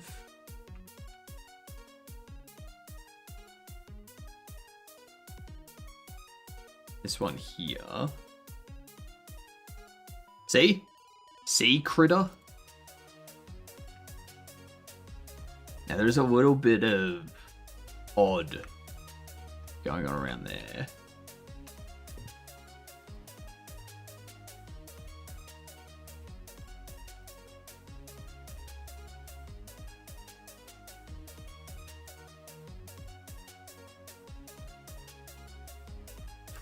S1: This one here. See? See, critter? Now there's a little bit of odd going on around there.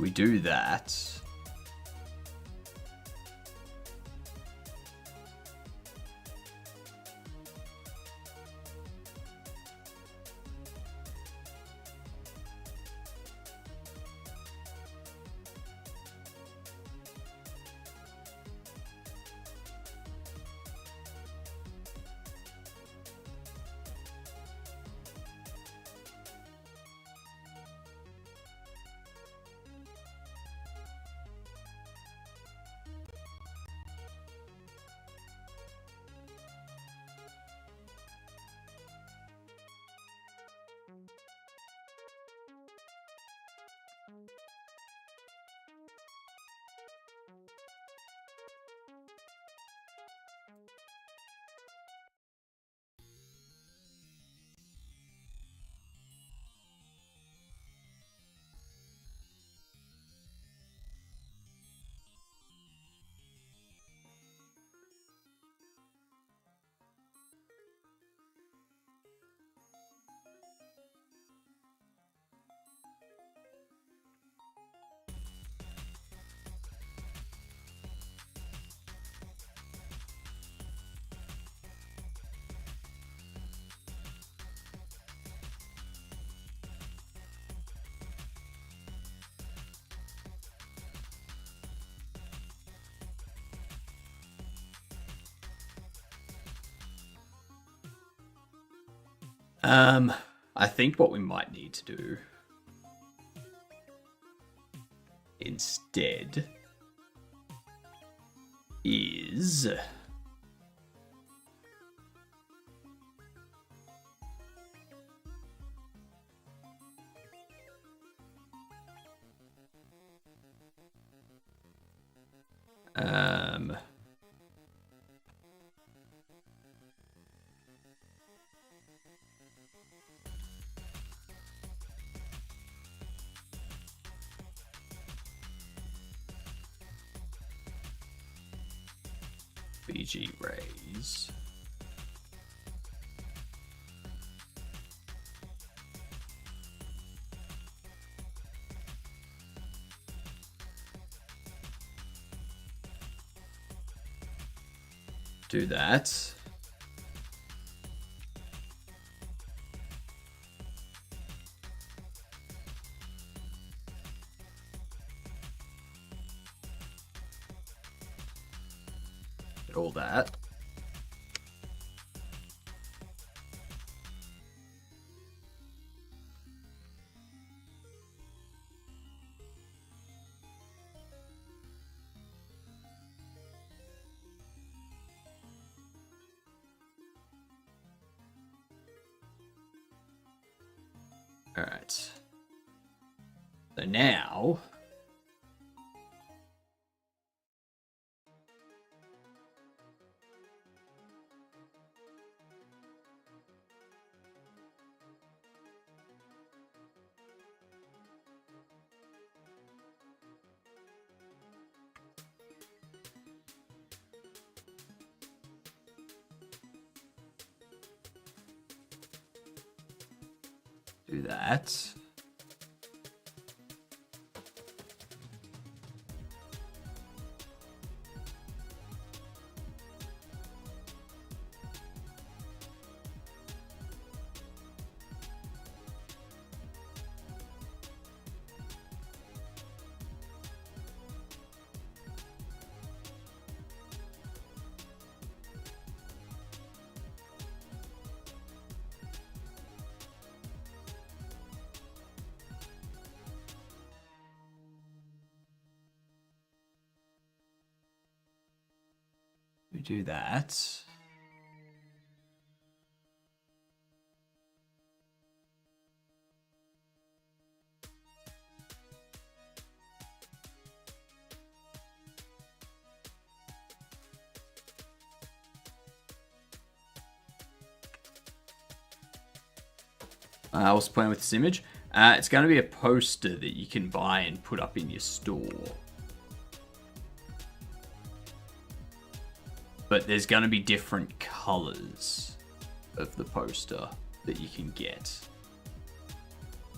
S1: we do that, I think what we might need to do instead is BG raise. Do that. Get all that. All right. So now do that. We do that. What's the plan with this image? It's going to be a poster that you can buy and put up in your store. But there's going to be different colors of the poster that you can get.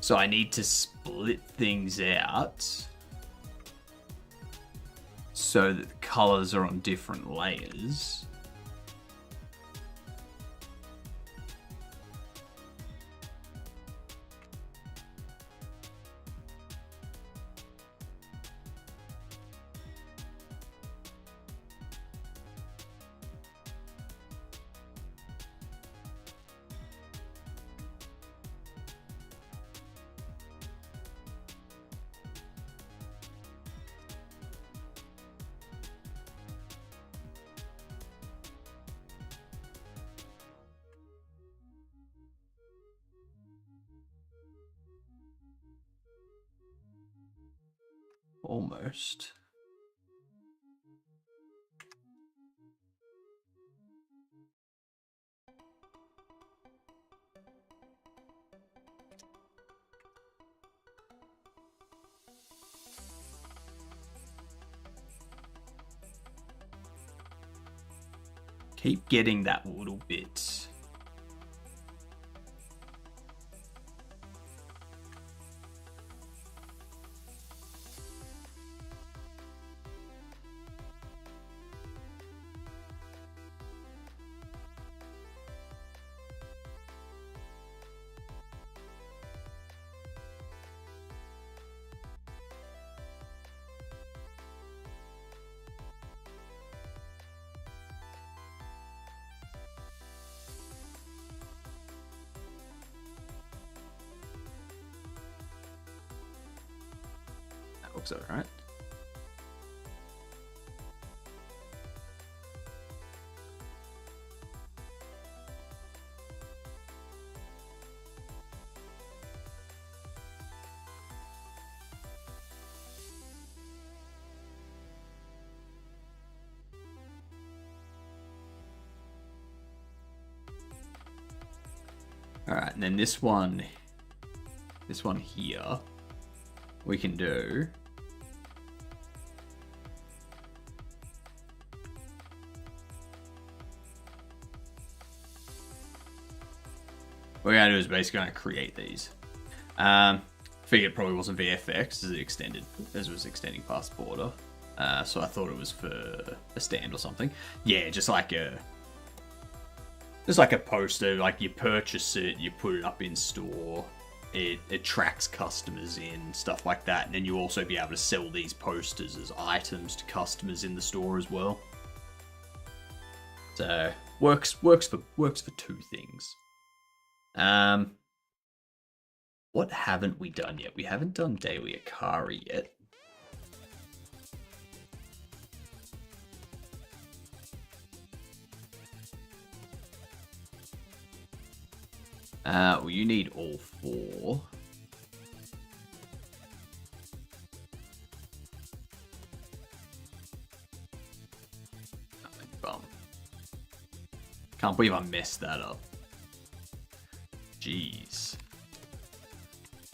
S1: So I need to split things out
S4: so that the colors are on different layers. Almost. Keep getting that little bit. That looks alright. Alright, and then this one here, we can do what we're going to do is basically going to create these. Figured it probably wasn't VFX as it was extending past border. So I thought it was for a stand or something. Yeah, just like a poster. Like you purchase it, you put it up in store. It attracts customers in, stuff like that, and then you also be able to sell these posters as items to customers in the store as well. So works for two things. What haven't we done yet? We haven't done Daily Akari yet. Well, you need all four. Bum. Can't believe I messed that up. Jeez.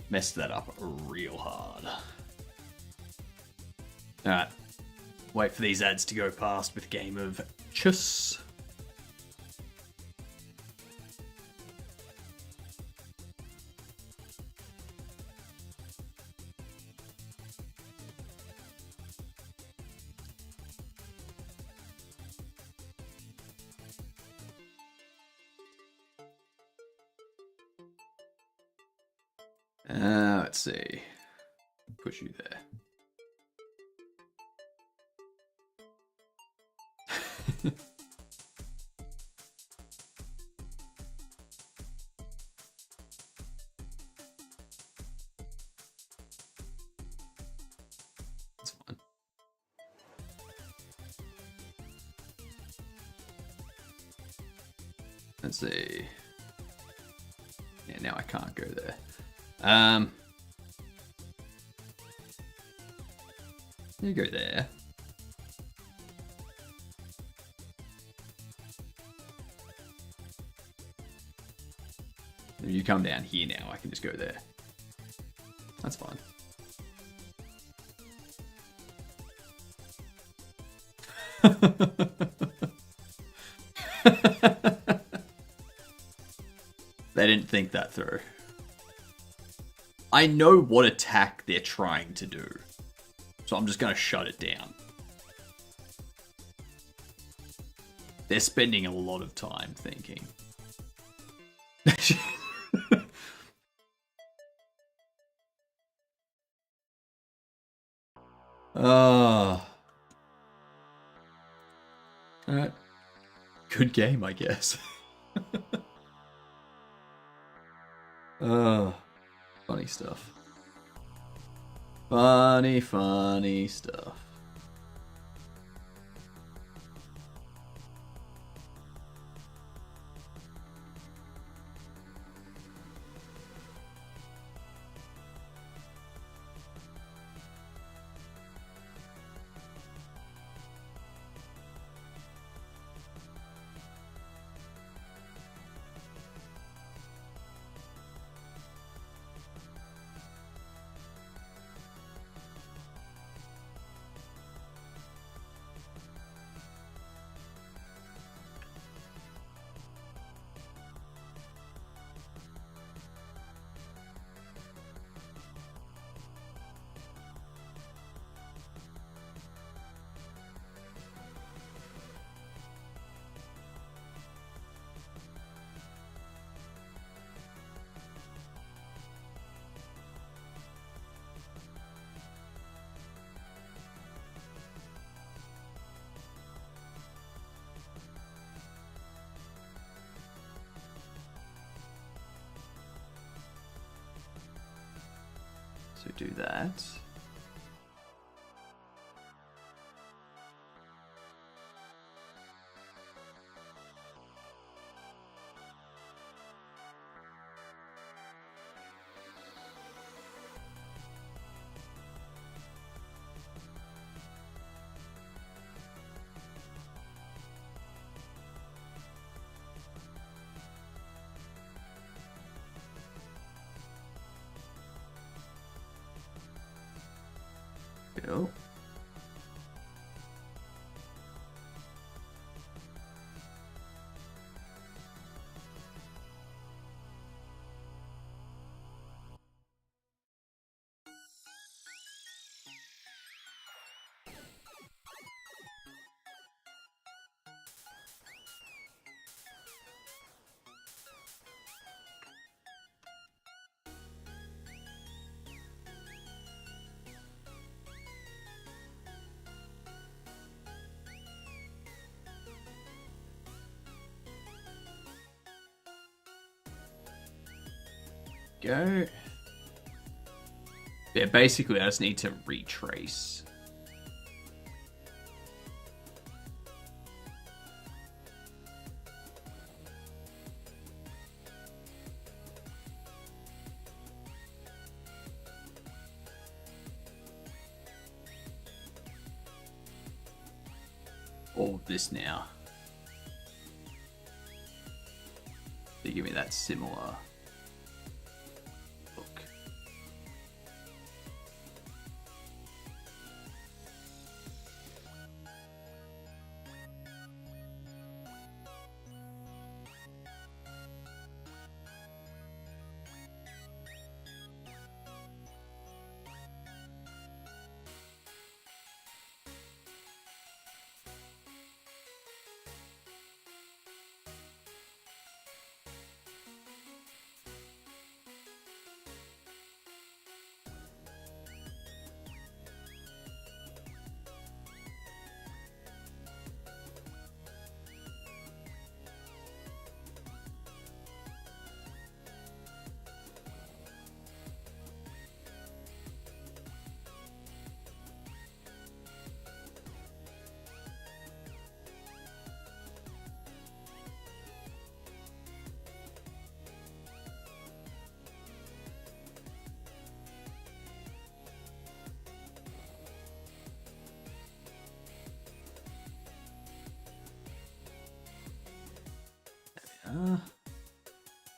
S4: Messed that up real hard. Alright. Wait for these ads to go past with Game of Chess. Let's see. Push you there. That's fine. Let's see. Yeah, now I can't go there. You go there. If you come down here now, I can just go there. That's fine. They didn't think that through. I know what attack they're trying to do, so I'm just going to shut it down. They're spending a lot of time thinking. Oh. Alright. Good game, I guess. Oh. Funny stuff. Funny stuff. So do that. Go. Go. Yeah, basically I just need to retrace. All of this now. They give me that similar look.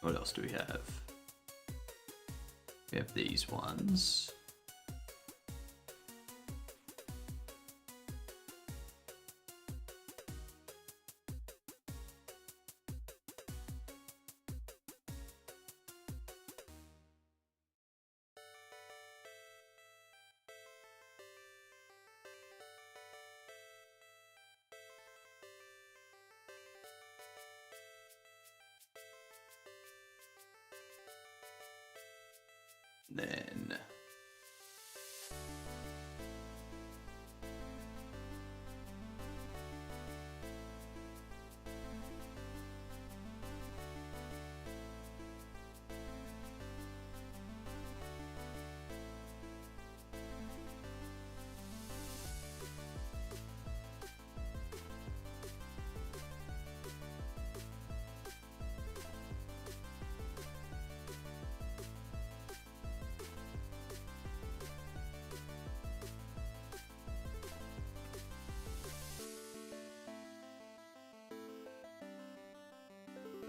S4: What else do we have? We have these ones. Then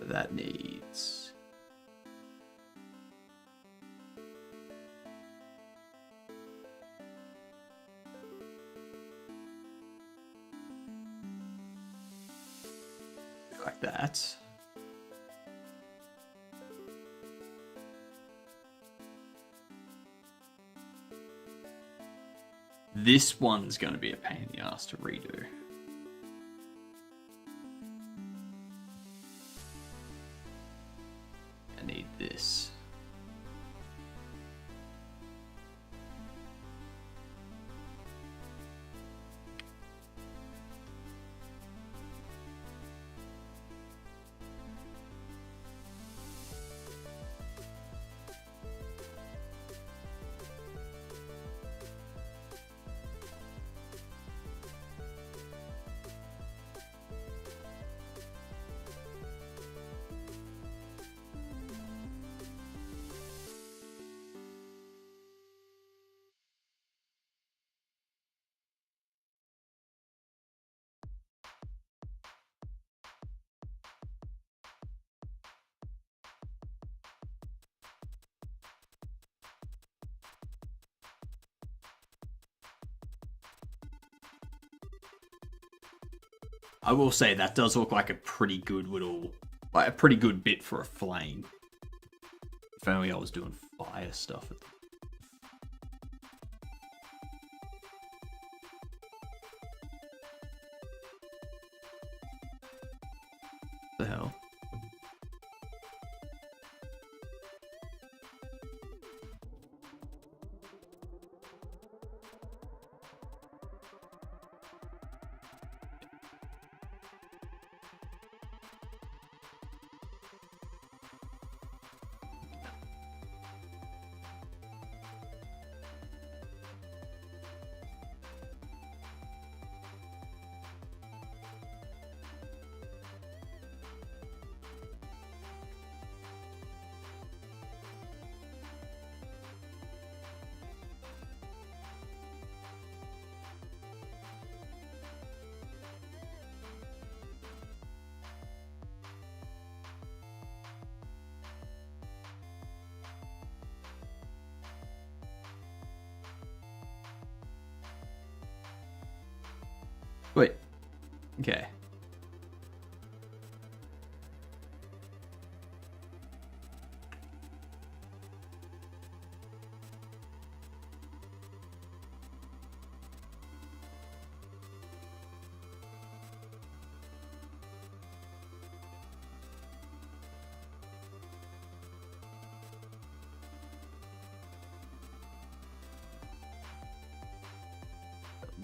S4: that needs like that. This one's going to be a pain in the ass to redo. I need this. I will say that does look like a pretty good little, like a pretty good bit for a flame. If only I was doing fire stuff. The hell? Wait. Okay.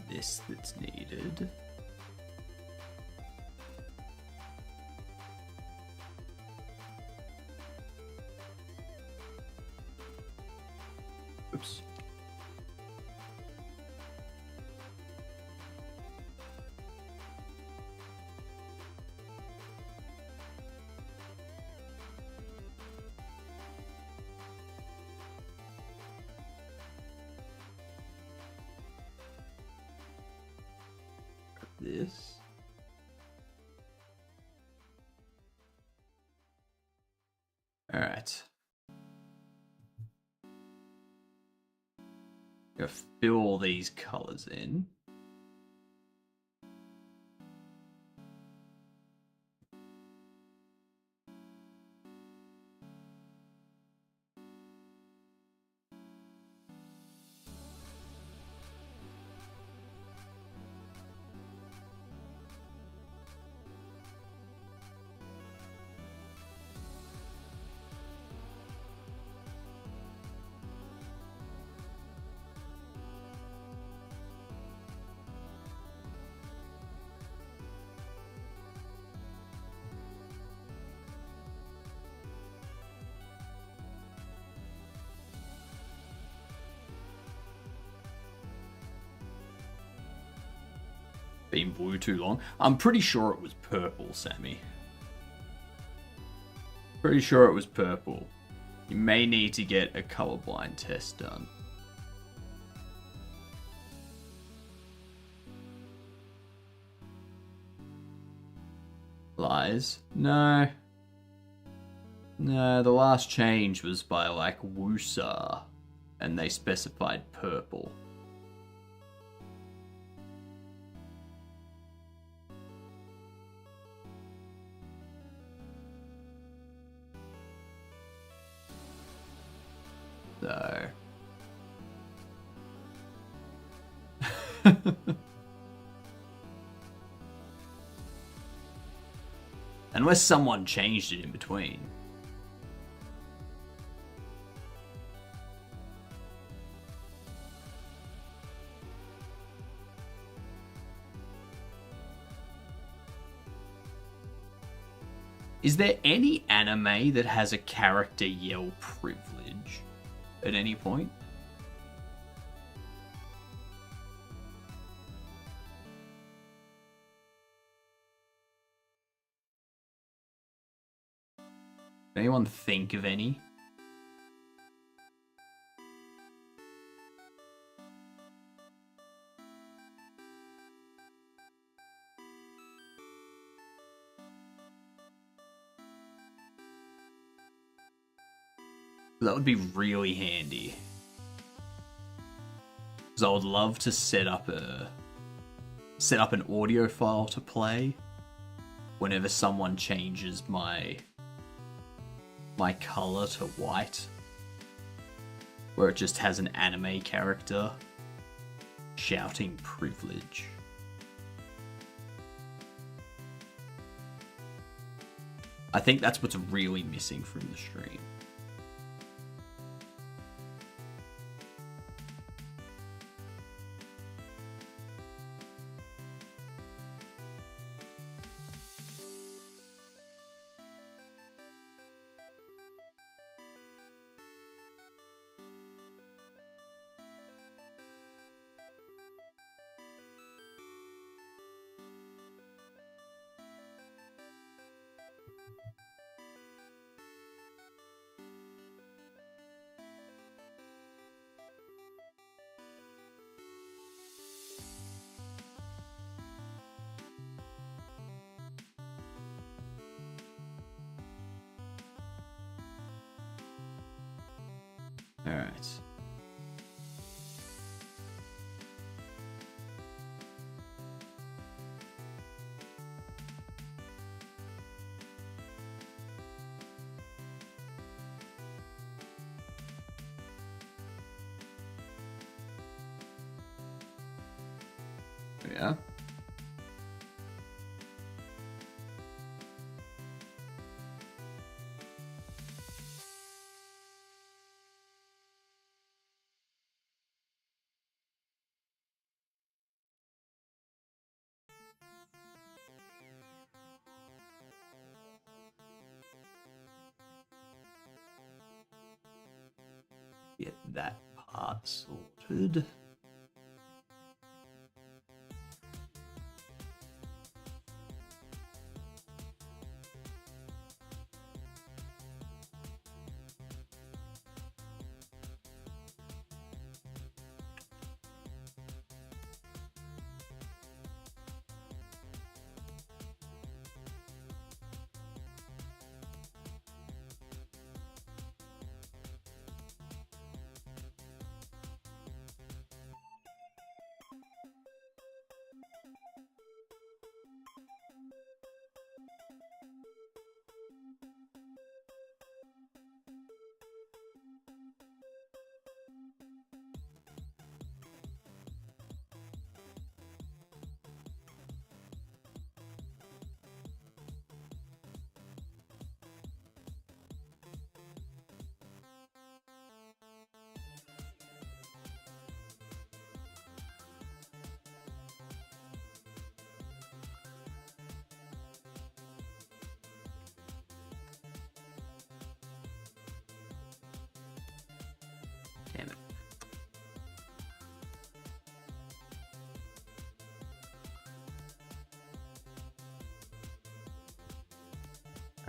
S4: This that's needed. Oops. This. All right. Gotta fill all these colors in. been blue too long. I'm pretty sure it was purple, Sammy. Pretty sure it was purple. You may need to get a colorblind test done. Lies? No. No, the last change was by like Woosa, and they specified purple. So. Unless someone changed it in between. Is there any anime that has a character yell privilege at any point? Anyone think of any? That would be really handy. Because I would love to set up an audio file to play whenever someone changes my color to white, where it just has an anime character shouting privilege. I think that's what's really missing from the stream. All right. Yeah. Get that part sorted.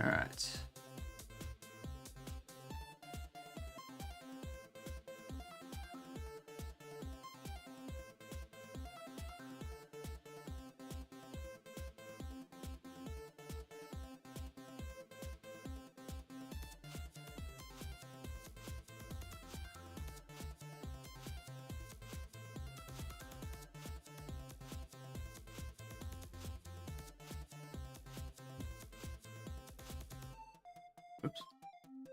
S4: All right. Whoops.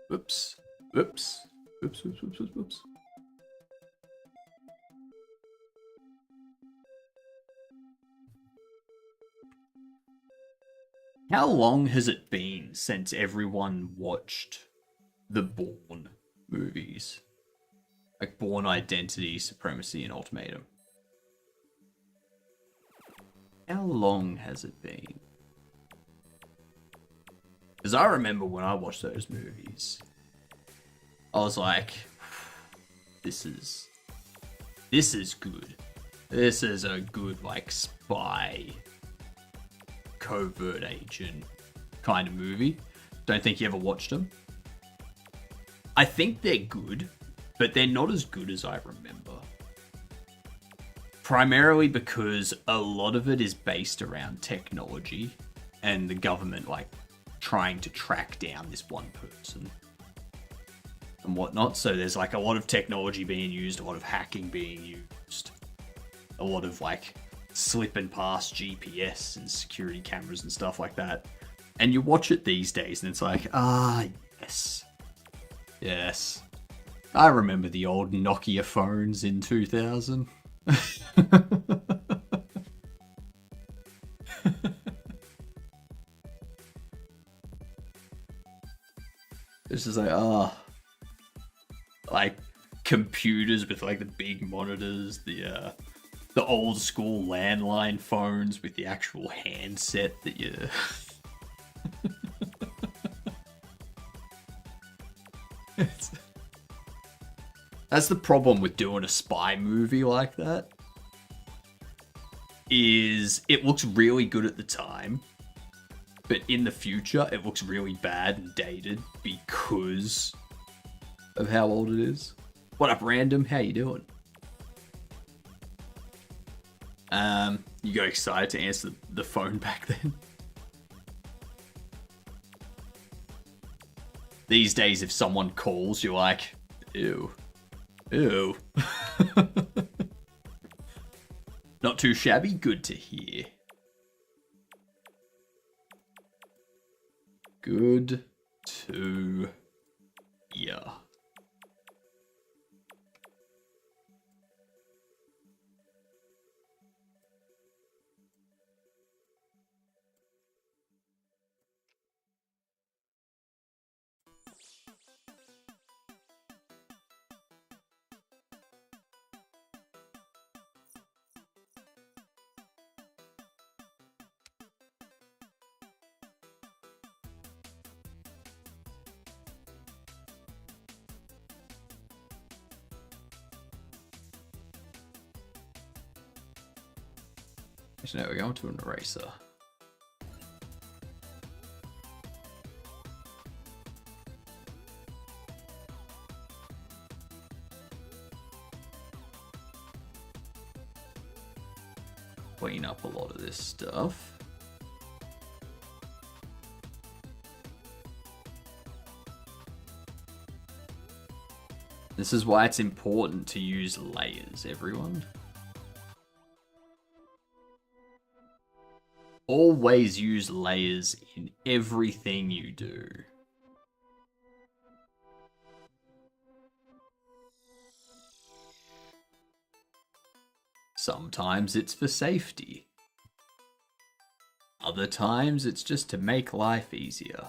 S4: Whoops. Whoops. Whoops, whoops, whoops, whoops, whoops. How long has it been since everyone watched the Bourne movies? Like Bourne Identity, Supremacy, and Ultimatum. How long has it been? Because I remember when I watched those movies, I was like, this is good. This is a good, like, spy, covert agent kind of movie. Don't think you ever watched them. I think they're good, but they're not as good as I remember. Primarily because a lot of it is based around technology and the government, like, trying to track down this one person and whatnot. So there's like a lot of technology being used, a lot of hacking being used, a lot of like slipping past GPS and security cameras and stuff like that. And you watch it these days and it's like, yes. Yes. I remember the old Nokia phones in 2000. It's just like, like computers with like the big monitors, the old school landline phones with the actual handset that you. That's the problem with doing a spy movie like that. Is it looks really good at the time, but in the future it looks really bad and dated because of how old it is. What up, random? How you doing? You got excited to answer the phone back then? These days, if someone calls, you're like, ew. Ew. Not too shabby, good to hear. Good to hear. Actually, no, we're going to an eraser. Clean up a lot of this stuff. This is why it's important to use layers, everyone. Always use layers in everything you do. Sometimes it's for safety. Other times it's just to make life easier.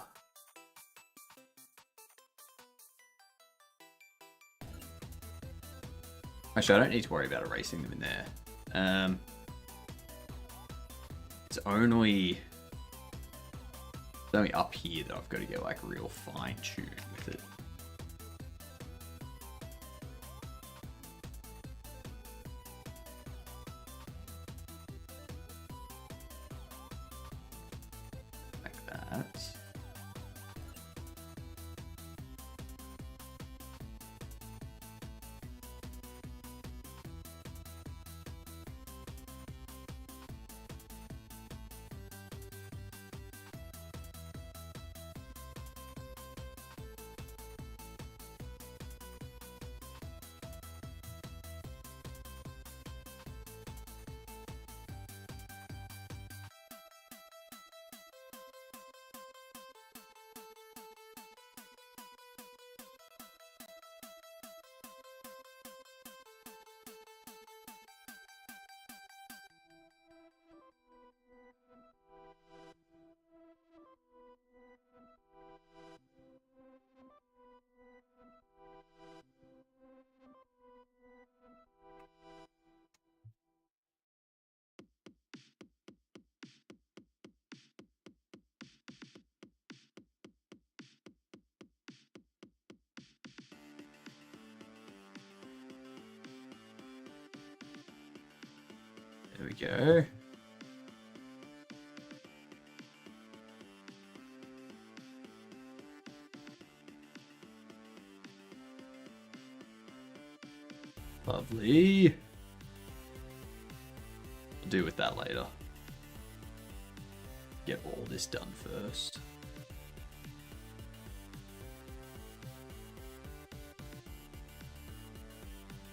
S4: Actually, I don't need to worry about erasing them in there. It's only up here that I've got to get like real fine-tuned with it. Like that. we go. Lovely. I'll deal with that later. Get all this done first.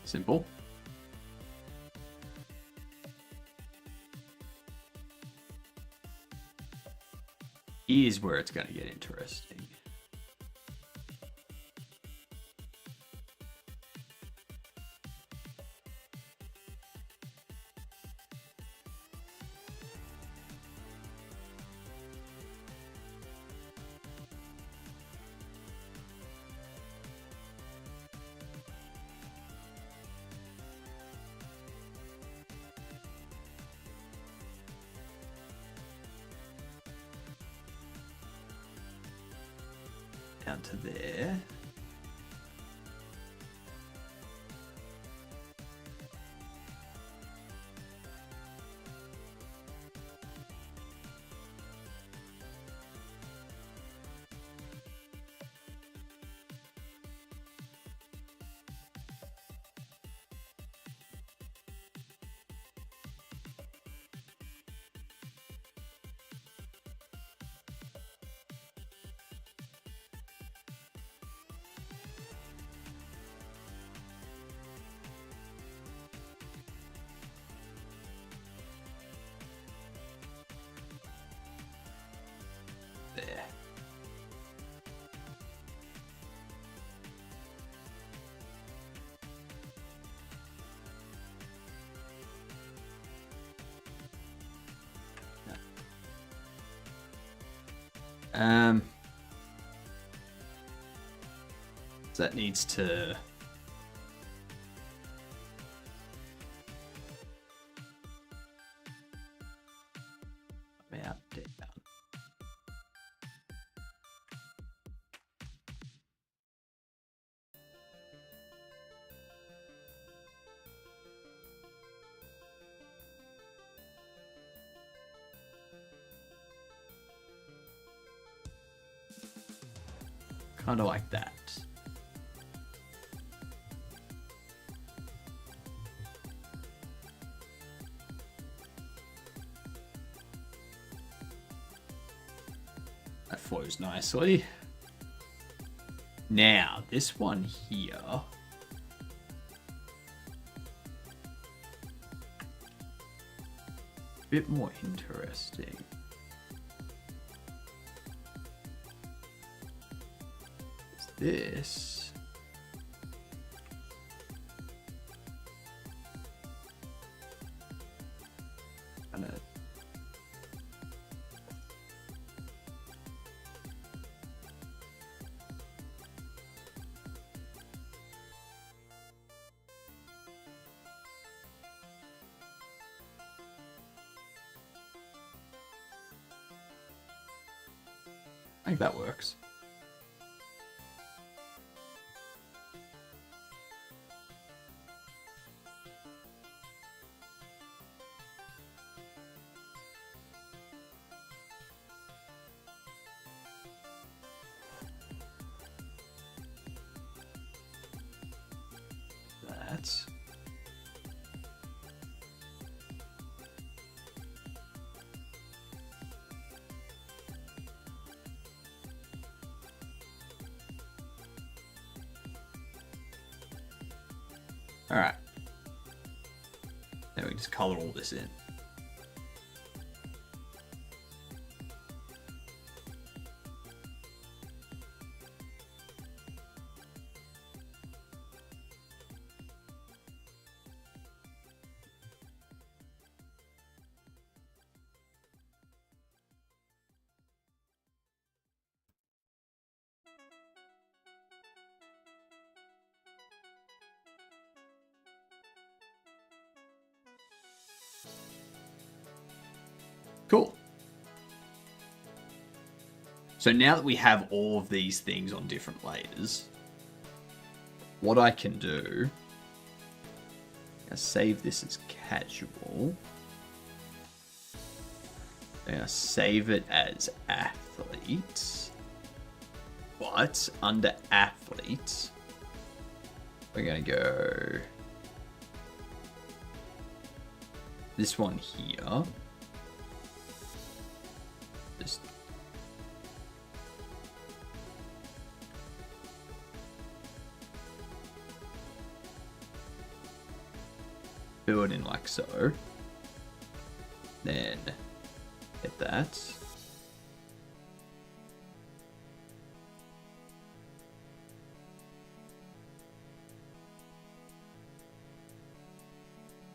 S4: Simple. Here's where it's going to get interesting. Down to there. There. So that needs to come out, down. Kind of like that. That flows nicely. Now, this one here. A bit more interesting. This kind of I think that works. That's all right. Now we can just color all this in. Cool. So now that we have all of these things on different layers, what I can do, I'll save this as casual. I'm gonna save it as athlete. But under athlete, we're gonna go this one here. Just do it in like so. Then hit that.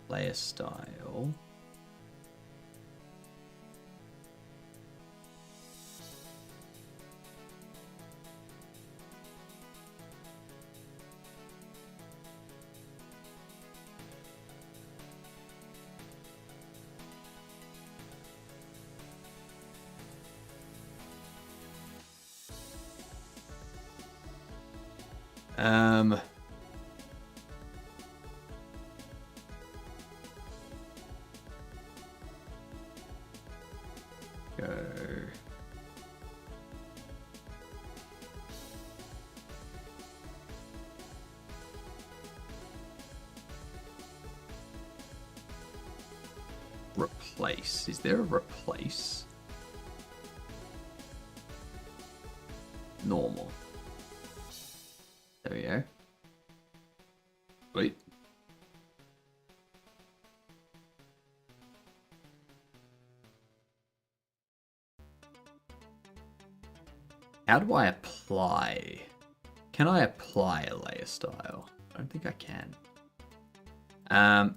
S4: Layer style. Go. Replace. Is there a replace? Normal. There we go. Wait. How do I apply? Can I apply a layer style? I don't think I can.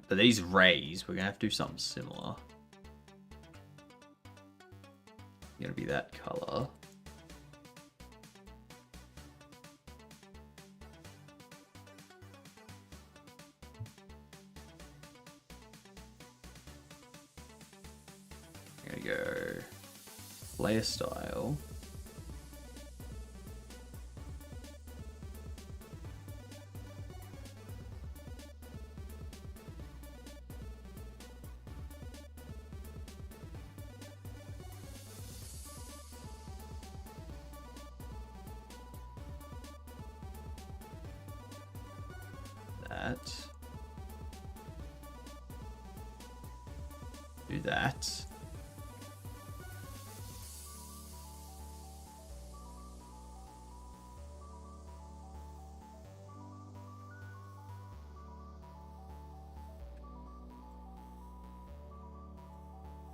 S4: But these rays, we're gonna have to do something similar. Gonna be that color. Gonna go layer style. That. Do that.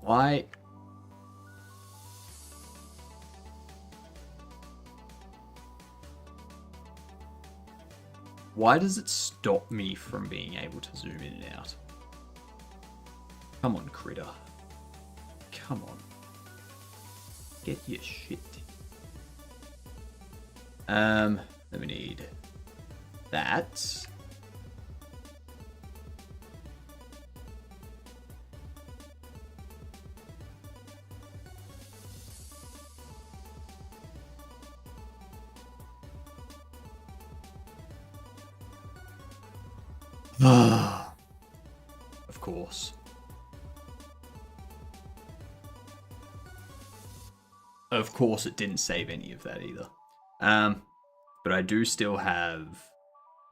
S4: Why? Why does it stop me from being able to zoom in and out? Come on, critter. Come on. Get your shit. Then we need that. Of course. Of course it didn't save any of that either. But I do still have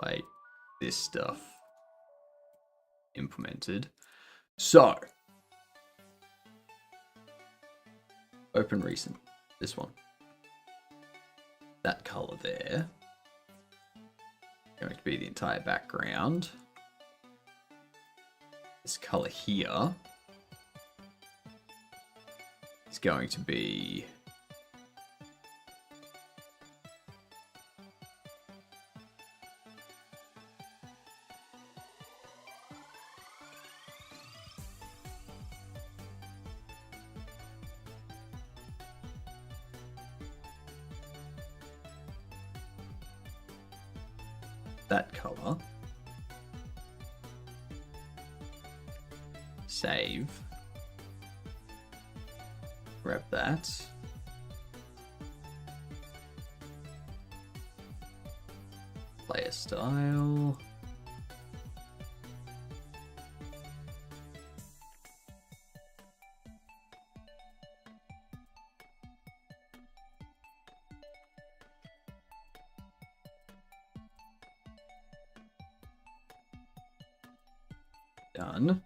S4: like this stuff implemented. So open recent. This one. That color there. Going to be the entire background. This color here is going to be that color. Save. Grab that. Layer style. Done.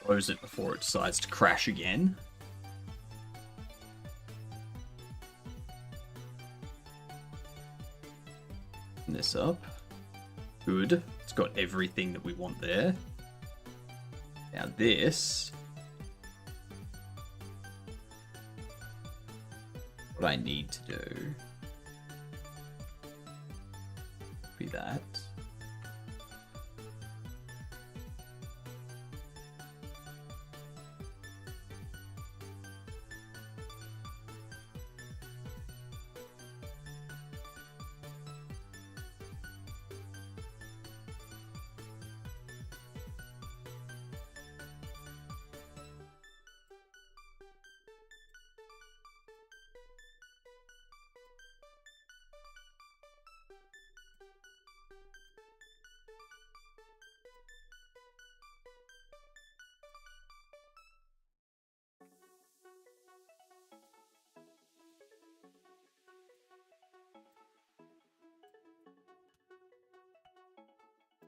S4: Close it before it decides to crash again. Open this up. Good. It's got everything that we want there. Now this. What I need to do. Be that.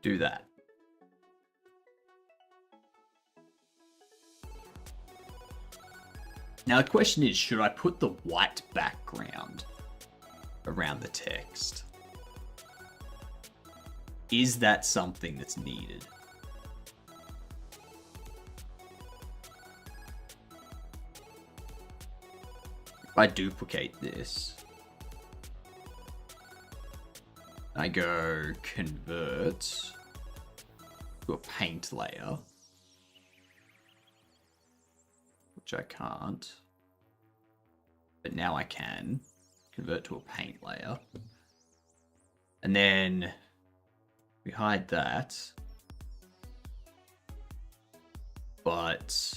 S4: Do that. Now the question is, should I put the white background around the text? Is that something that's needed? If I duplicate this, I go convert to a paint layer, which I can't, but now I can convert to a paint layer. And then we hide that, but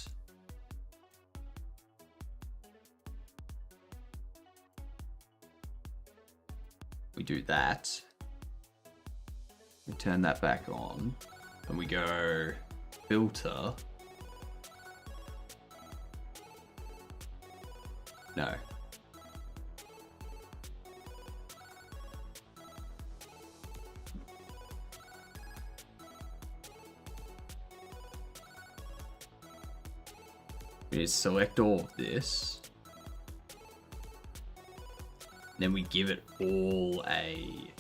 S4: we do that. We turn that back on, and we go filter. No. We just select all of this. Then we give it all a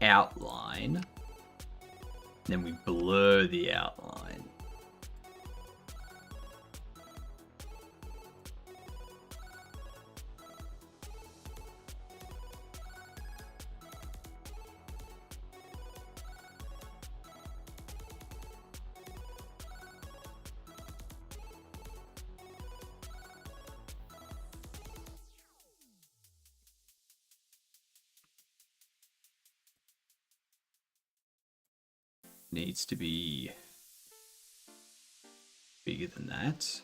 S4: outline. Then we blur the outline. Needs to be bigger than that.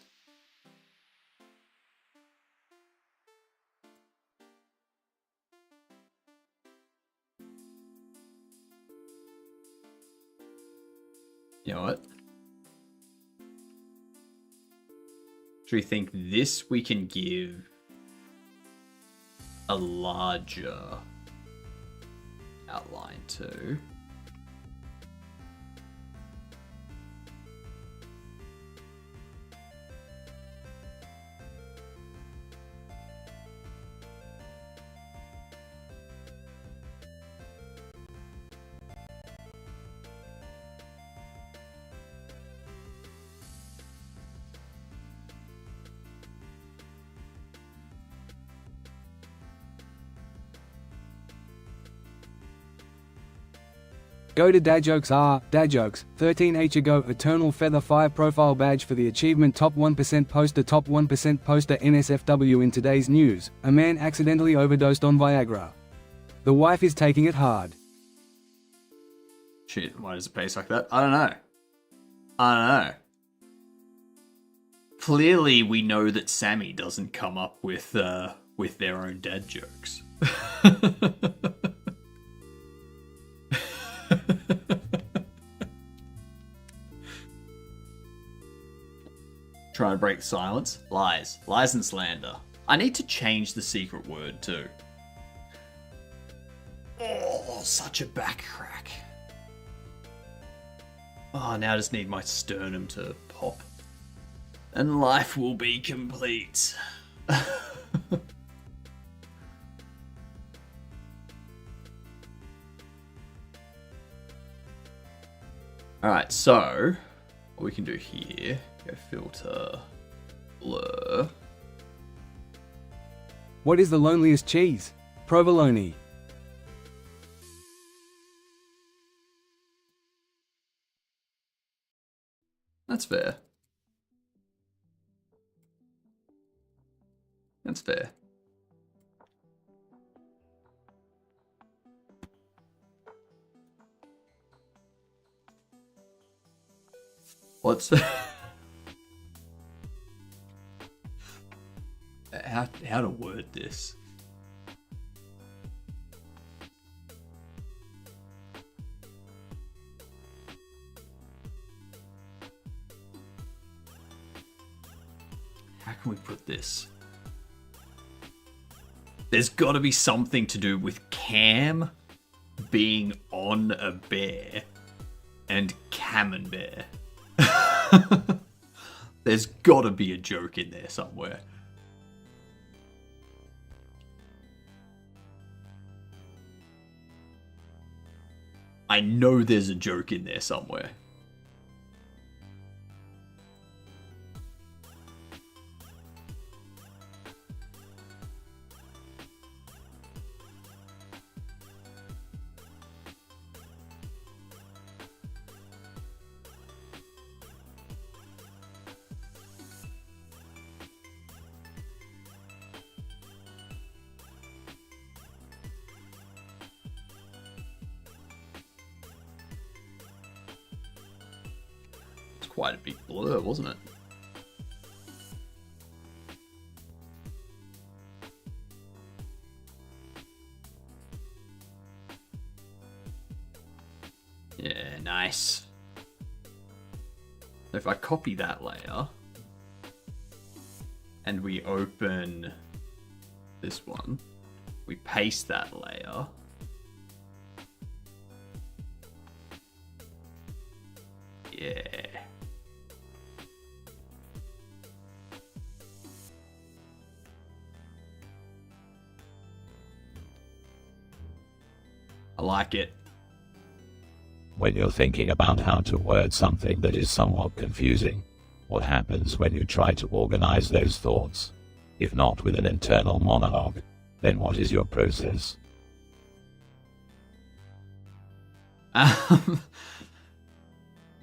S4: You know what? Do we think this we can give a larger outline to?
S3: Go to Dad Jokes R, Dad Jokes, 13H ago Eternal Feather 5 profile badge for the achievement Top 1% poster. Top 1% poster NSFW. In today's news, a man accidentally overdosed on Viagra. The wife is taking it hard.
S4: Shit, why does it pace like that? I don't know. I don't know. Clearly we know that Sammy doesn't come up with their own dad jokes. Trying to break the silence. Lies. Lies and slander. I need to change the secret word too. Oh, such a back crack. Oh, now I just need my sternum to pop. And life will be complete. Alright, so what we can do here, go filter, blur.
S3: What is the loneliest cheese? Provolone.
S4: That's fair. That's fair. What's how to word this? How can we put this? There's got to be something to do with Cam being on a bear and Camembert. There's got to be a joke in there somewhere. I know there's a joke in there somewhere. Quite a big blur, wasn't it? Yeah, nice. So if I copy that layer and we open this one, we paste that layer. Yeah. I like it.
S2: When you're thinking about how to word something that is somewhat confusing, what happens when you try to organize those thoughts? If not with an internal monologue, then what is your process?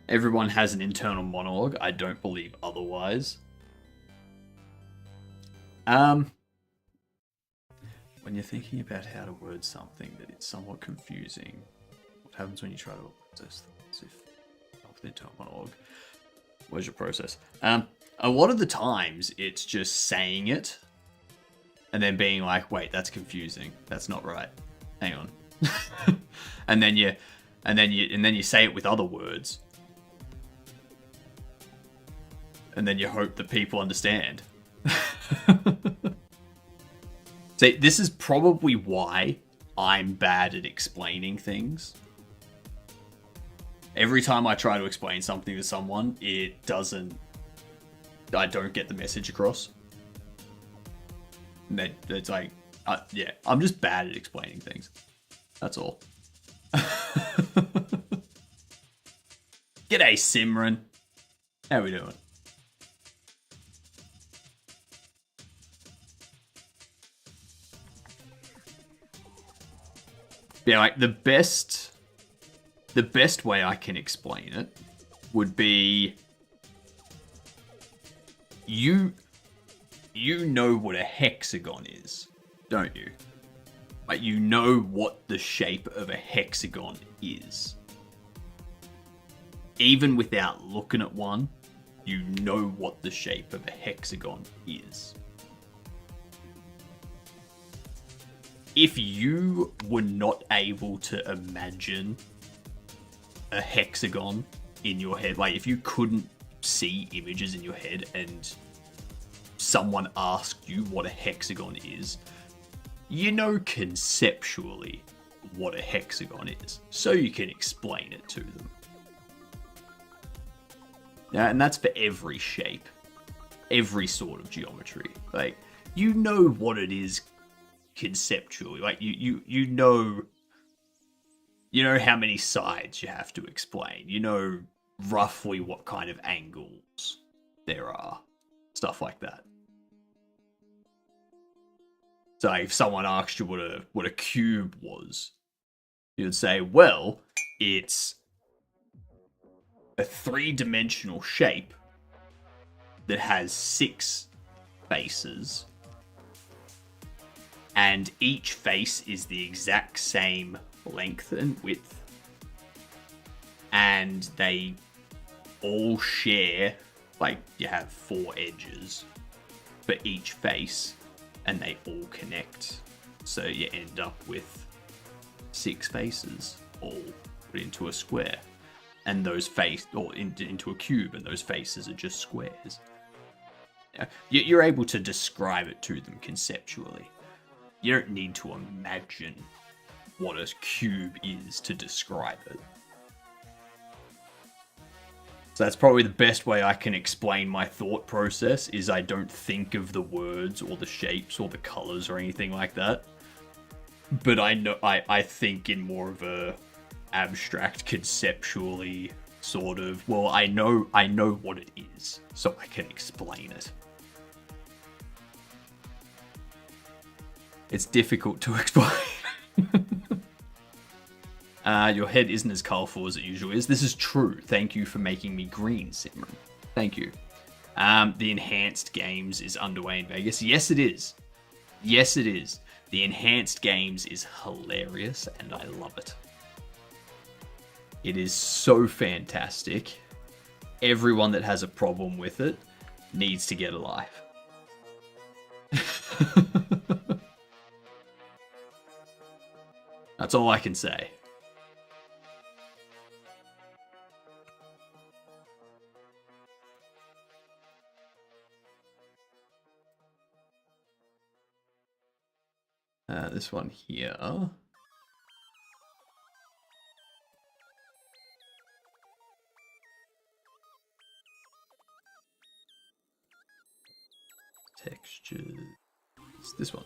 S4: Everyone has an internal monologue. I don't believe otherwise. When you're thinking about how to word something that is somewhat confusing, what happens when you try to process things if not with internal monologue? Where's your process? A lot of the times it's just saying it and then being like, wait, that's confusing. That's not right. Hang on. and then you say it with other words. And then you hope that people understand. See, this is probably why I'm bad at explaining things. Every time I try to explain something to someone, I don't get the message across. And it's like, yeah, I'm just bad at explaining things. That's all. G'day, Simran. How we doing? Yeah, like the best way I can explain it would be you know what a hexagon is, don't you? Like, you know what the shape of a hexagon is. Even without looking at one, you know what the shape of a hexagon is. If you were not able to imagine a hexagon in your head, like if you couldn't see images in your head and someone asked you what a hexagon is, you know conceptually what a hexagon is, so you can explain it to them. Yeah, and that's for every shape, every sort of geometry. Like, you know what it is conceptually. Like, you know how many sides you have to explain. You know roughly what kind of angles there are, stuff like that. So if someone asked you what a cube was, you'd say, well, it's a 3-dimensional shape that has 6 faces, and each face is the exact same length and width, and they all share, like, you have 4 edges for each face, and they all connect, so you end up with 6 faces all put into a square, and those into a cube, and those faces are just squares. You're able to describe it to them conceptually. You don't need to imagine what a cube is to describe it. So that's probably the best way I can explain my thought process, is I don't think of the words or the shapes or the colors or anything like that. But I think in more of a abstract, conceptually sort of, well, I know what it is, so I can explain it. It's difficult to explain. Your head isn't as colourful as it usually is. This is true. Thank you for making me green, Simran. Thank you. The Enhanced Games is underway in Vegas. Yes, it is. Yes, it is. The Enhanced Games is hilarious, and I love it. It is so fantastic. Everyone that has a problem with it needs to get a life. That's all I can say. This one here. Textures. It's this one.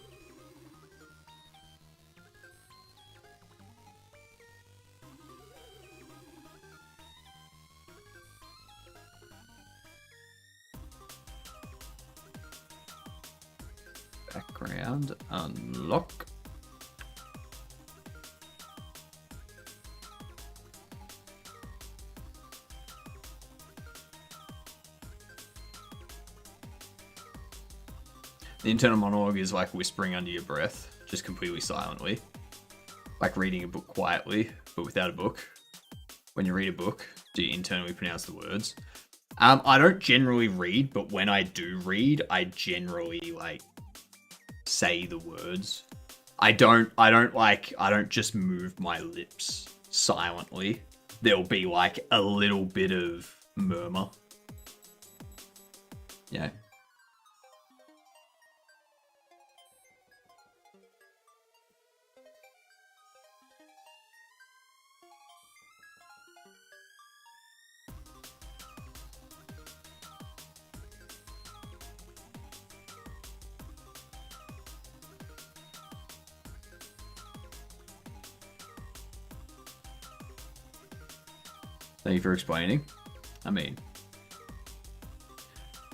S4: Background unlock. The internal monologue is like whispering under your breath, just completely silently. Like reading a book quietly, but without a book. When you read a book, do you internally pronounce the words? I don't generally read, but when I do read, I generally like say the words. I don't just move my lips silently. There'll be like a little bit of murmur. Yeah. Thank you for explaining. I mean,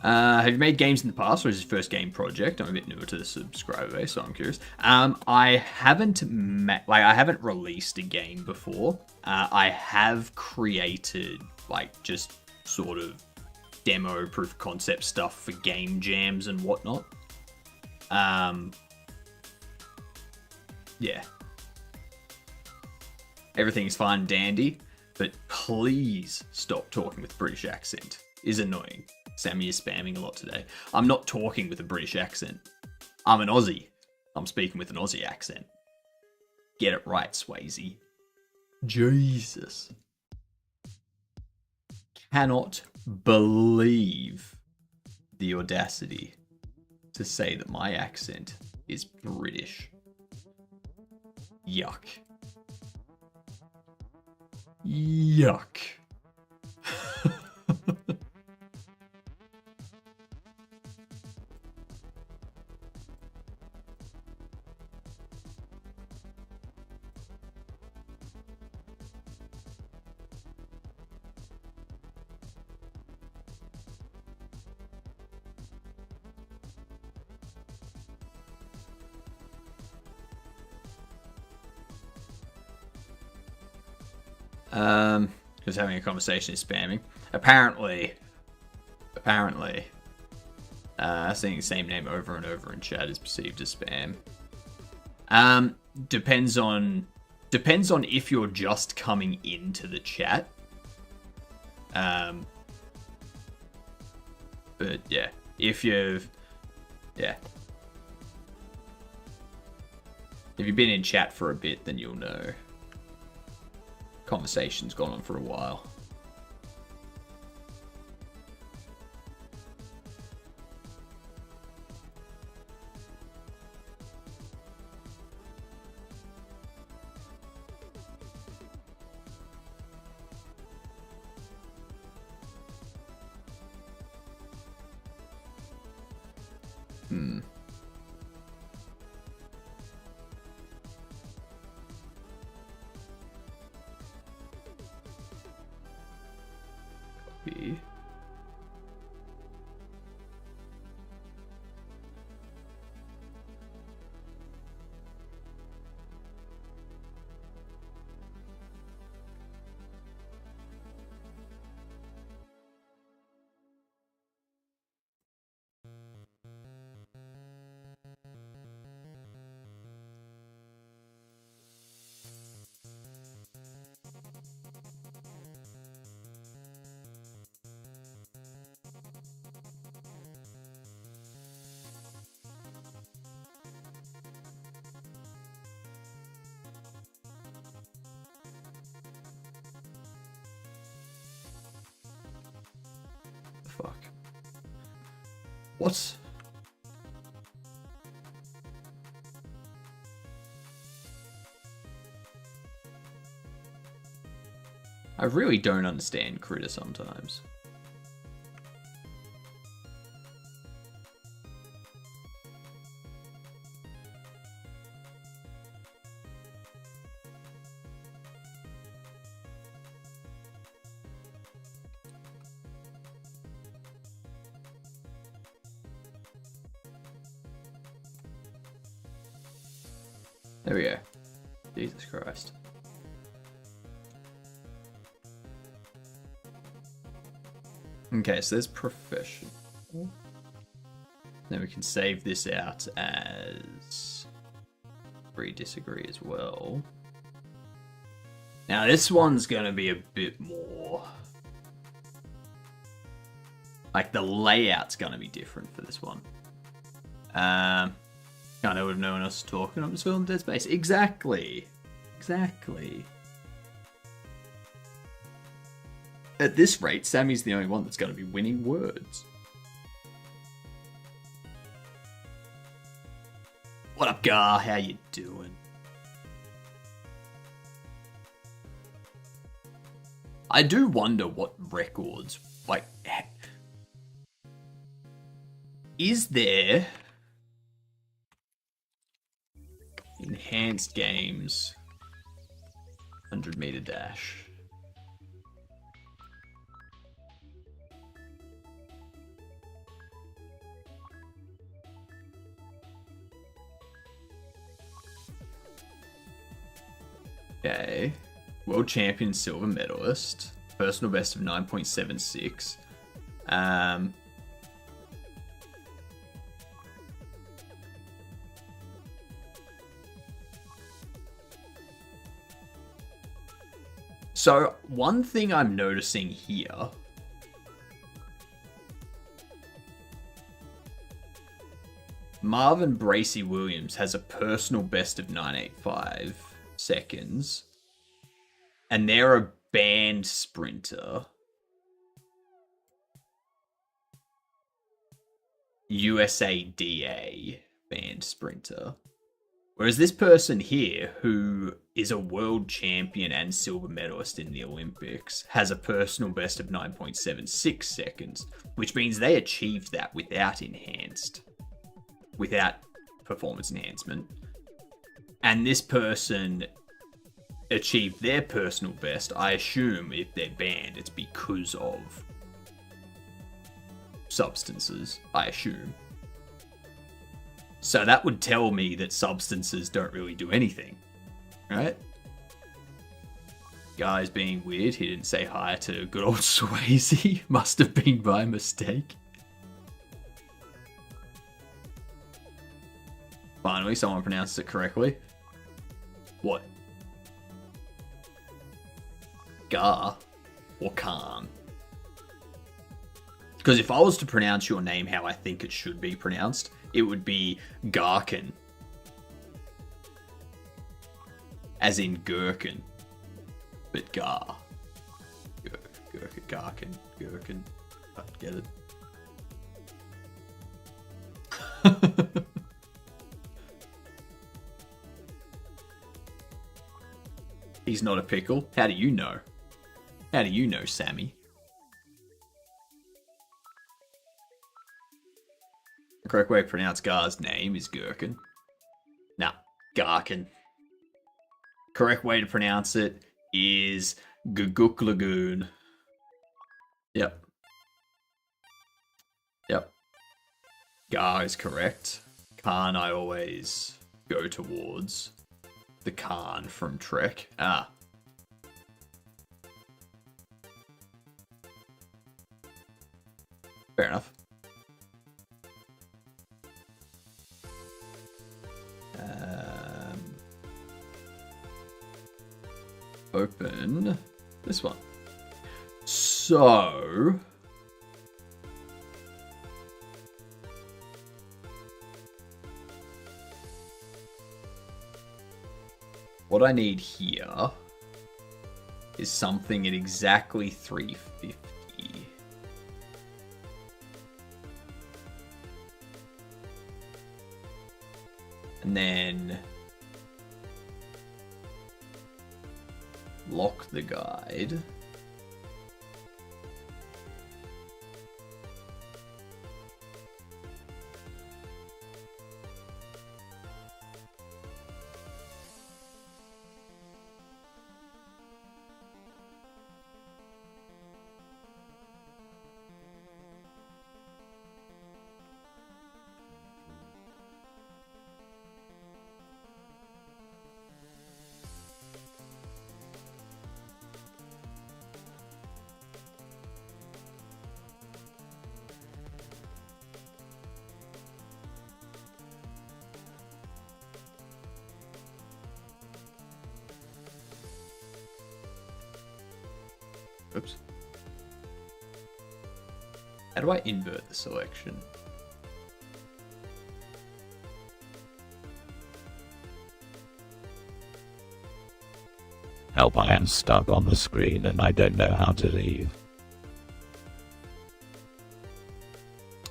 S4: have you made games in the past, or is this your first game project? I'm a bit newer to the subscriber base, so I'm curious. I haven't released a game before. I have created like just sort of demo proof of concept stuff for game jams and whatnot. Yeah. Everything's fine, dandy. But please stop talking with a British accent. It's annoying. Sammy is spamming a lot today. I'm not talking with a British accent. I'm an Aussie. I'm speaking with an Aussie accent. Get it right, Swayze. Jesus. cannot believe the audacity to say that my accent is British. Yuck. Yuck. Because having a conversation is spamming. Apparently, saying the same name over and over in chat is perceived as spam. Depends on if you're just coming into the chat. But yeah, if you've been in chat for a bit, then you'll know. Conversation's gone on for a while. Copy. Fuck. What? I really don't understand Critter sometimes. There we go. Jesus Christ. Okay, so there's professional. Then we can save this out as agree, disagree as well. Now this one's gonna be a bit more like the layout's gonna be different for this one. Can't know if no one else is talking. I'm just filming Dead Space. Exactly. At this rate, Sammy's the only one that's going to be winning words. What up, Gar? How you doing? I do wonder what records, like, is there enhanced games 100-meter dash? Okay. World champion silver medalist. Personal best of 9.76. So, one thing I'm noticing here Marvin Bracey Williams has a personal best of 9.85 seconds, and they're a banned sprinter. USADA band sprinter. Whereas this person here, who is a world champion and silver medalist in the Olympics, has a personal best of 9.76 seconds, which means they achieved that without performance enhancement. And this person achieved their personal best. I assume if they're banned, it's because of substances, I assume. So that would tell me that substances don't really do anything, right? Guy's being weird. He didn't say hi to good old Swayze. Must have been by mistake. Finally, someone pronounced it correctly. What? Gar or Khan? Because if I was to pronounce your name how I think it should be pronounced, it would be Garkin. As in gherkin. But Gar. Gherkin, Garkin, gherkin. I get it. He's not a pickle. How do you know? How do you know, Sammy? The correct way to pronounce Gar's name is Gherkin. Nah, Garkin. Correct way to pronounce it is Guguk Lagoon. Yep. Gar is correct. Khan I always go towards. The Khan from Trek. Ah. Fair enough. Open this one. So what I need here is something at exactly 350. And then lock the guide. Oops. How do I invert the selection?
S2: Help, I am stuck on the screen and I don't know how to leave.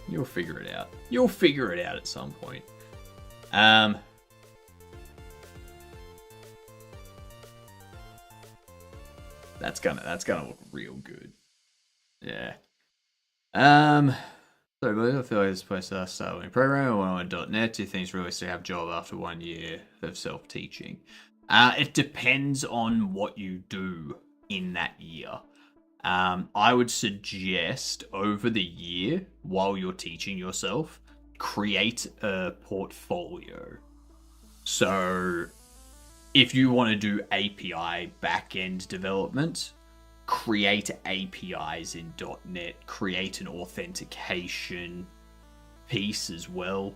S4: You'll figure it out. You'll figure it out at some point. That's gonna look real good. Yeah. So I feel like this place I started learning programming when I went on .NET. Do you think it's realistic to have a job after 1 year of self-teaching? It depends on what you do in that year. I would suggest over the year, while you're teaching yourself, create a portfolio. So if you want to do API backend development, create APIs in .NET, create an authentication piece as well,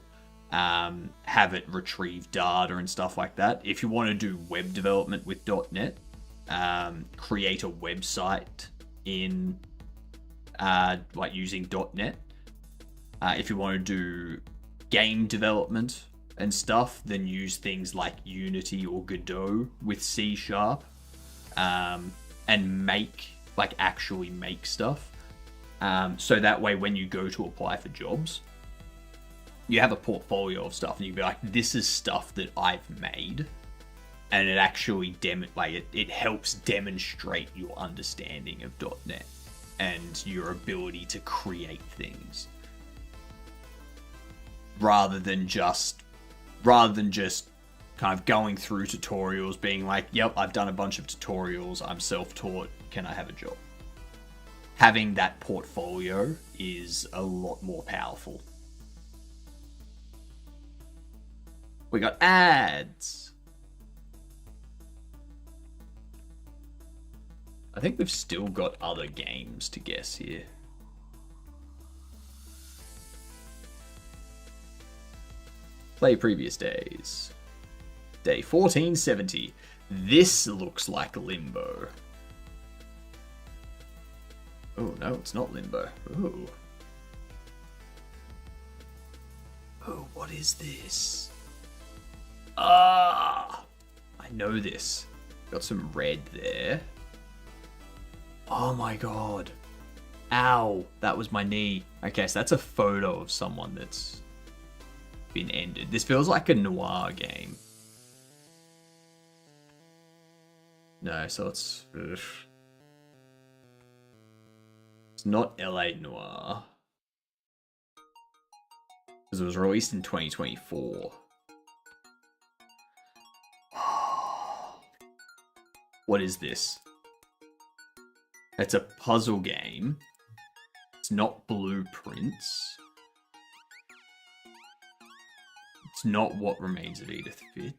S4: have it retrieve data and stuff like that. If you want to do web development with .NET, create a website in like using .NET. If you want to do game development and stuff, then use things like Unity or Godot with C#, and actually make stuff. So that way when you go to apply for jobs, you have a portfolio of stuff, and you'd be like, this is stuff that I've made, and it actually it helps demonstrate your understanding of .NET and your ability to create things, rather than just kind of going through tutorials, being like, yep, I've done a bunch of tutorials, I'm self-taught, can I have a job? Having that portfolio is a lot more powerful. We got ads. I think we've still got other games to guess here. Play previous days. Day 1470. This looks like Limbo. Oh, no, it's not Limbo. Ooh. Oh, what is this? Ah! I know this. Got some red there. Oh my god. Ow, that was my knee. Okay, so that's a photo of someone that's been ended. This feels like a noir game. No, so it's... Ugh. It's not LA Noir. Because it was released in 2024. What is this? It's a puzzle game. It's not Blueprints. It's not What Remains of Edith Finch.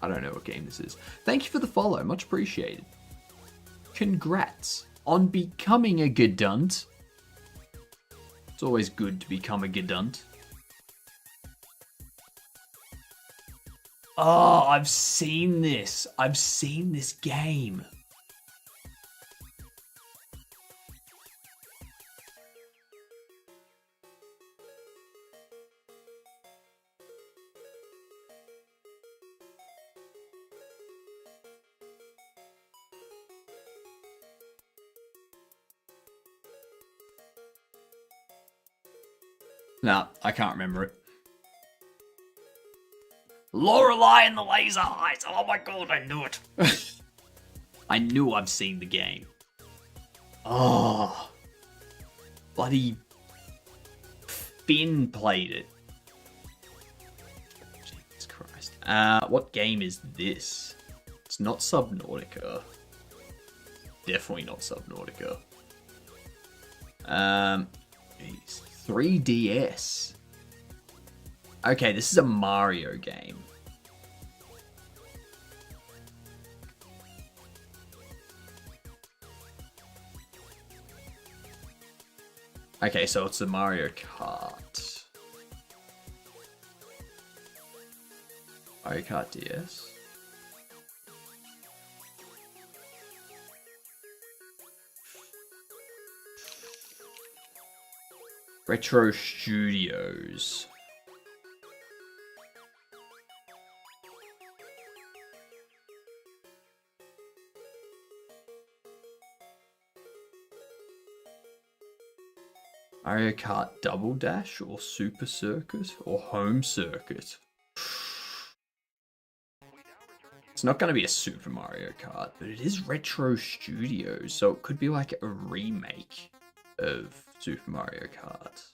S4: I don't know what game this is. Thank you for the follow, much appreciated. Congrats on becoming a Gedunt. It's always good to become a Gedunt. Oh, I've seen this. I've seen this game. No, I can't remember it. Lorelei and the Laser Eyes. Oh my god, I knew it. I knew I've seen the game. Oh. Bloody Finn played it. Jesus Christ. What game is this? It's not Subnautica. Definitely not Subnautica. Jeez. 3DS. Okay, this is a Mario game. Okay, so it's a Mario Kart. Mario Kart DS. Retro Studios. Mario Kart Double Dash or Super Circuit or Home Circuit. It's not going to be a Super Mario Kart, but it is Retro Studios, so it could be like a remake of Super Mario Kart.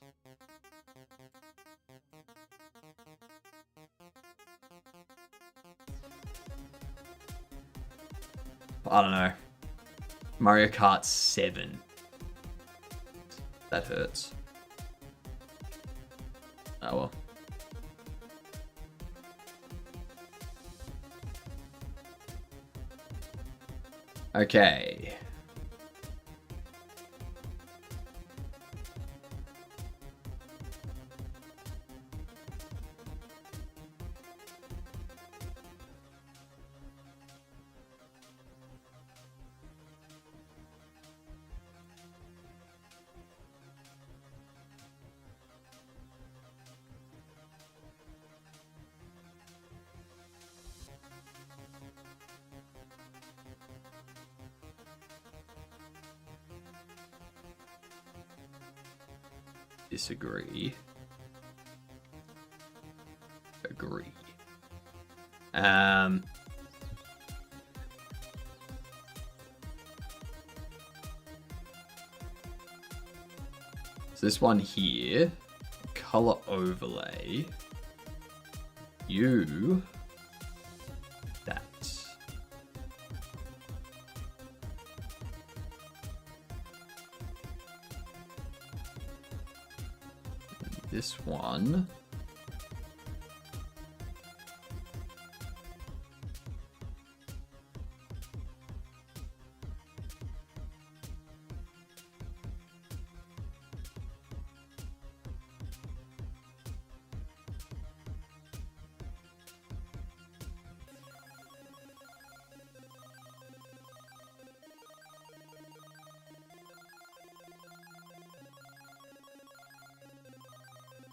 S4: I don't know. Mario Kart 7. That hurts. Oh well. Okay. Disagree. Agree. So this one here, color overlay. You. That. This one.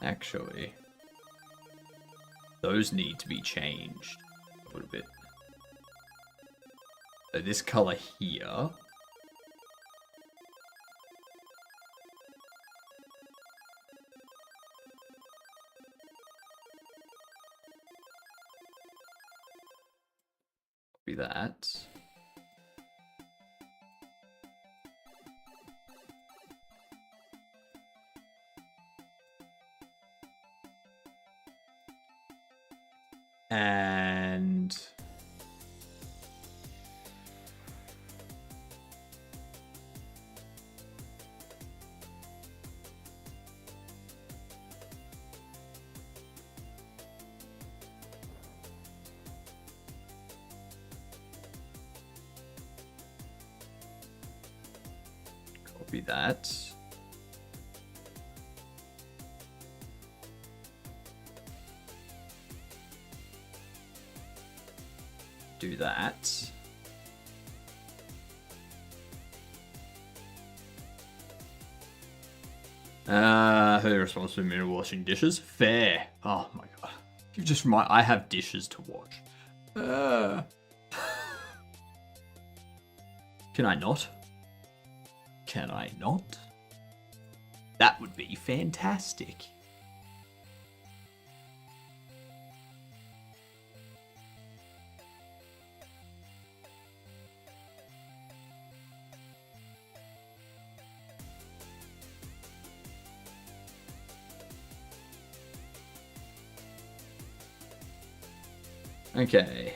S4: Actually, those need to be changed a little bit. So this color here. Be that. And copy that. Do that. Who responsible for mirror washing dishes? Fair. Oh my god. You just remind I have dishes to wash. Can I not? Can I not? That would be fantastic. Okay.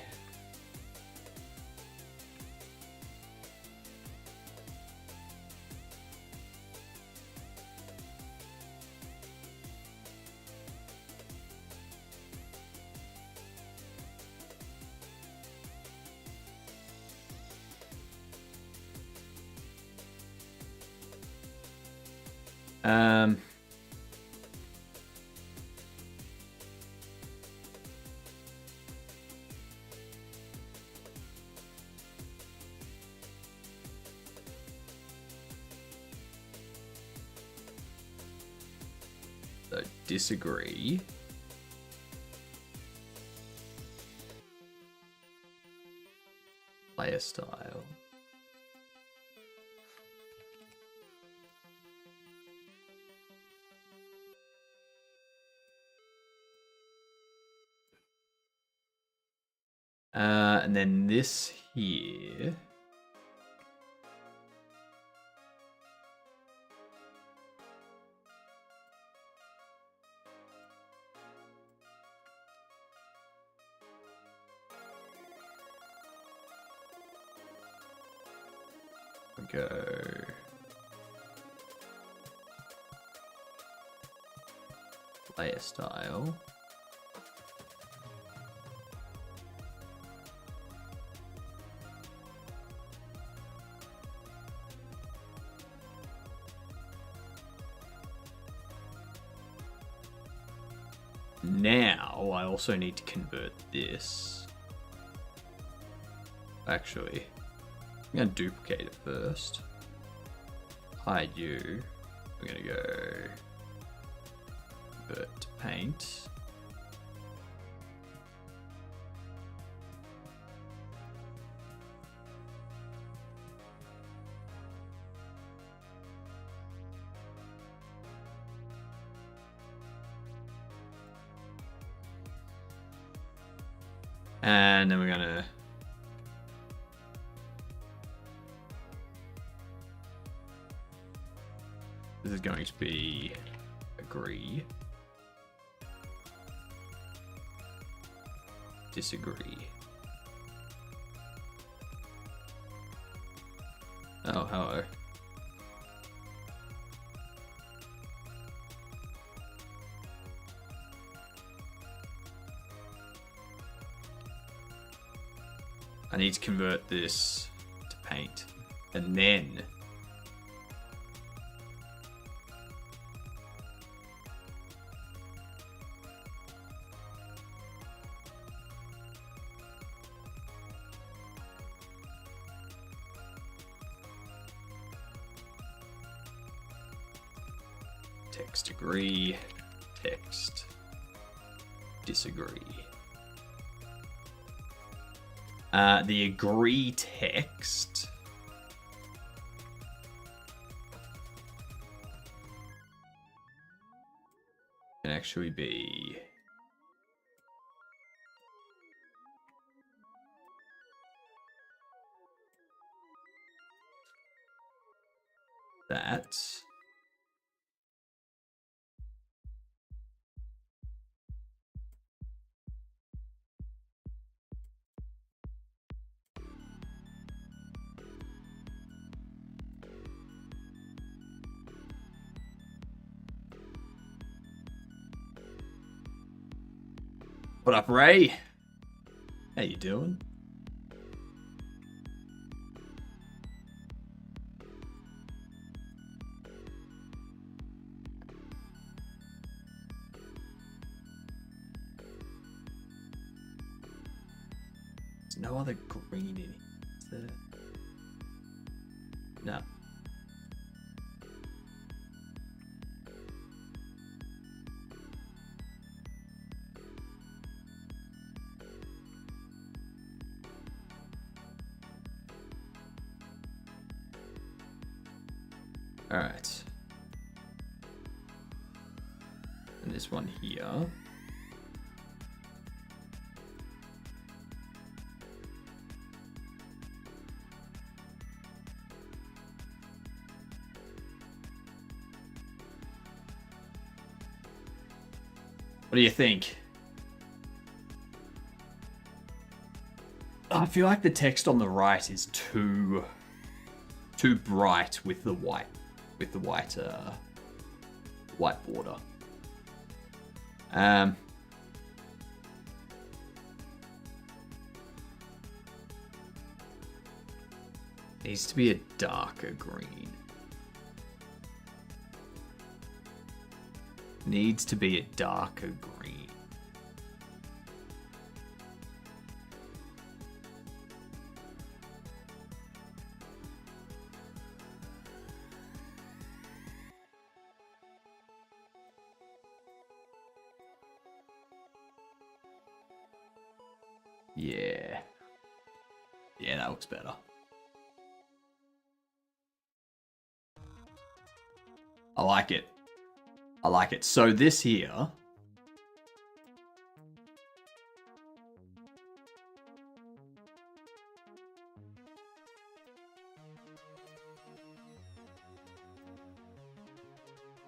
S4: So disagree. Player style. And then this here. Go. Player style. Now I also need to convert this. Actually, I'm going to duplicate it first. Hide you. I'm going to go convert to paint. And then we're gonna this is going to be agree, disagree. Oh, hello. I need to convert this to paint. And then text agree, text disagree. The agree text can actually be that. What up, Ray? How you doing? There's no other green in it, is there? No. All right. And this one here. What do you think? I feel like the text on the right is too bright with the white white border. Needs to be a darker green. Needs to be a darker green. Yeah. Yeah, that looks better. I like it. I like it. So this here.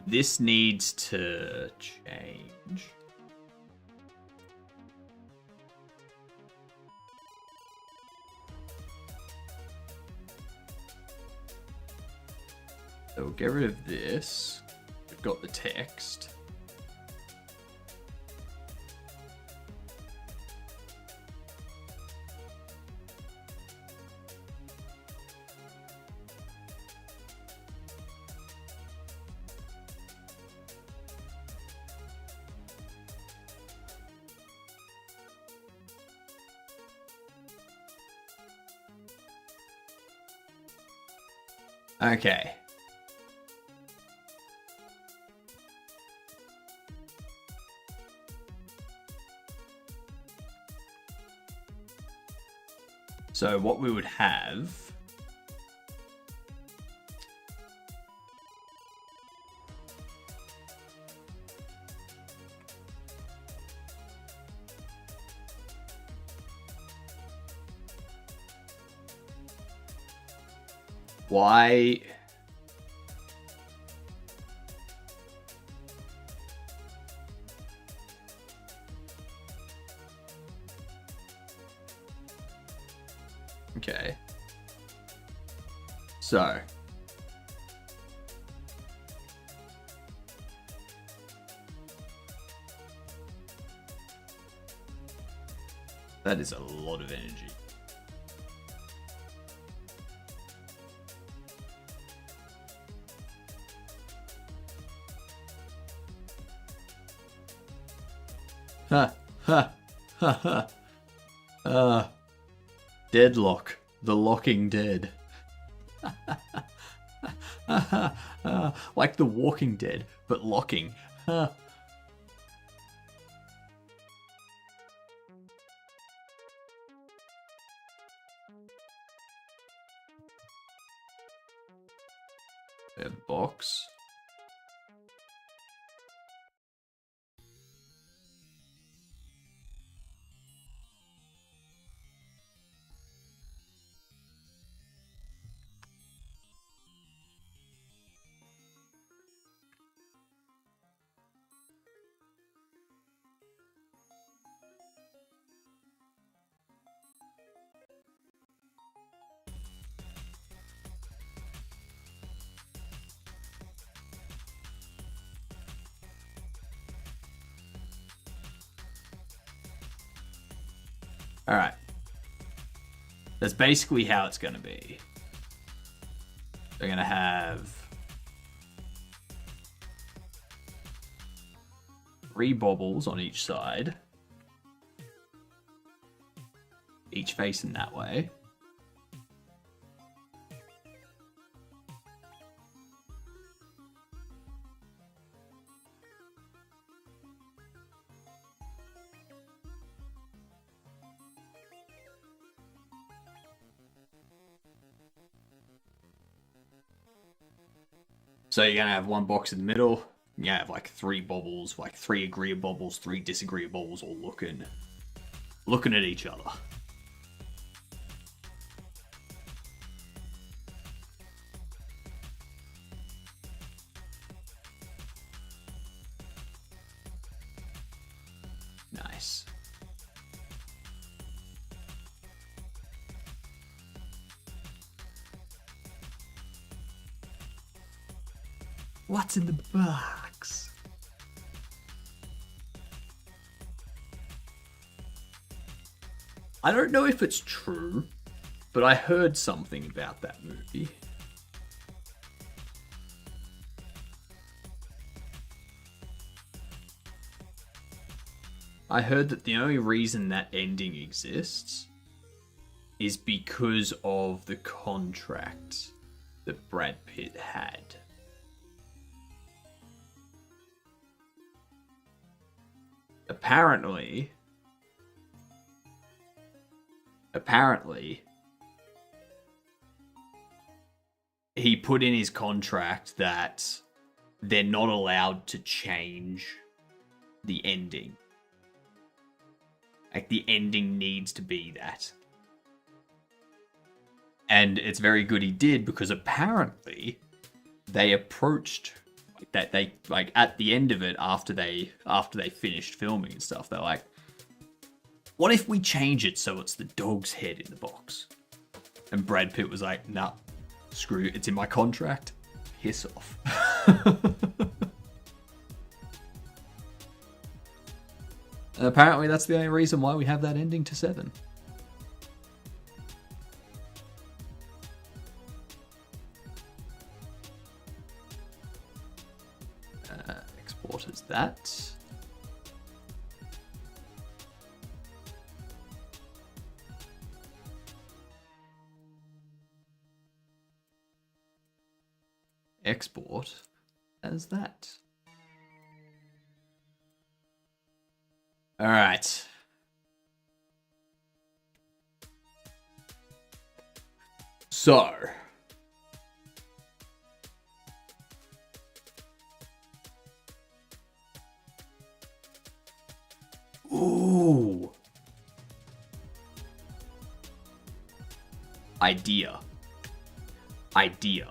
S4: This needs to change. So we'll get rid of this. We've got the text. Okay. So what we would have Why? Okay. So. That is a lot of energy. Ha, ha, ha, ha. Deadlock. The locking dead. Like The Walking Dead, but locking. A box. Alright. That's basically how it's going to be. They're going to have 3 bobbles on each side. Each facing that way. So you're going to have one box in the middle. You have like 3 bobbles, like 3 agree bobbles, 3 disagree bobbles, all looking at each other. Nice. What's in the box? I don't know if it's true, but I heard something about that movie. I heard that the only reason that ending exists is because of the contract that Brad Pitt had. Apparently, he put in his contract that they're not allowed to change the ending. Like, the ending needs to be that. And it's very good he did, because apparently they approached that they, like, at the end of it, after they finished filming and stuff, they're like, what if we change it so it's the dog's head in the box? And Brad Pitt was like, nah, screw it, it's in my contract. Piss off. And apparently that's the only reason why we have that ending to 7. Export as that. Export as that. All right. So. Ooh. Idea. idea.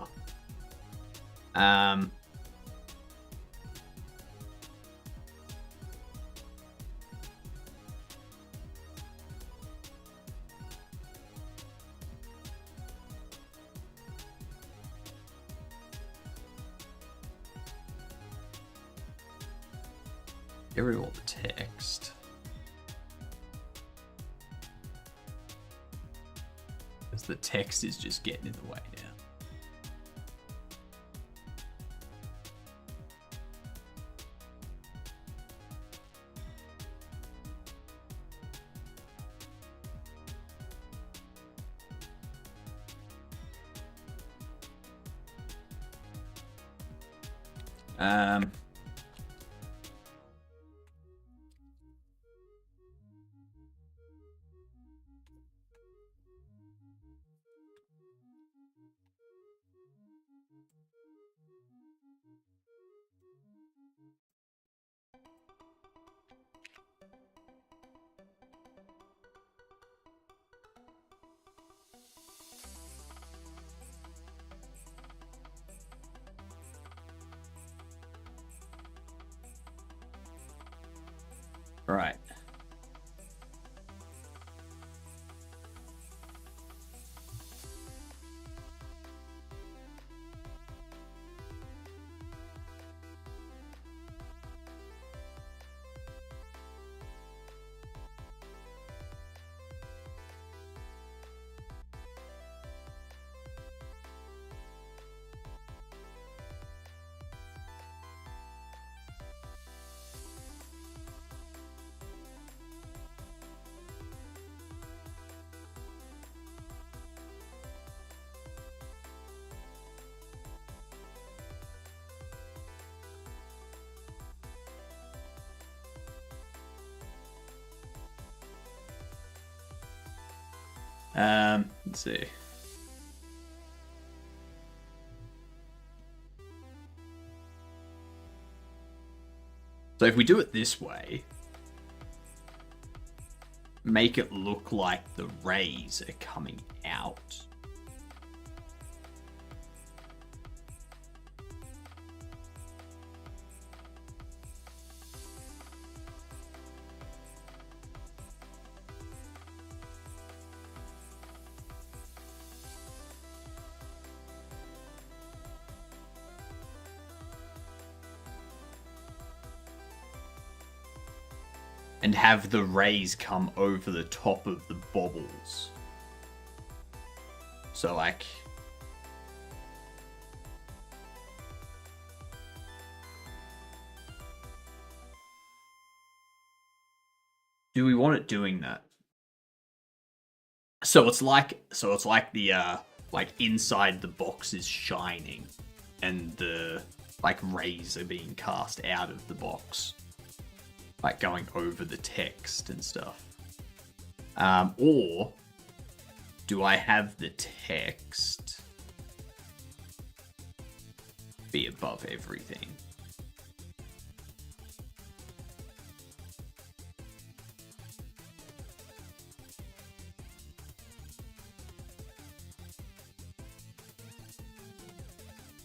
S4: Get rid of all the text. Because the text is just getting in the way now. Right. Let's see. So if we do it this way, make it look like the rays are coming out. And have the rays come over the top of the bobbles. So like... do we want it doing that? So it's like the like inside the box is shining and the like rays are being cast out of the box. Like going over the text and stuff. Or do I have the text be above everything?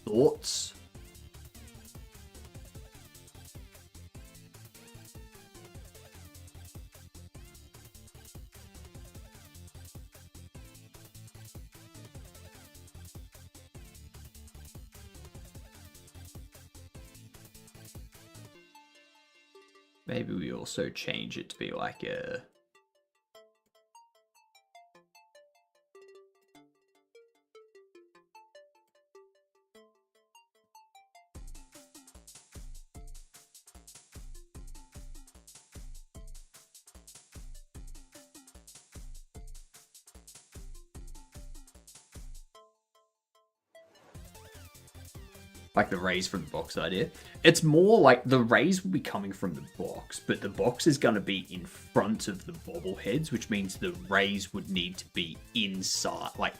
S4: Thoughts? Maybe we also change it to be like a... like the rays from the box idea. It's more like the rays will be coming from the box, but the box is going to be in front of the bobbleheads, which means the rays would need to be inside, like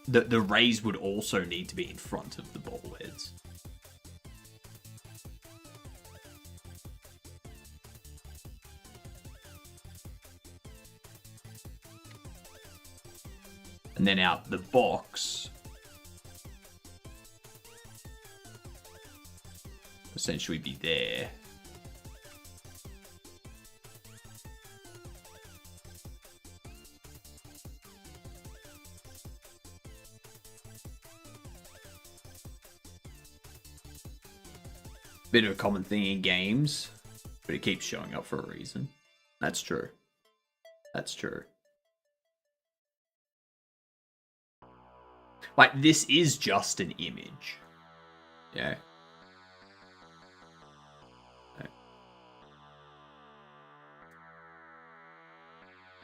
S4: the rays would also need to be in front of the bobbleheads. And then out the box essentially be there. Bit of a common thing in games, but it keeps showing up for a reason. That's true. That's true. Like, this is just an image. Yeah.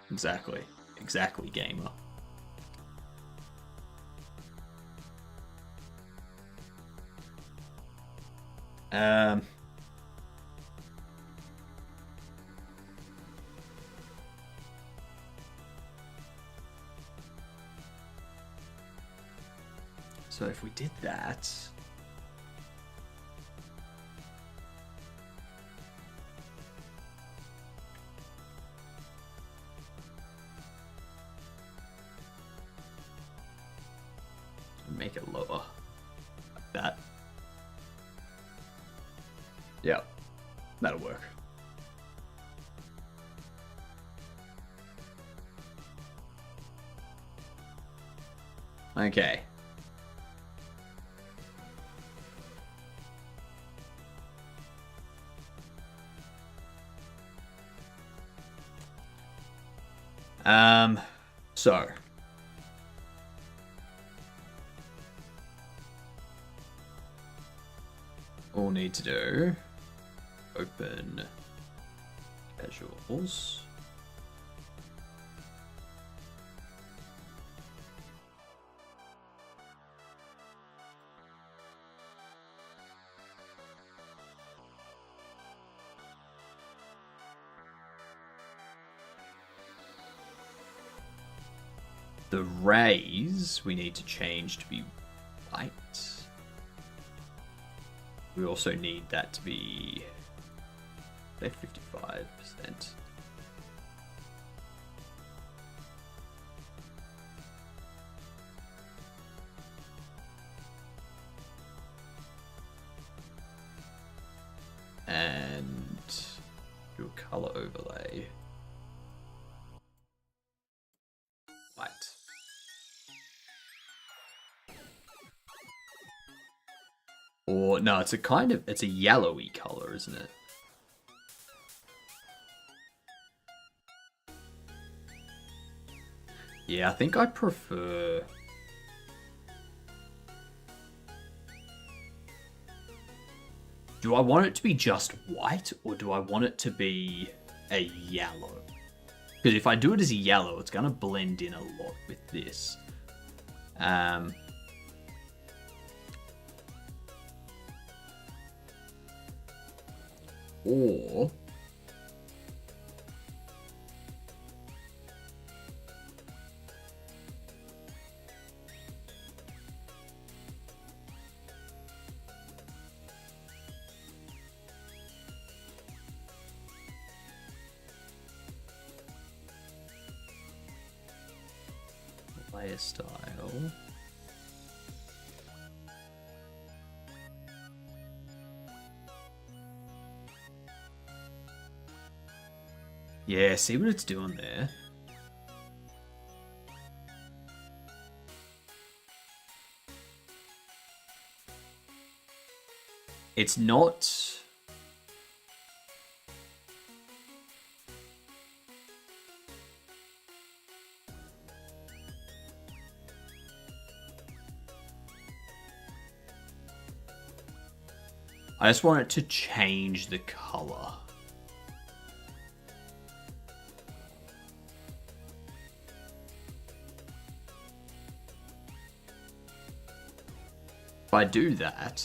S4: Exactly. Exactly, gamer. So if we did that, make it lower, like that. Yeah, that'll work. Okay. So all we'll need to do, open casuals. The rays we need to change to be white. We also need that to be, say, 55%. And do a color overlay. White. Or no, it's a yellowy color, isn't it? Yeah, I think I prefer. Do I want it to be just white, or do I want it to be a yellow? Because if I do it as a yellow, it's gonna blend in a lot with this. Or layer style. Yeah, see what it's doing there? It's not... I just want it to change the color. If I do that,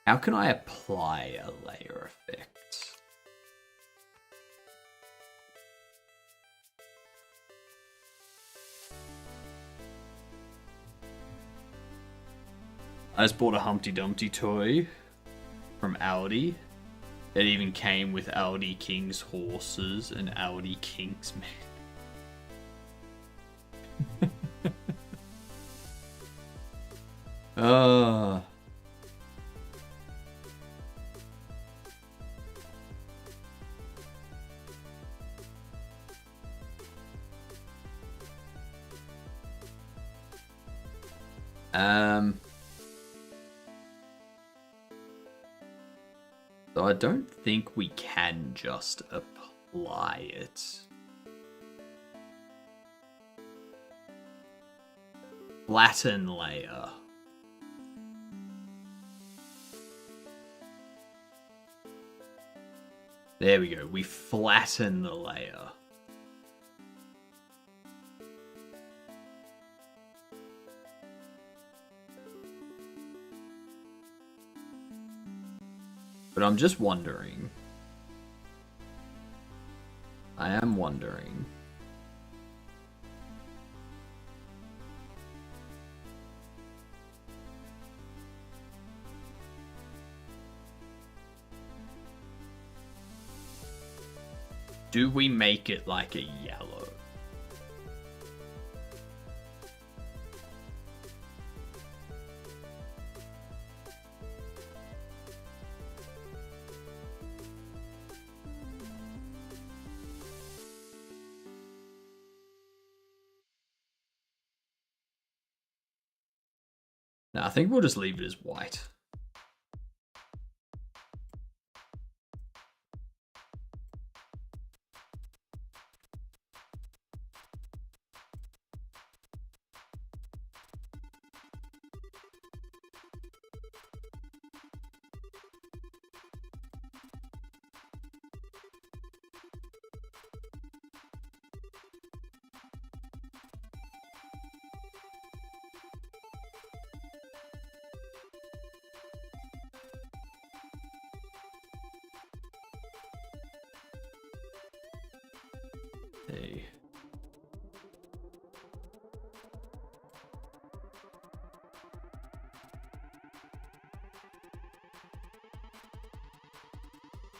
S4: How can I apply a layer effect? I just bought a Humpty Dumpty toy from Aldi. It even came with Aldi King's horses and Aldi King's men. Oh. So I don't think we can just apply it. Flatten layer. There we go. We flatten the layer. But I'm just wondering. I am wondering. Do we make it like a yellow? No, I think we'll just leave it as white. Hey.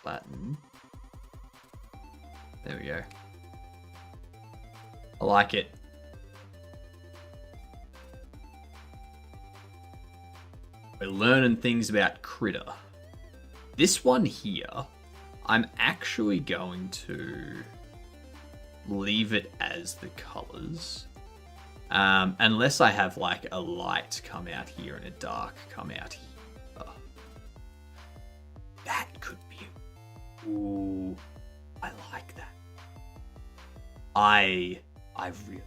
S4: Flatten. There we go. I like it. We're learning things about Critter. This one here, I'm actually going to leave it as the colors. Unless I have like a light come out here and a dark come out here. That could be... Ooh, I like that. I really...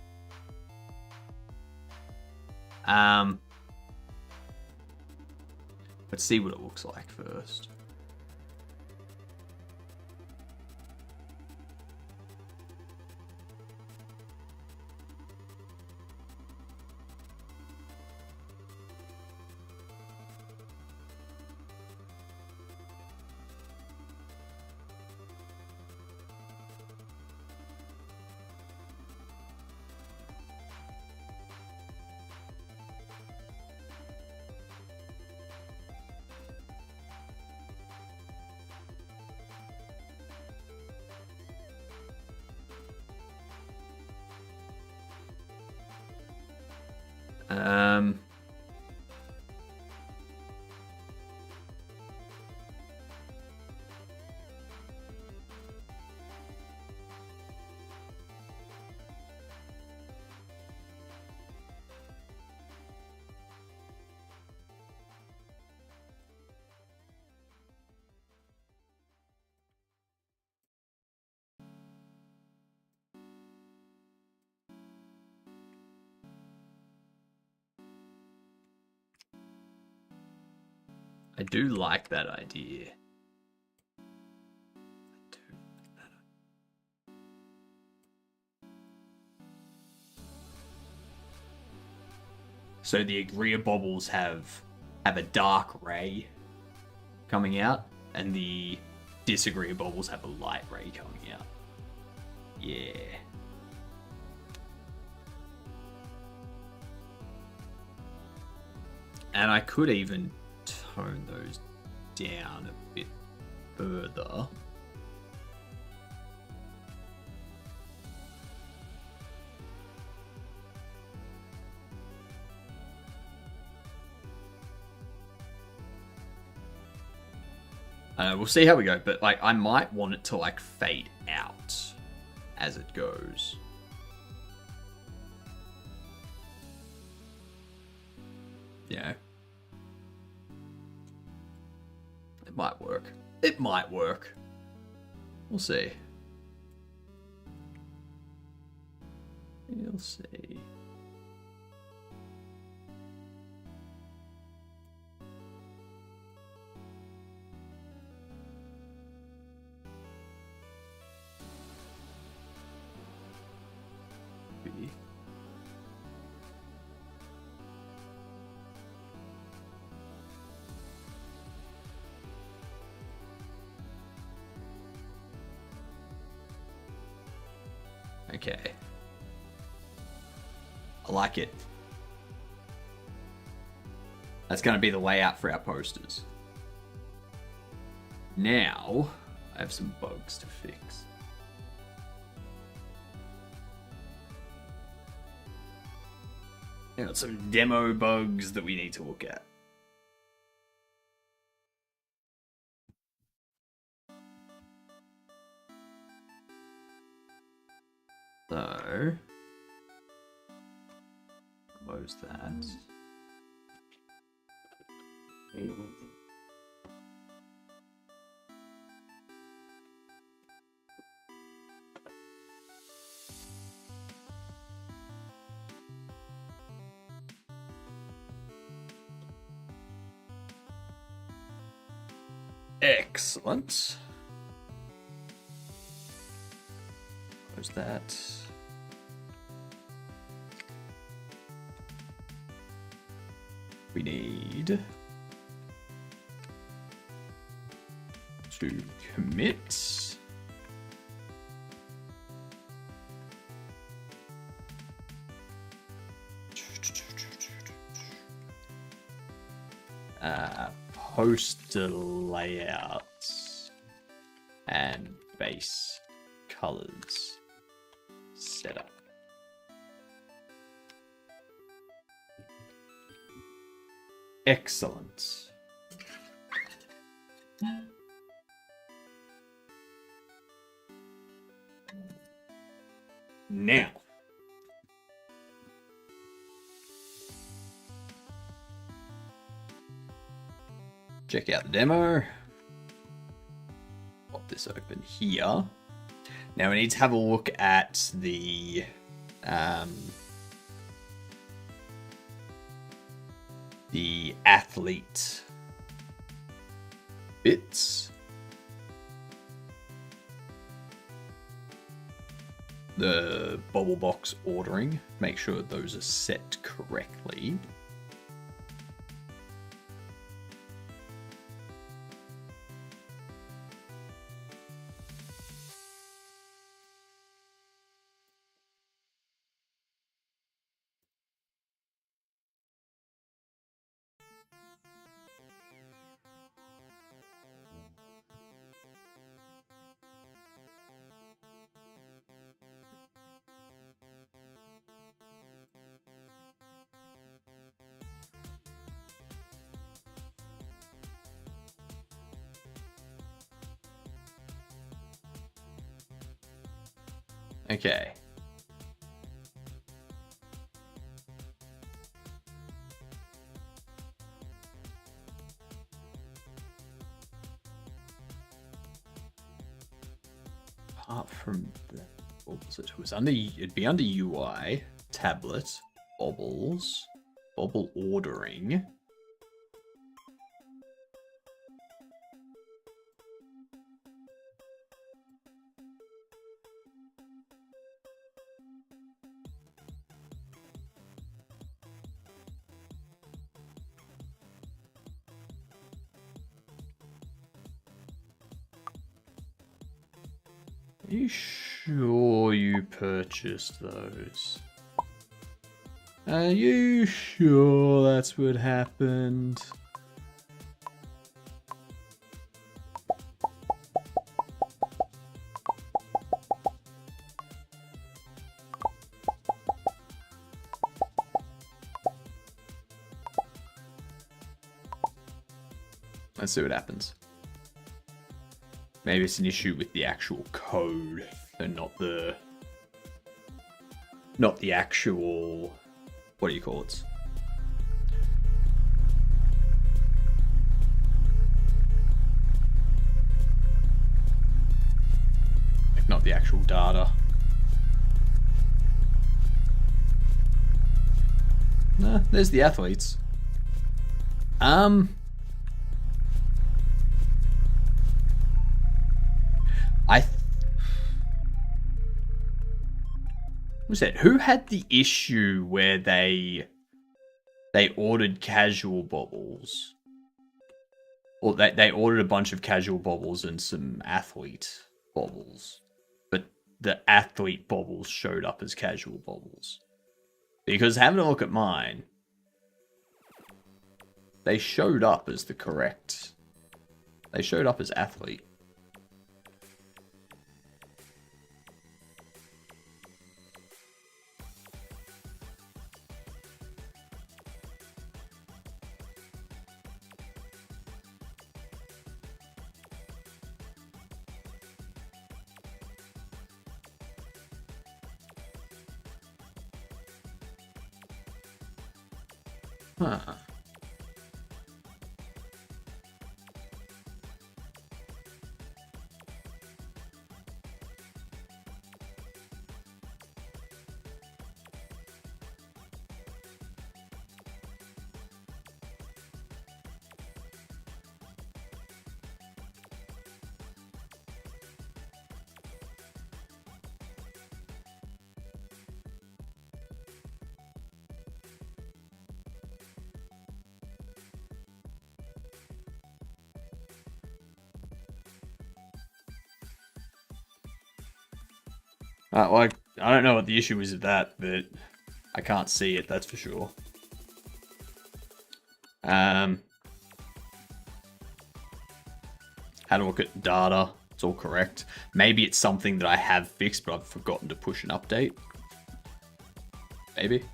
S4: Let's see what it looks like first. I do like that idea. So the Agria Bobbles have a dark ray coming out, and the Disagree bobbles have a light ray coming out. Yeah. And I could even tone those down a bit further. We'll see how we go, but like I might want it to like fade out as it goes. Yeah. It might work. It might work. We'll see. We'll see. Okay. I like it. That's going to be the layout for our posters. Now, I have some bugs to fix. I got some demo bugs that we need to look at. So, close that. Excellent. Close that. We need to commit poster layouts and base colors setup. Excellent. Now, check out the demo. Pop this open here. Now we need to have a look at the athlete bits. The bobble box ordering. Make sure those are set correctly. Okay. Apart from that, what was it? It was under. It'd be under UI, tablet, bobbles, bobble ordering. you sure you purchased those? Are you sure that's what happened? Let's see what happens. Maybe it's an issue with the actual code and not the actual, what do you call it? Like not the actual data. No, there's the athletes. What's that? Who had the issue where they ordered casual bobbles? Or they ordered a bunch of casual bobbles and some athlete bobbles. But the athlete bobbles showed up as casual bobbles. Because having a look at mine, they showed up as the correct. They showed up as athlete. Huh. Like, I don't know what the issue is with that, but I can't see it, that's for sure. Had a look at data. It's all correct. Maybe it's something that I have fixed, but I've forgotten to push an update. Maybe.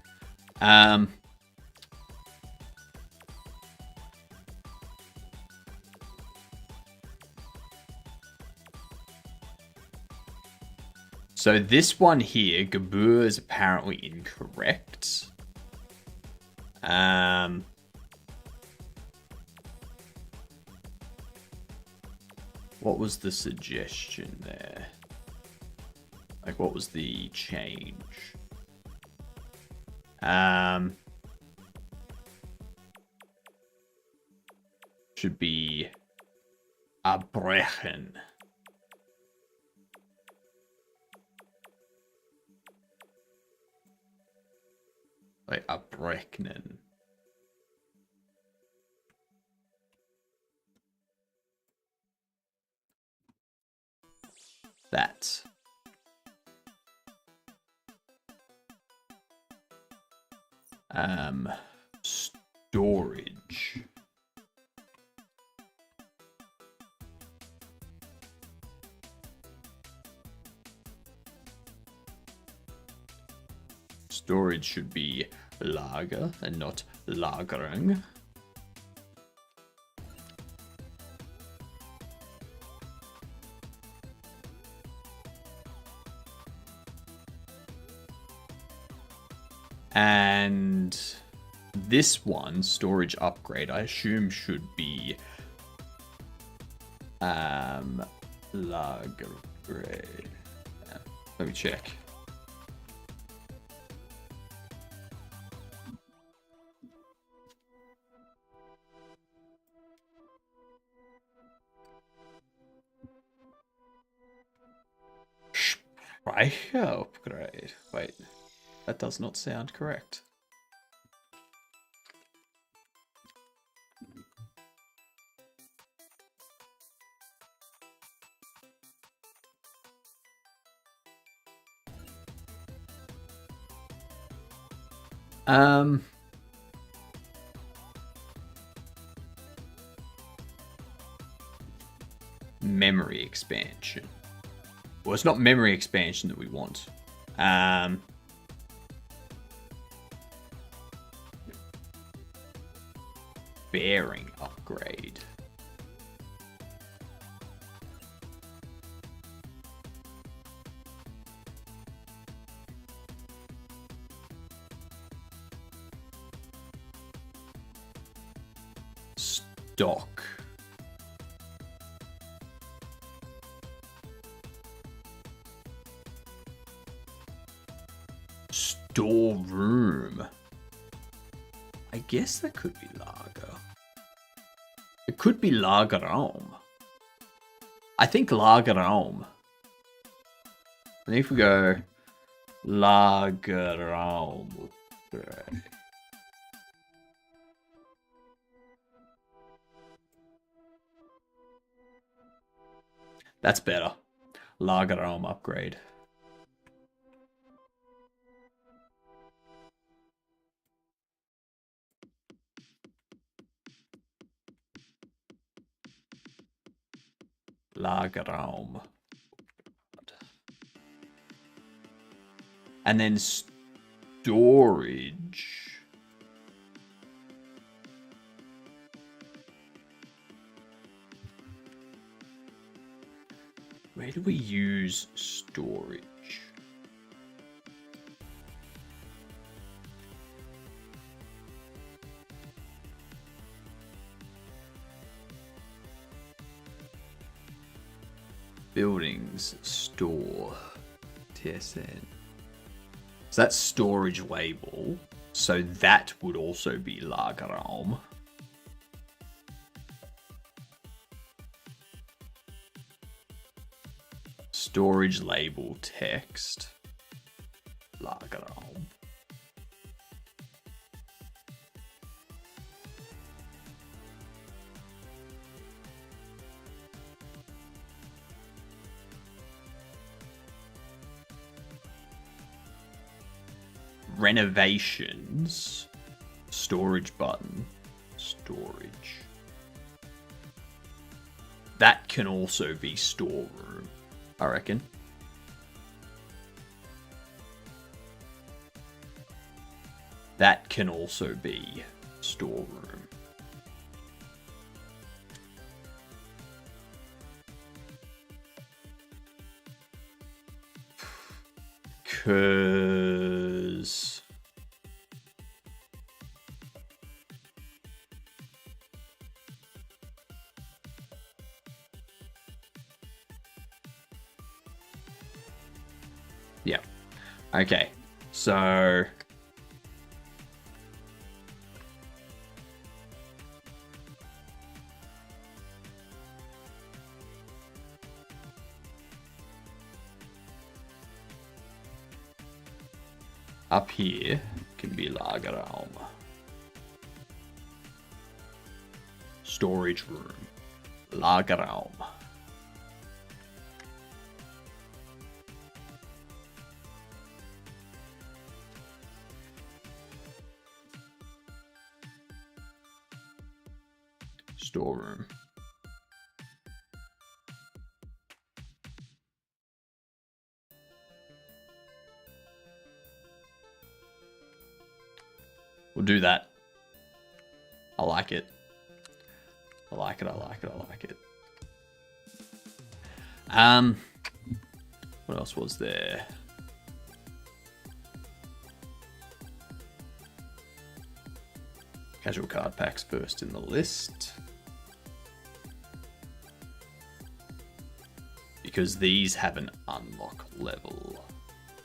S4: So this one here, Gabur, is apparently incorrect. What was the suggestion there? Like, what was the change? Should be abbrechen. Like abbrechen. That. Storage. Storage should be lager and not lagering. And this one, storage upgrade, I assume should be lager grade. Let me check. Speicher upgrade. Wait, that does not sound correct. Um, memory expansion. Well, it's not memory expansion that we want. Bearing upgrade. Stock. Storeroom. I guess that could be lager. It could be lagerraum. I think lagerraum. And if we go lagerraum. That's better. Lagerraum upgrade. Lagerraum. And then storage. Where do we use storage? Buildings, store, TSN. So that's storage label. So that would also be Lagerraum. Storage label text. Lagerraum. Renovations. Storage button. Storage. That can also be storeroom, I reckon. That can also be storeroom. Cause yeah. Okay. So up here can be Lagerraum. Storage room. Lagerraum. Storeroom. We'll do that. I like it. I like it, I like it, I like it. What else was there? Casual card packs first in the list. Because these have an unlock level.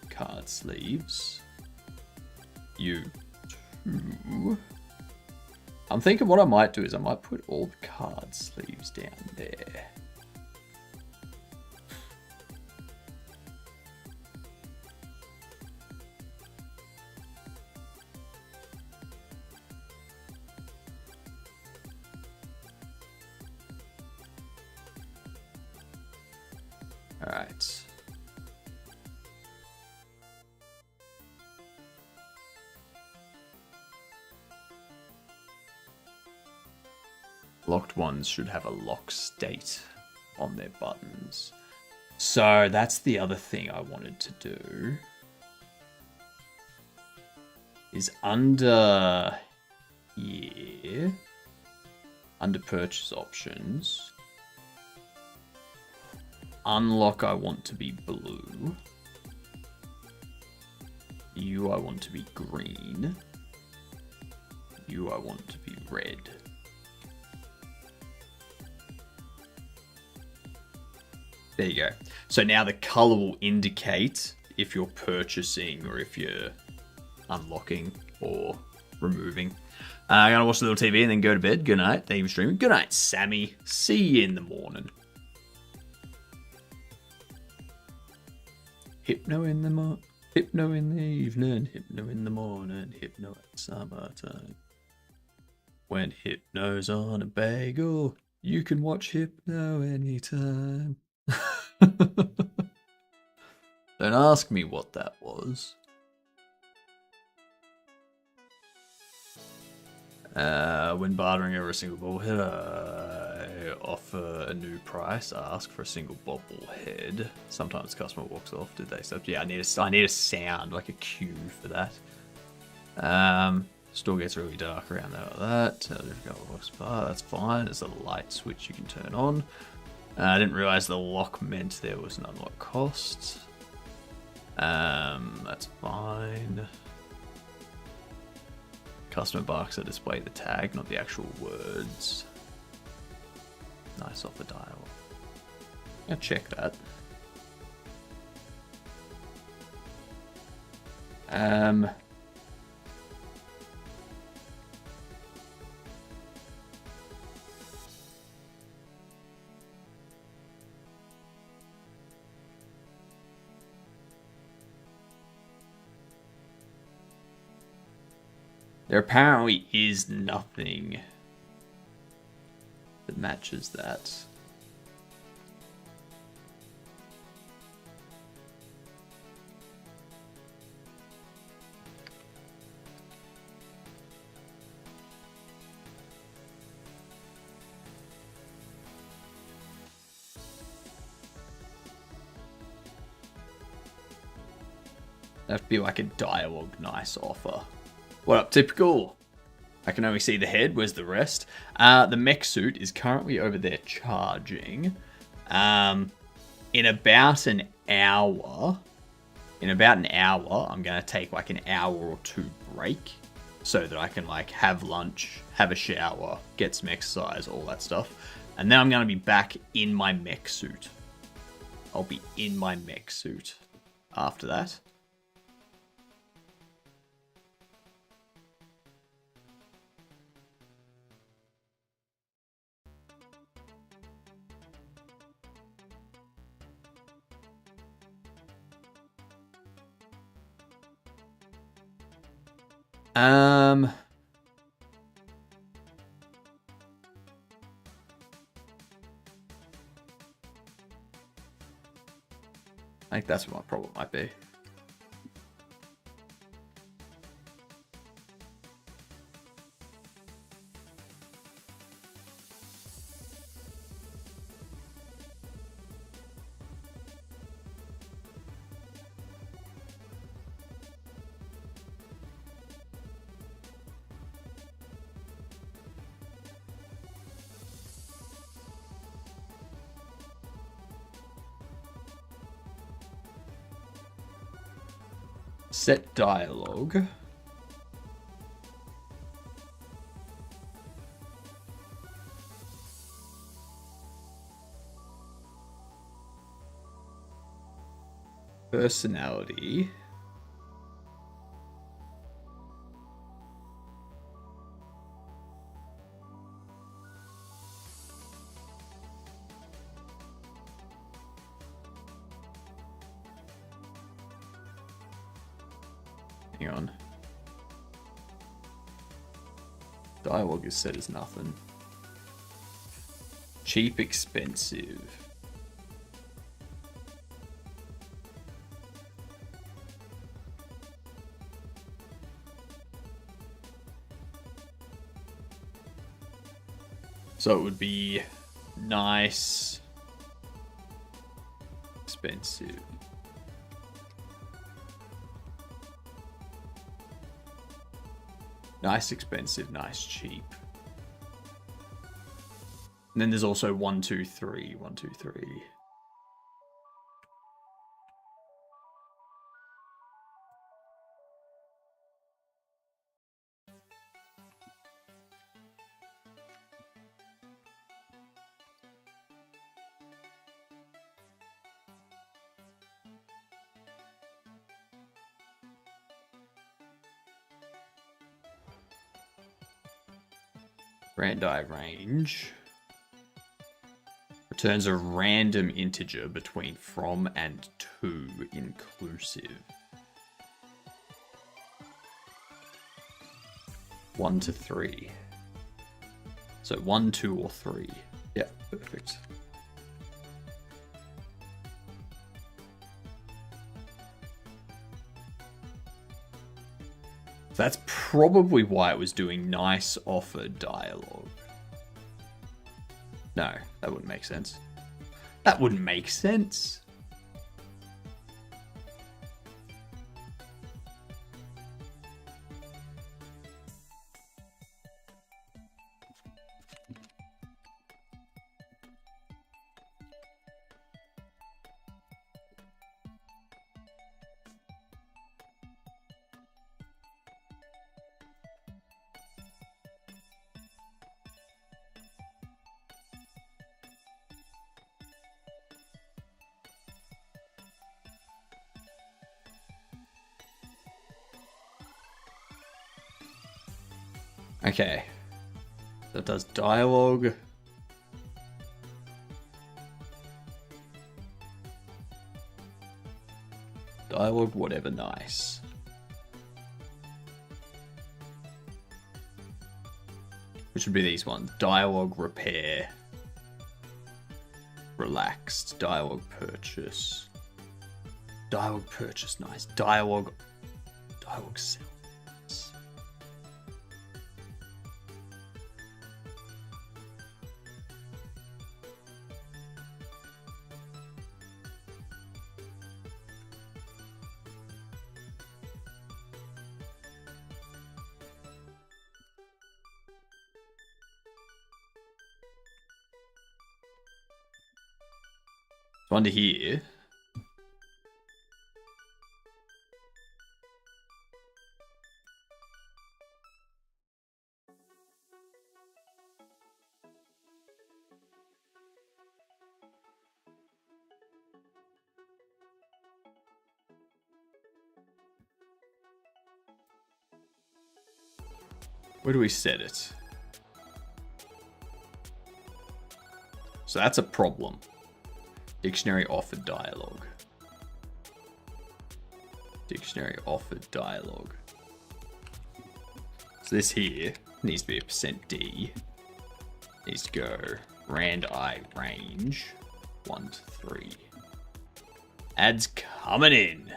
S4: Card sleeves. You too. I'm thinking what I might do is I might put all the card sleeves down there. All right. Locked ones should have a lock state on their buttons. So that's the other thing I wanted to do. Is under here, under purchase options, unlock I want to be blue. You I want to be green. You I want to be red. There you go. So now the color will indicate if you're purchasing or if you're unlocking or removing. I'm going to watch a little TV and then go to bed. Good night. Thank you for streaming. Good night, Sammy. See you in the morning. Hypno in the hypno in the evening, hypno in the morning, hypno at summertime. When hypno's on a bagel, you can watch hypno anytime. Don't ask me what that was. When bartering over a single bobblehead, I offer a new price. I ask for a single bobblehead. Sometimes the customer walks off. Did they accept? Yeah, I need a sound, like a cue for that. Store gets really dark around there like that. That's fine. There's a light switch you can turn on. I didn't realize the lock meant there was an unlock cost. That's fine. Customer box that display the tag, not the actual words. Nice offer dialogue. I'll check that. There apparently is nothing that matches that. That'd be like a dialogue nice offer. What up, typical? I can only see the head. Where's the rest? The mech suit is currently over there charging. In about an hour, I'm going to take like an hour or two break so that I can like have lunch, have a shower, get some exercise, all that stuff. And then I'm going to be back in my mech suit. I'll be in my mech suit after that. I think that's what my problem might be. Set dialogue. Personality. Hang on. Dialogue is set as nothing. Cheap, expensive. So it would be nice, expensive. Nice, expensive, nice, cheap. And then there's also 1, 2, 3. 1, 2, 3. Randi range. Returns a random integer between from and to inclusive. 1 to 3. So 1, 2, or 3. Yeah, perfect. That's probably why it was doing nice offer dialogue. No, that wouldn't make sense. That wouldn't make sense. Okay. That does dialogue. Dialogue, whatever, nice. Which would be these ones. Dialogue, repair. Relaxed. Dialogue, purchase. Dialogue, purchase, nice. Dialogue, sell. Under here. Where do we set it? So that's a problem. Dictionary offered dialogue. Dictionary offered dialogue. So this here needs to be a %D. Needs to go randi range 1 to 3. Ads coming in.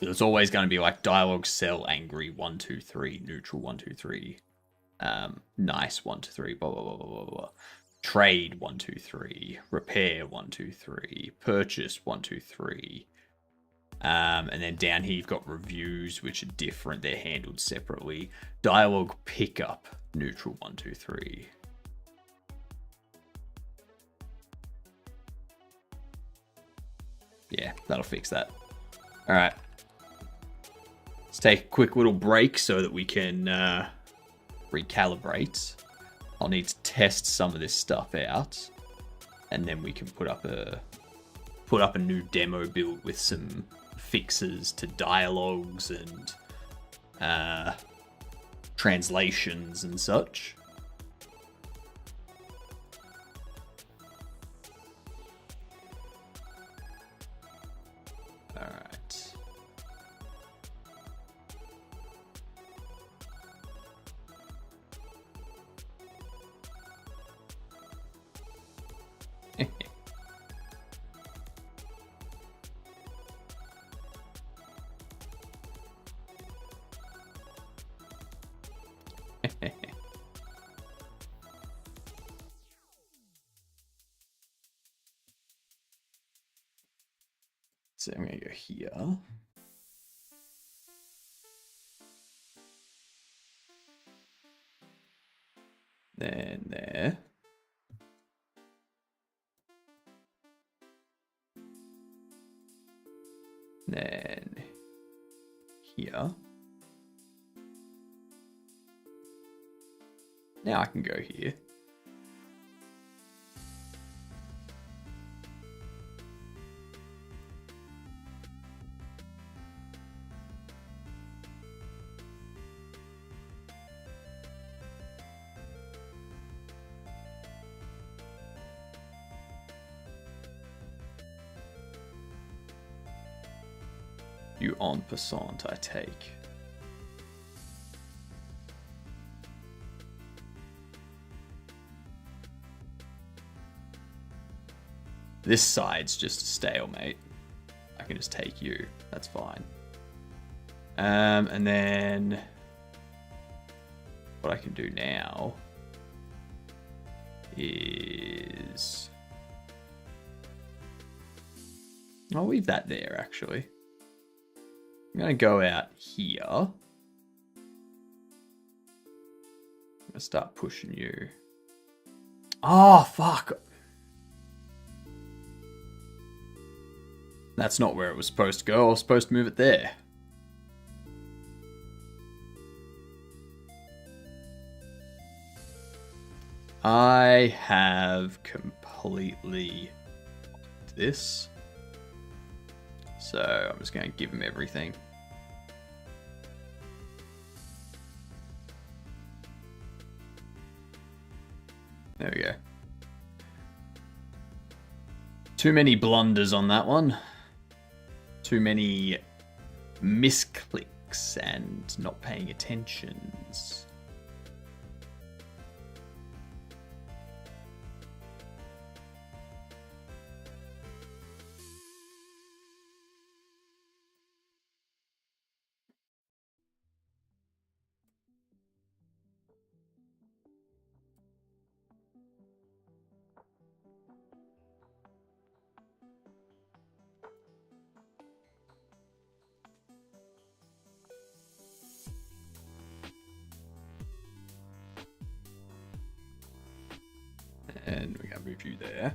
S4: It's always going to be like dialogue sell angry 1, 2, 3, neutral 1, 2, 3, nice 1, 2, 3, blah blah blah blah blah blah. Trade 1, 2, 3, repair 1, 2, 3, purchase 1, 2, 3, and then down here you've got reviews, which are different. They're handled separately. Dialogue pickup neutral 1, 2, 3. Yeah, that'll fix that. All right, let's take a quick little break so that we can recalibrate. I'll need to test some of this stuff out, and then we can put up a new demo build with some fixes to dialogues and translations and such. All right.
S1: So I'm going to go here. Then there. Then here. Now I can go here. You en passant, I take. This side's just a stalemate. I can just take you. That's fine. And then what I can do now is I'll leave that there actually. I'm going to go out here. I'm going to start pushing you. Oh, fuck. That's not where it was supposed to go. I was supposed to move it there. I have completely this. So I'm just going to give him everything. There we go. Too many blunders on that one. Too many misclicks and not paying attentions. And we can move you there.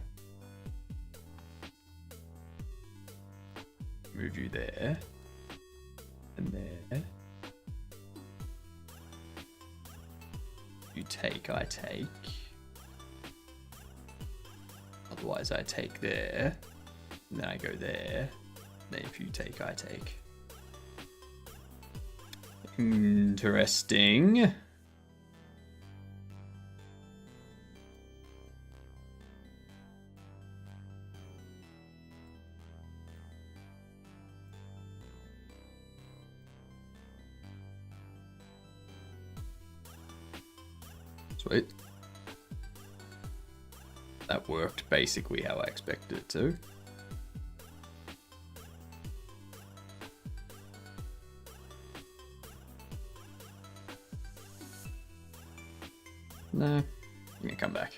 S1: Move you there. And there. You take, I take. Otherwise I take there. And then I go there. Then if you take, I take. Interesting. Sweet. That worked basically how I expected it to. No, I'm gonna come back.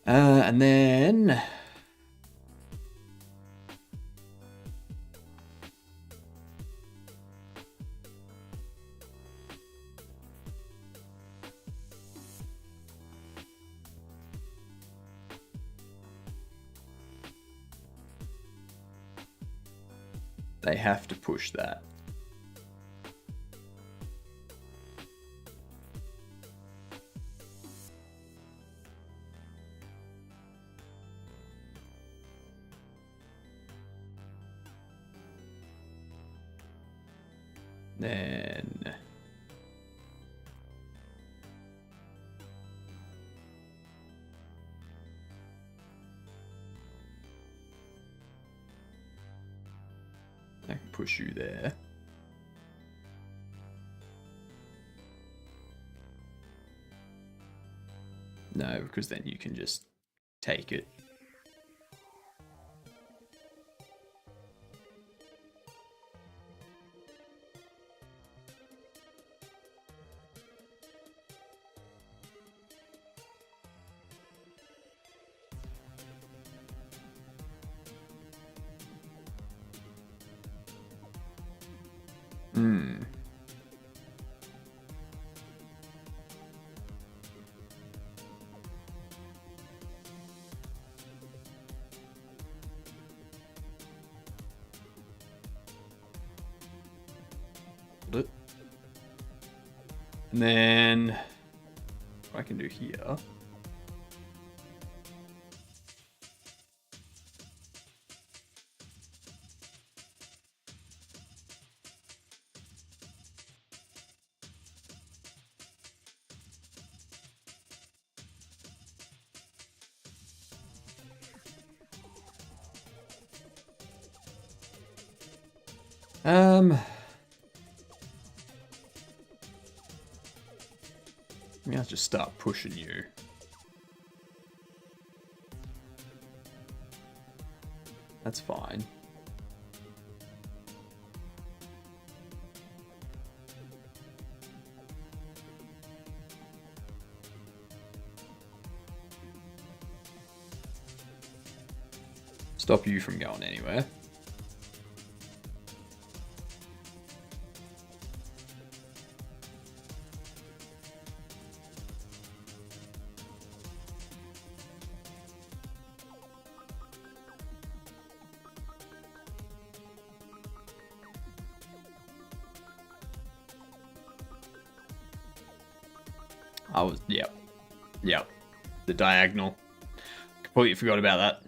S1: And then they have to push that. Then I can push you there. No, because then you can just take it.
S4: Hmm. And then what I can do here. Maybe I'll just start pushing you. That's fine. Stop you from going anywhere. Yep. The diagonal. Completely forgot about that.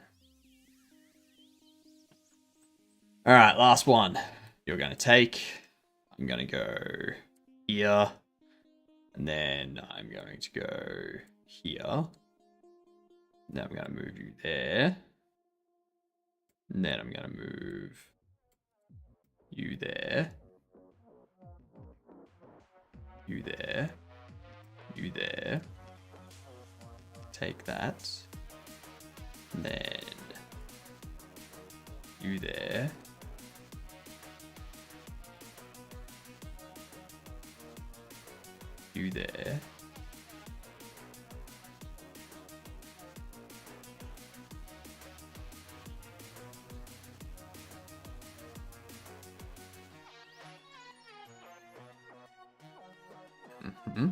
S4: All right, last one. You're going to take. I'm going to go here. And then I'm going to go here. Then I'm going to move you there. And then I'm going to move you there. You there. You there. Take that. And then you there. You there. Mm-hmm.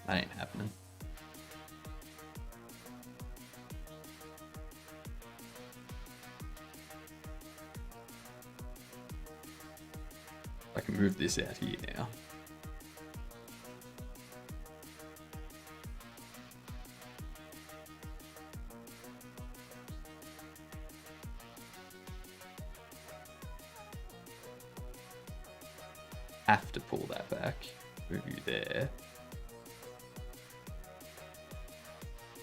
S4: That ain't happening. I can move this out here now. Have to pull that back. Move you there.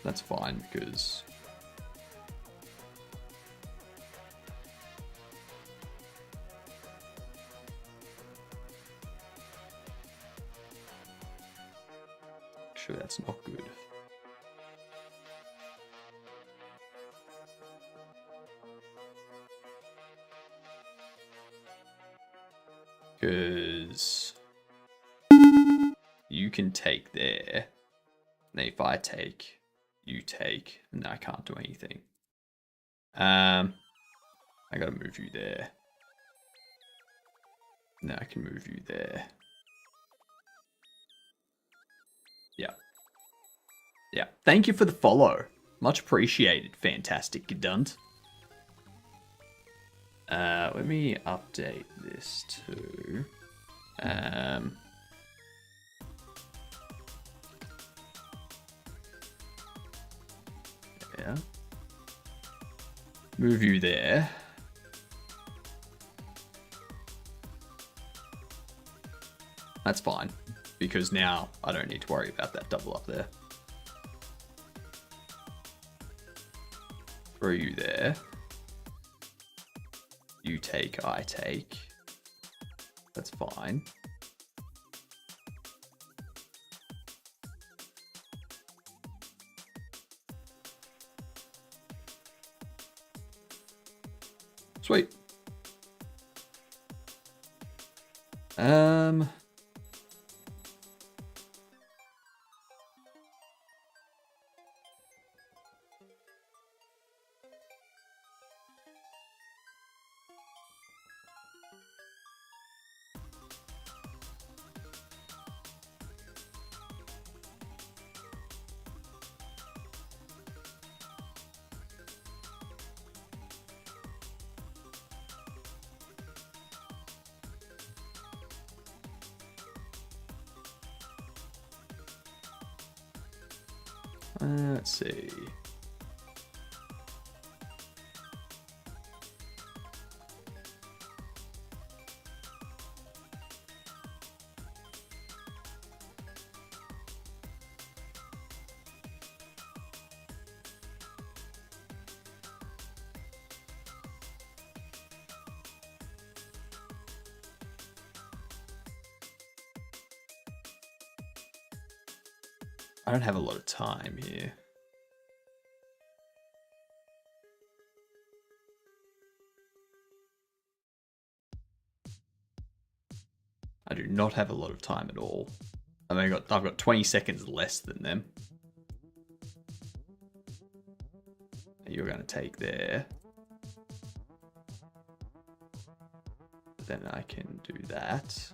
S4: That's fine because actually that's not good. Because you can take there. And if I take, you take, and then I can't do anything. I gotta move you there. Now I can move you there. Yeah. Yeah. Thank you for the follow. Much appreciated. Fantastic, Gedunt. Let me update this too. Yeah. Move you there. That's fine, because now I don't need to worry about that double up there. Throw you there. You take, I take. That's fine. Sweet.
S1: Um. Let's see. I don't have a lot of time here. I do not have a lot of time at all. I've got 20 seconds less than them. You're going to take there. Then I can do that.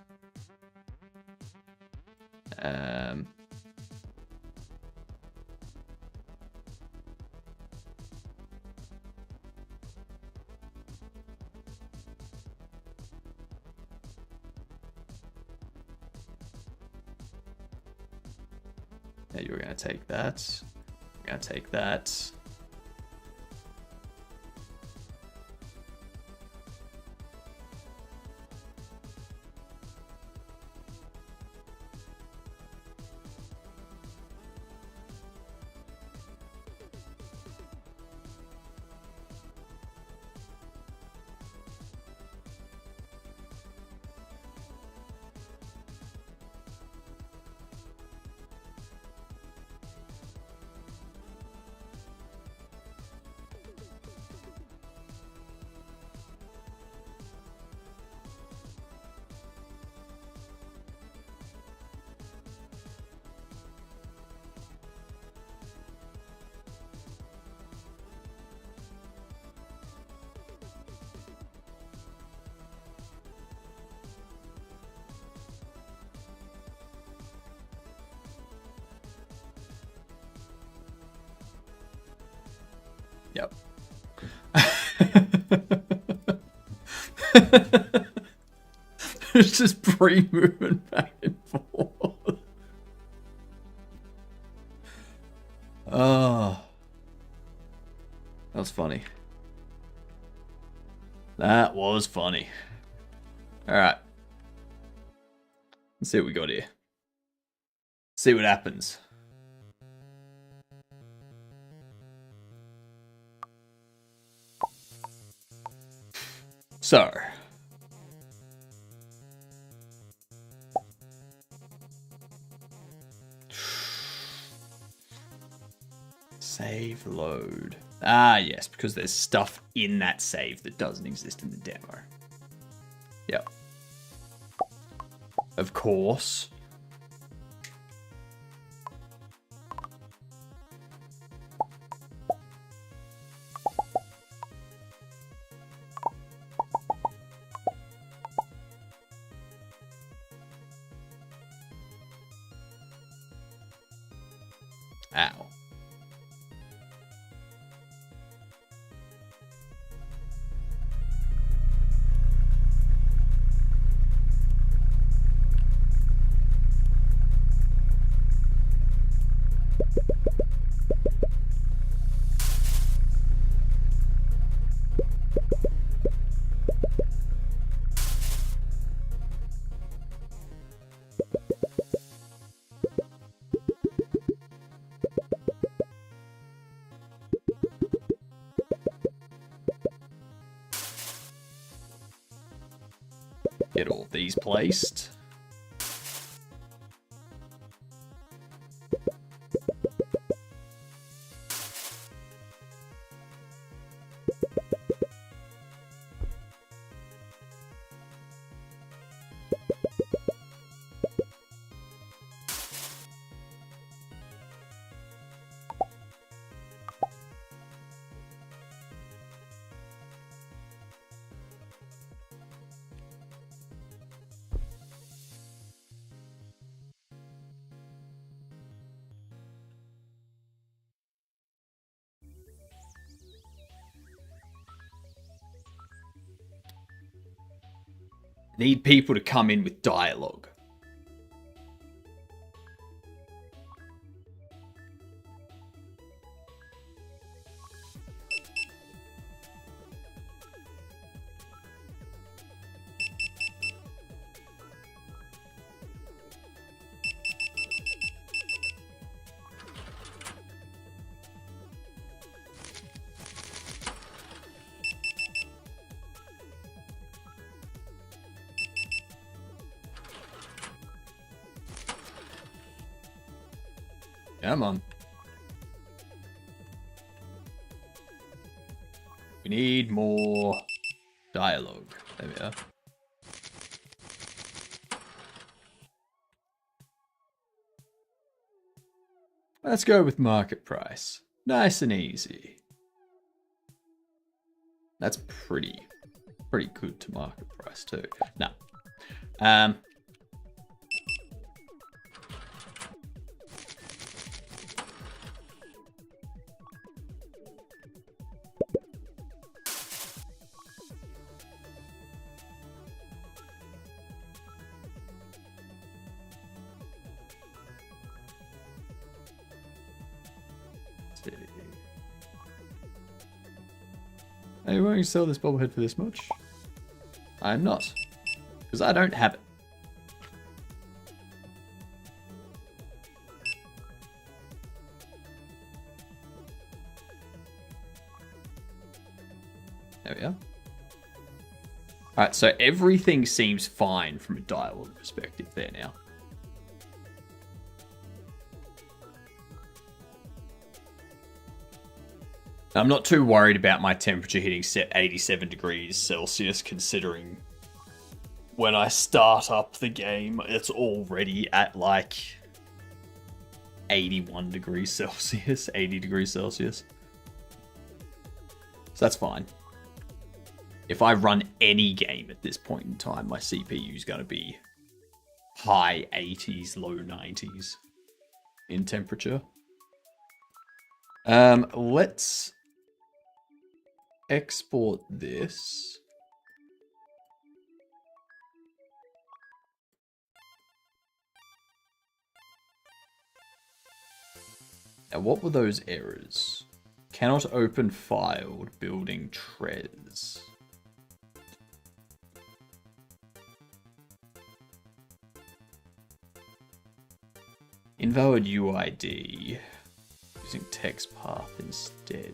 S1: Yeah, you're going to take that. I'm going to take that. Yep. It's just pre-moving back and forth. Oh. That was funny. That was funny. Alright. Let's see what we got here. See what happens. So. Save load. Ah, yes, because there's stuff in that save that doesn't exist in the demo. Yep. Of course. Ow. Get all these placed.
S4: Need people to come in with dialogue. Come on. We need more dialogue. There we are. Let's go with market price. Nice and easy. That's pretty good to market price too. Now, are you willing to sell this bobblehead for this much? I'm not. Because I don't have it. There we are. Alright, so everything seems fine from a dialogue perspective there now. I'm not too worried about my temperature hitting 87 degrees Celsius, considering when I start up the game, it's already at like 81 degrees Celsius, 80 degrees Celsius. So that's fine. If I run any game at this point in time, my CPU is going to be high 80s, low 90s in temperature. Let's export this. Now, what were those errors? Cannot open filed building trez. Invalid UID. Using text path instead.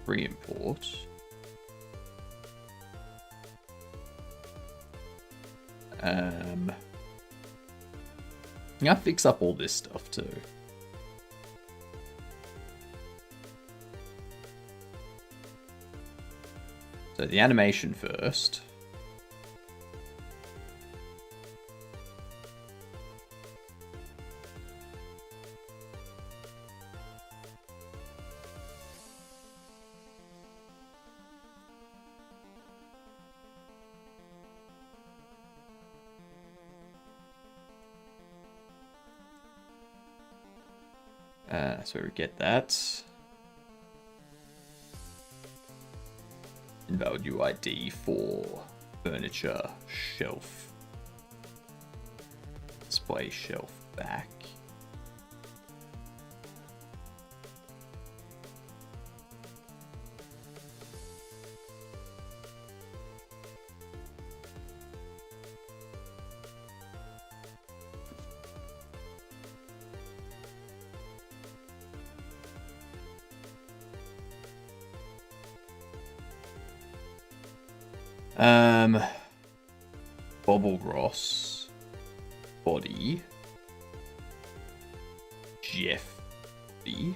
S4: Re-import. I'll fix up all this stuff too. So the animation first. So we get that. Invalid UID for furniture shelf. Display shelf back. Bobble Ross body Jeffy, and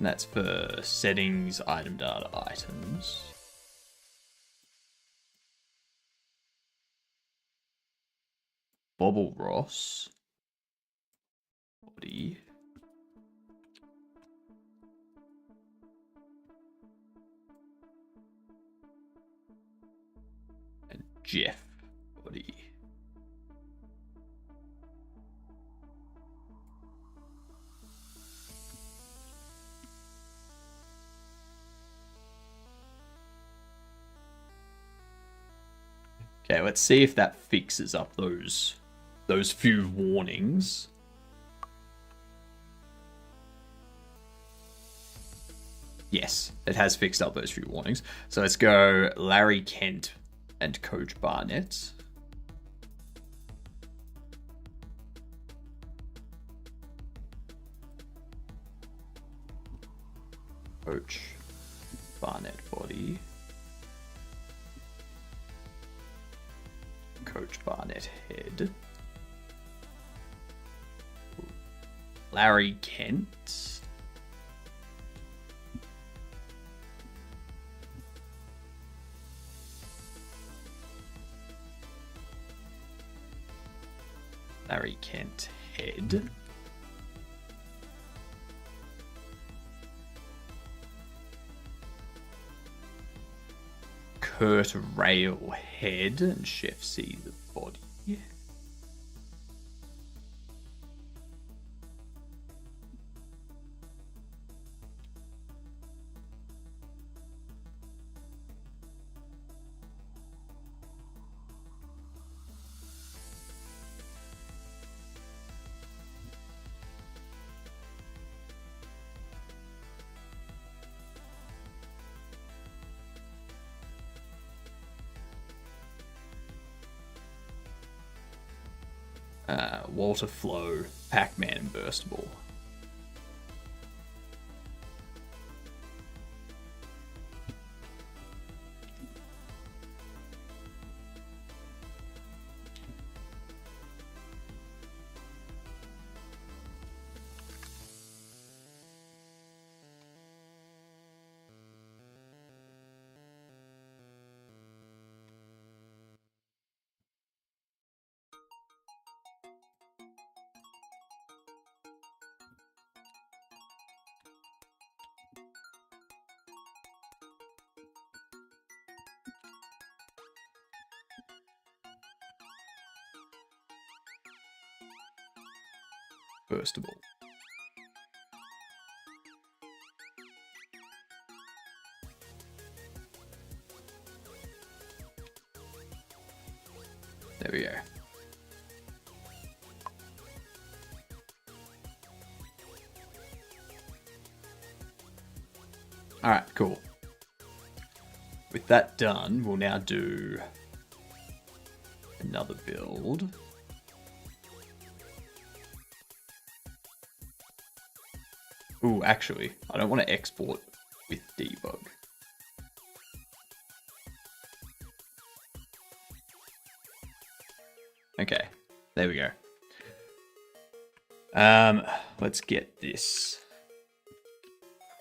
S4: that's for settings, item data, items. Bobble Ross body Jeff body. Okay, let's see if that fixes up those few warnings. Yes, it has fixed up those few warnings. So let's go Larry Kent and Coach Barnett. Coach Barnett body. Coach Barnett head. Larry Kent. Larry Kent head. Kurt Rail head and Chef C the body. Walter Flow, Pac-Man, and Burstable. Burstable. There we go. Alright, cool. With that done, we'll now do another build. Ooh, actually, I don't want to export with debug. Okay, there we go. Let's get this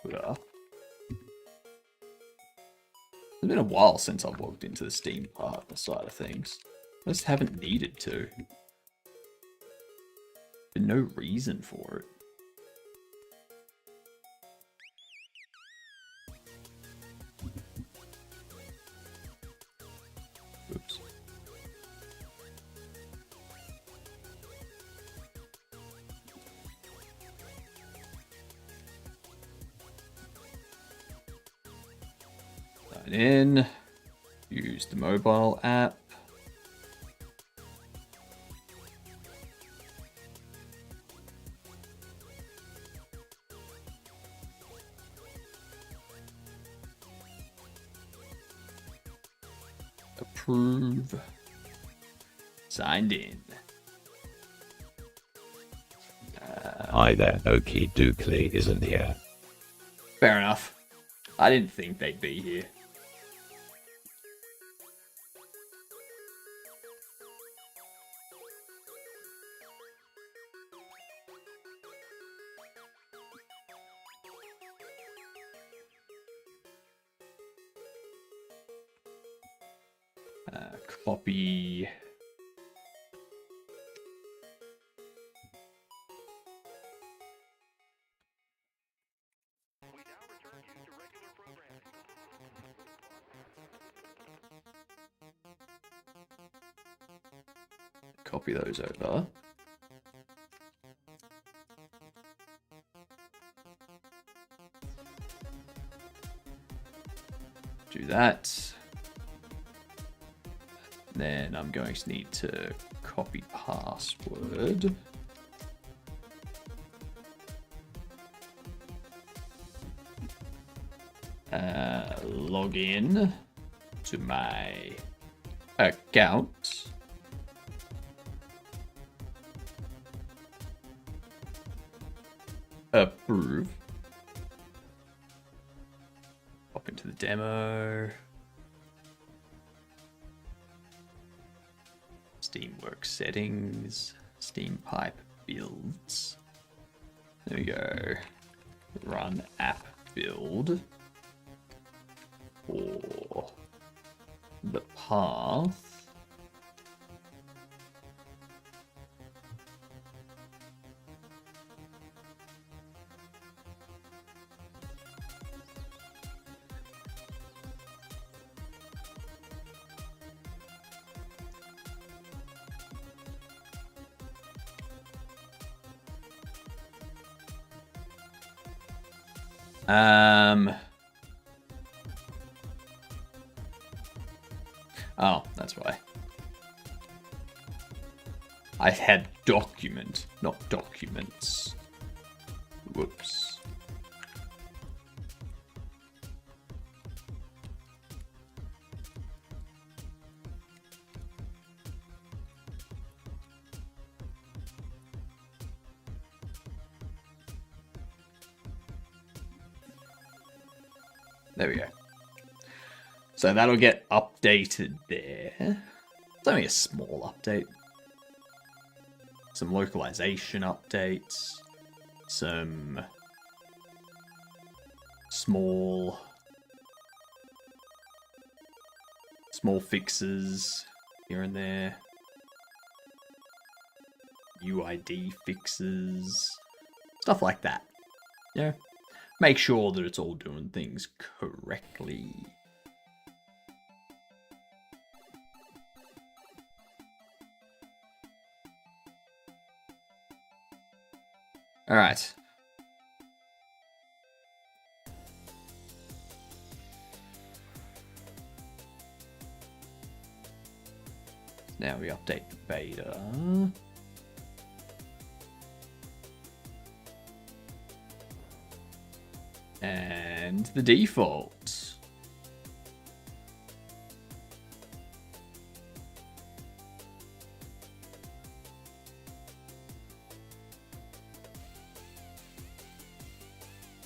S4: put up. It's been a while since I've logged into the Steam partner side of things. I just haven't needed to. Been no reason for it. Oops. Sign in. Use the mobile app. Approve. Signed in.
S2: Hi there, Okie Dokley isn't here.
S4: Fair enough. I didn't think they'd be here. Copy.
S1: copy those over. Do that. Then I'm going to need to copy password. Log in to my account. Approve. Pop into the demo. Steamworks settings. Steam pipe builds. There we go. Run app build. For the path. Oh, that's why. I had document, not documents. Whoops. There we go. So that'll get updated there. It's only a small update. Some localization updates. Some small fixes here and there. UID fixes. Stuff like that. Yeah. Make sure that it's all doing things correctly. All right. Now we update the beta. And the default.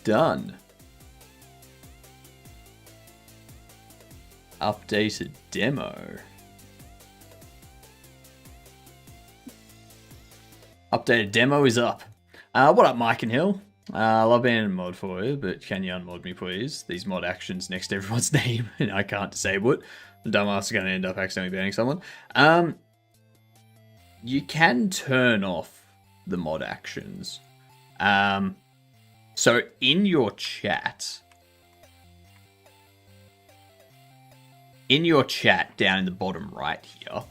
S1: Done. Updated demo. Updated demo is up. What up, Mike and Hill? I love being in a mod for you, but can you unmod me, please? These mod actions next to everyone's name, and I can't disable it. The dumbass is going to end up accidentally banning someone. You can turn off the mod actions. So in your chat down in the bottom right here,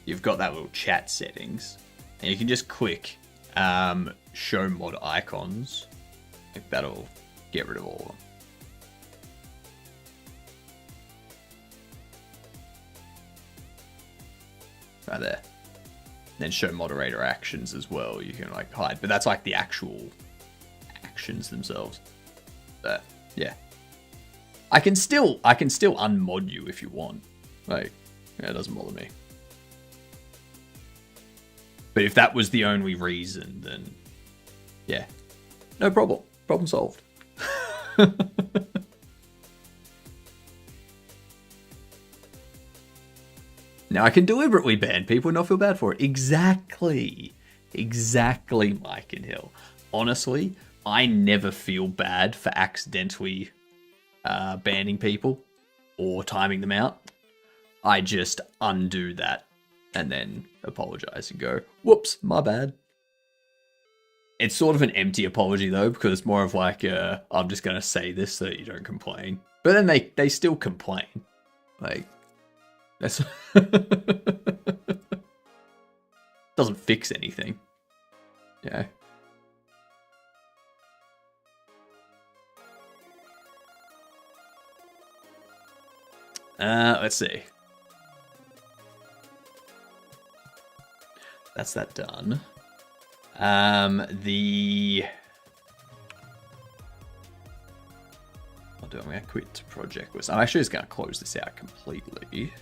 S1: you've got that little chat settings, and you can just click show mod icons. I think that'll get rid of all of them. Right there. Then show moderator actions as well. You can like hide, but that's like the actual actions themselves. Yeah. I can still unmod you if you want. Like, yeah, it doesn't bother me. But if that was the only reason, then yeah, no problem. Problem solved. Now I can deliberately ban people and not feel bad for it. Exactly, Mike and Hill. Honestly, I never feel bad for accidentally banning people or timing them out. I just undo that and then apologize and go, whoops, my bad. It's sort of an empty apology though, because it's more of like, I'm just going to say this so that you don't complain. But then they still complain. Like, that's...
S4: Doesn't fix anything. Yeah. Let's see. That's that done. I'll do. I'm gonna quit project list. I'm actually just gonna close this out completely.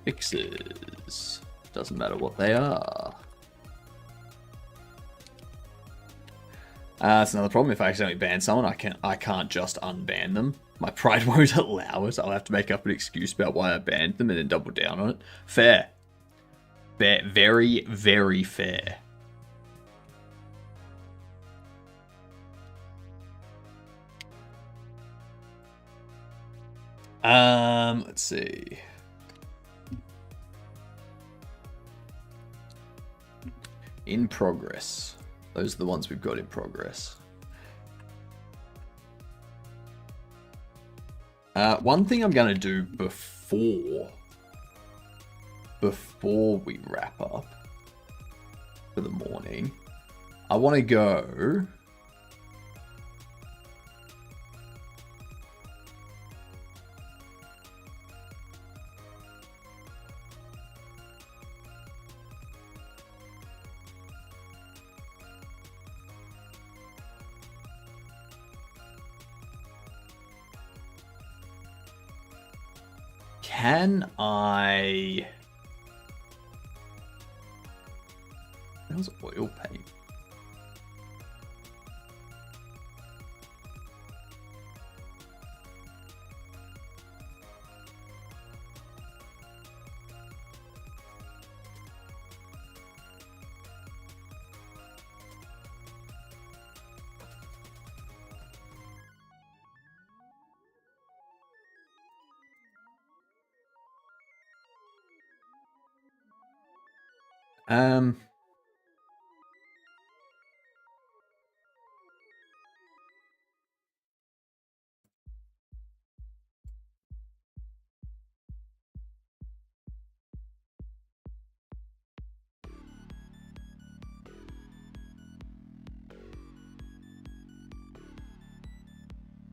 S4: Fixes. Doesn't matter what they are. That's another problem. If I accidentally ban someone, I can't just unban them. My pride won't allow it. I'll have to make up an excuse about why I banned them and then double down on it. Fair. Fair. Very, very fair. Let's see. In progress. Those are the ones we've got in progress. One thing I'm going to do before we wrap up for the morning, I want to go... Can I... That was oil paint.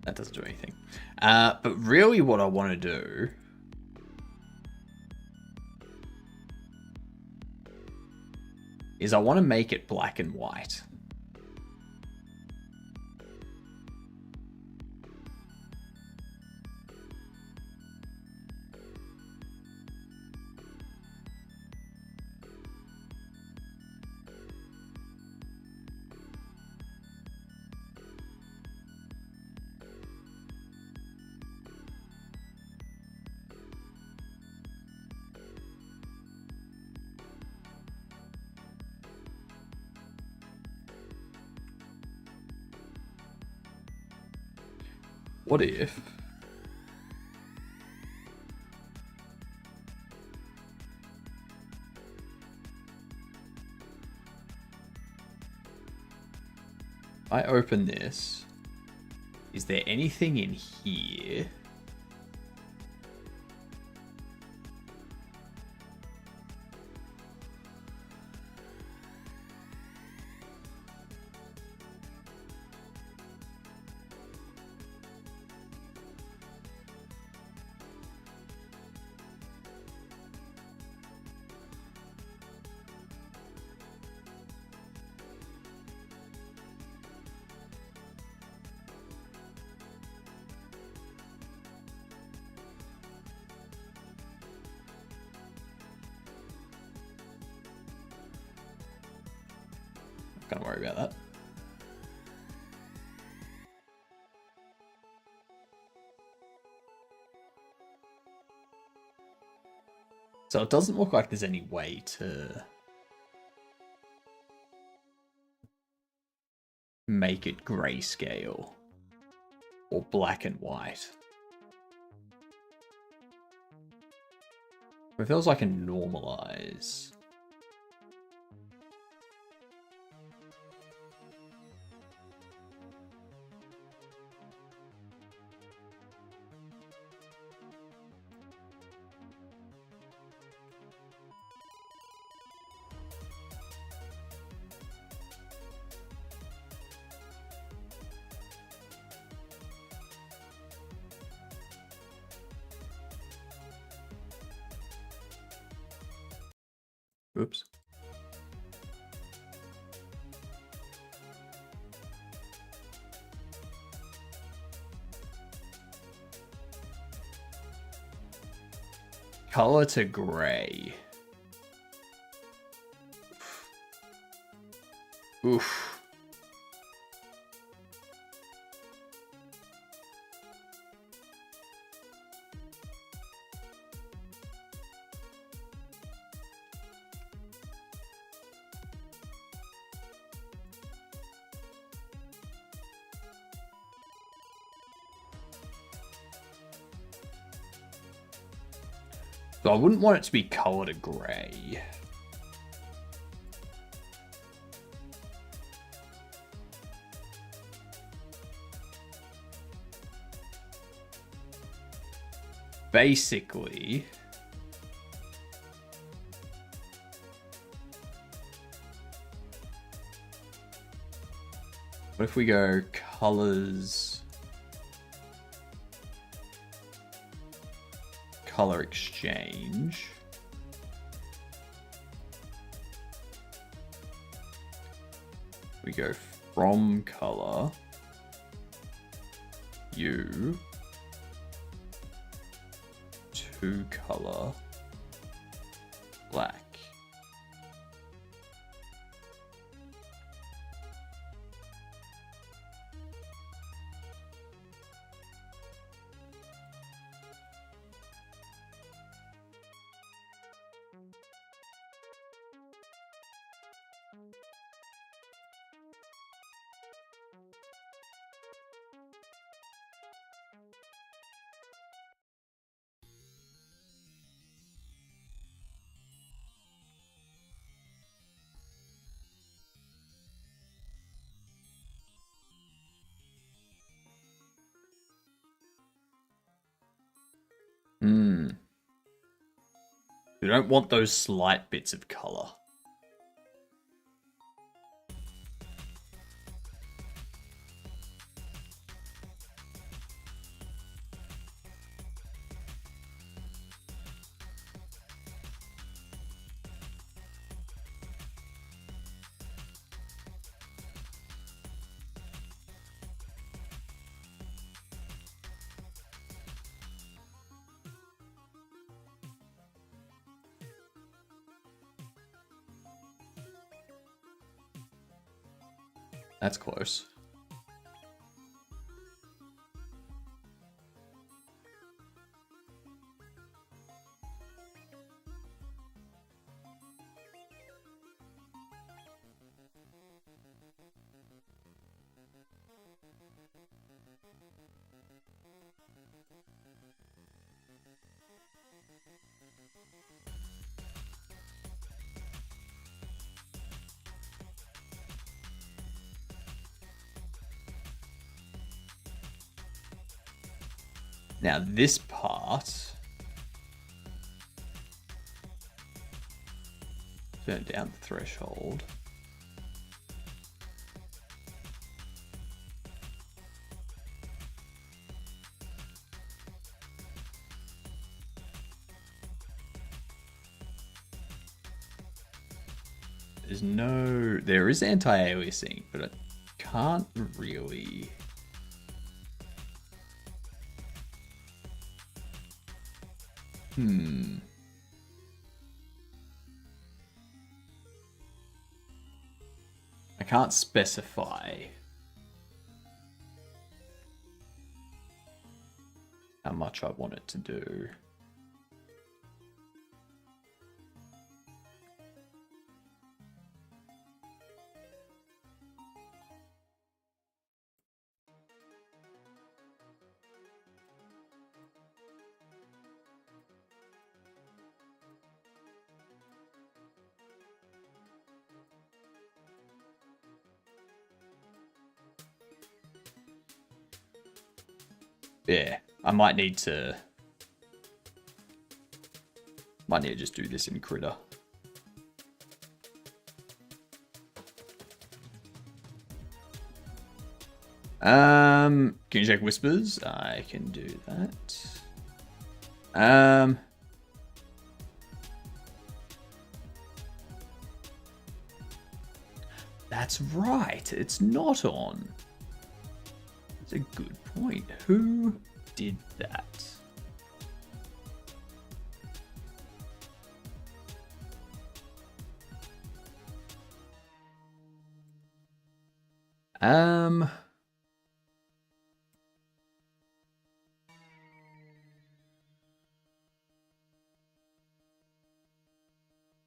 S4: That doesn't do anything. But really what I want to do is I want to make it black and white. What if I open this? Is there anything in here? Don't worry about that. So it doesn't look like there's any way to make it grayscale or black and white. It feels like a normalize.
S1: Oops. Color to gray. Oof. So I wouldn't want it to be color to gray. Basically, what if we go colors, color exchange? We go from color, you, to color, black. We don't want those slight bits of color. That's close. Now this part, turn down the threshold. There is anti-aliasing, but I can't really. I can't specify how much I want it to do. Yeah, I might need to just do this in Critter. Can you check whispers? I can do that.
S4: That's right. It's not on. That's a good point. Who did that?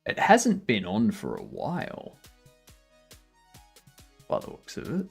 S4: It hasn't been on for a while, by the looks of it.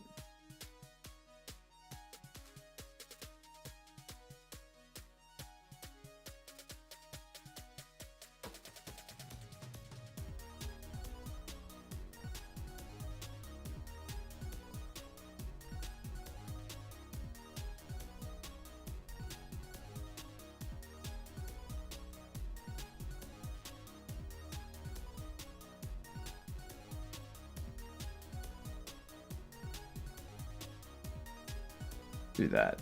S4: Do that.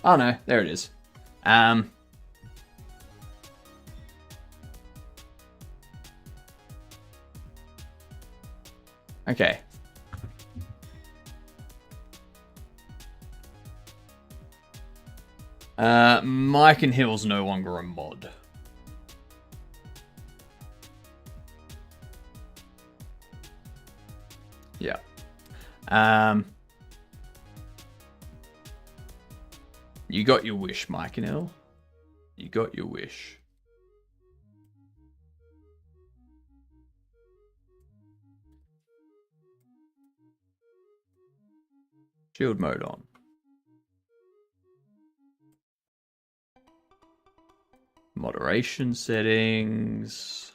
S4: Oh no, there it is. Okay. Mike and Hill's no longer a mod. Yeah. You got your wish, Mike and Hill. You got your wish. Shield mode on. Moderation settings.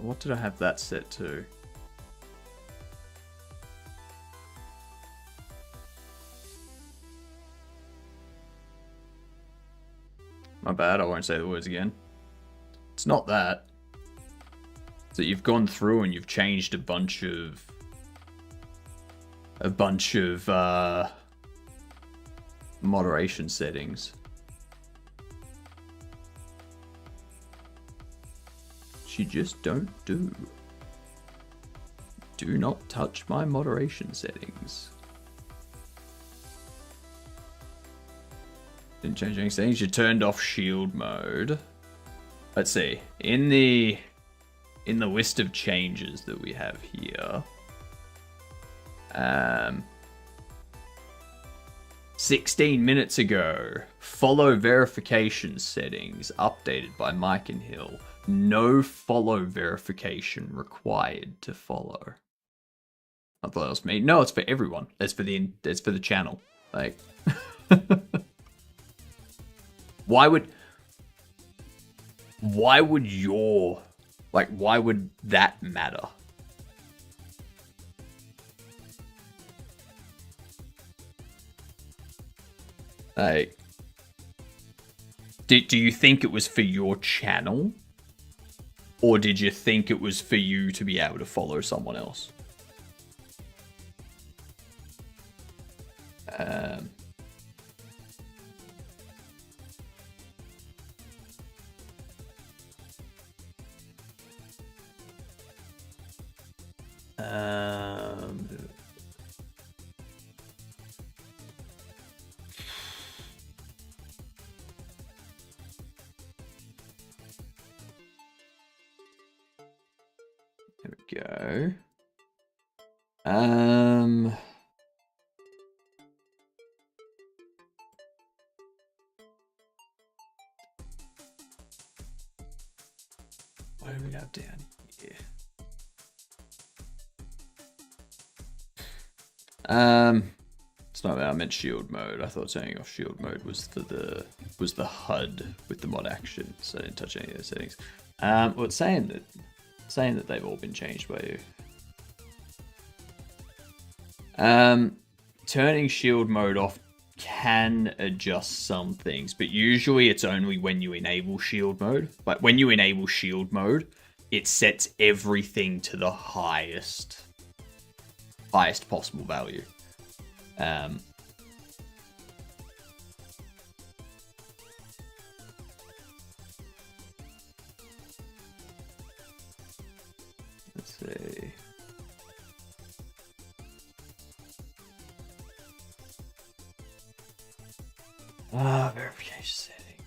S4: What did I have that set to? My bad, I won't say the words again. It's not that. It's that you've gone through and you've changed a bunch of moderation settings. You just don't do. Do not touch my moderation settings. Didn't change any settings. You turned off shield mode. Let's see. In the list of changes that we have here, 16 minutes ago, follow verification settings updated by Mike and Hill. No follow verification required to follow. I thought that was me. No, it's for everyone. It's for the channel. Like, why would that matter? Like, do you think it was for your channel? Or did you think it was for you to be able to follow someone else? There we go. What do we have down here? It's not that I meant shield mode. I thought turning off shield mode was the HUD with the mod action, so I didn't touch any of those settings. Well, it's saying that they've all been changed by you. Turning shield mode off can adjust some things, but usually it's only when you enable shield mode. Like when you enable shield mode, it sets everything to the highest possible value. Let's see. Verification setting.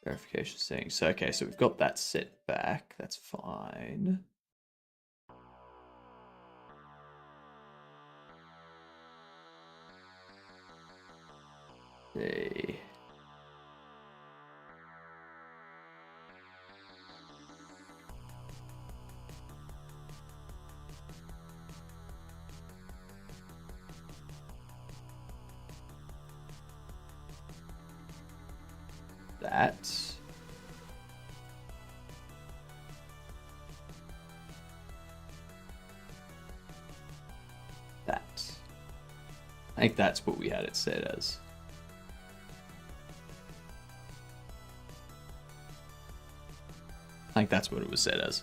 S4: Verification settings. So, okay, so we've got that set back. That's fine. See. That. I think that's what we had it set as. I think that's what it was set as.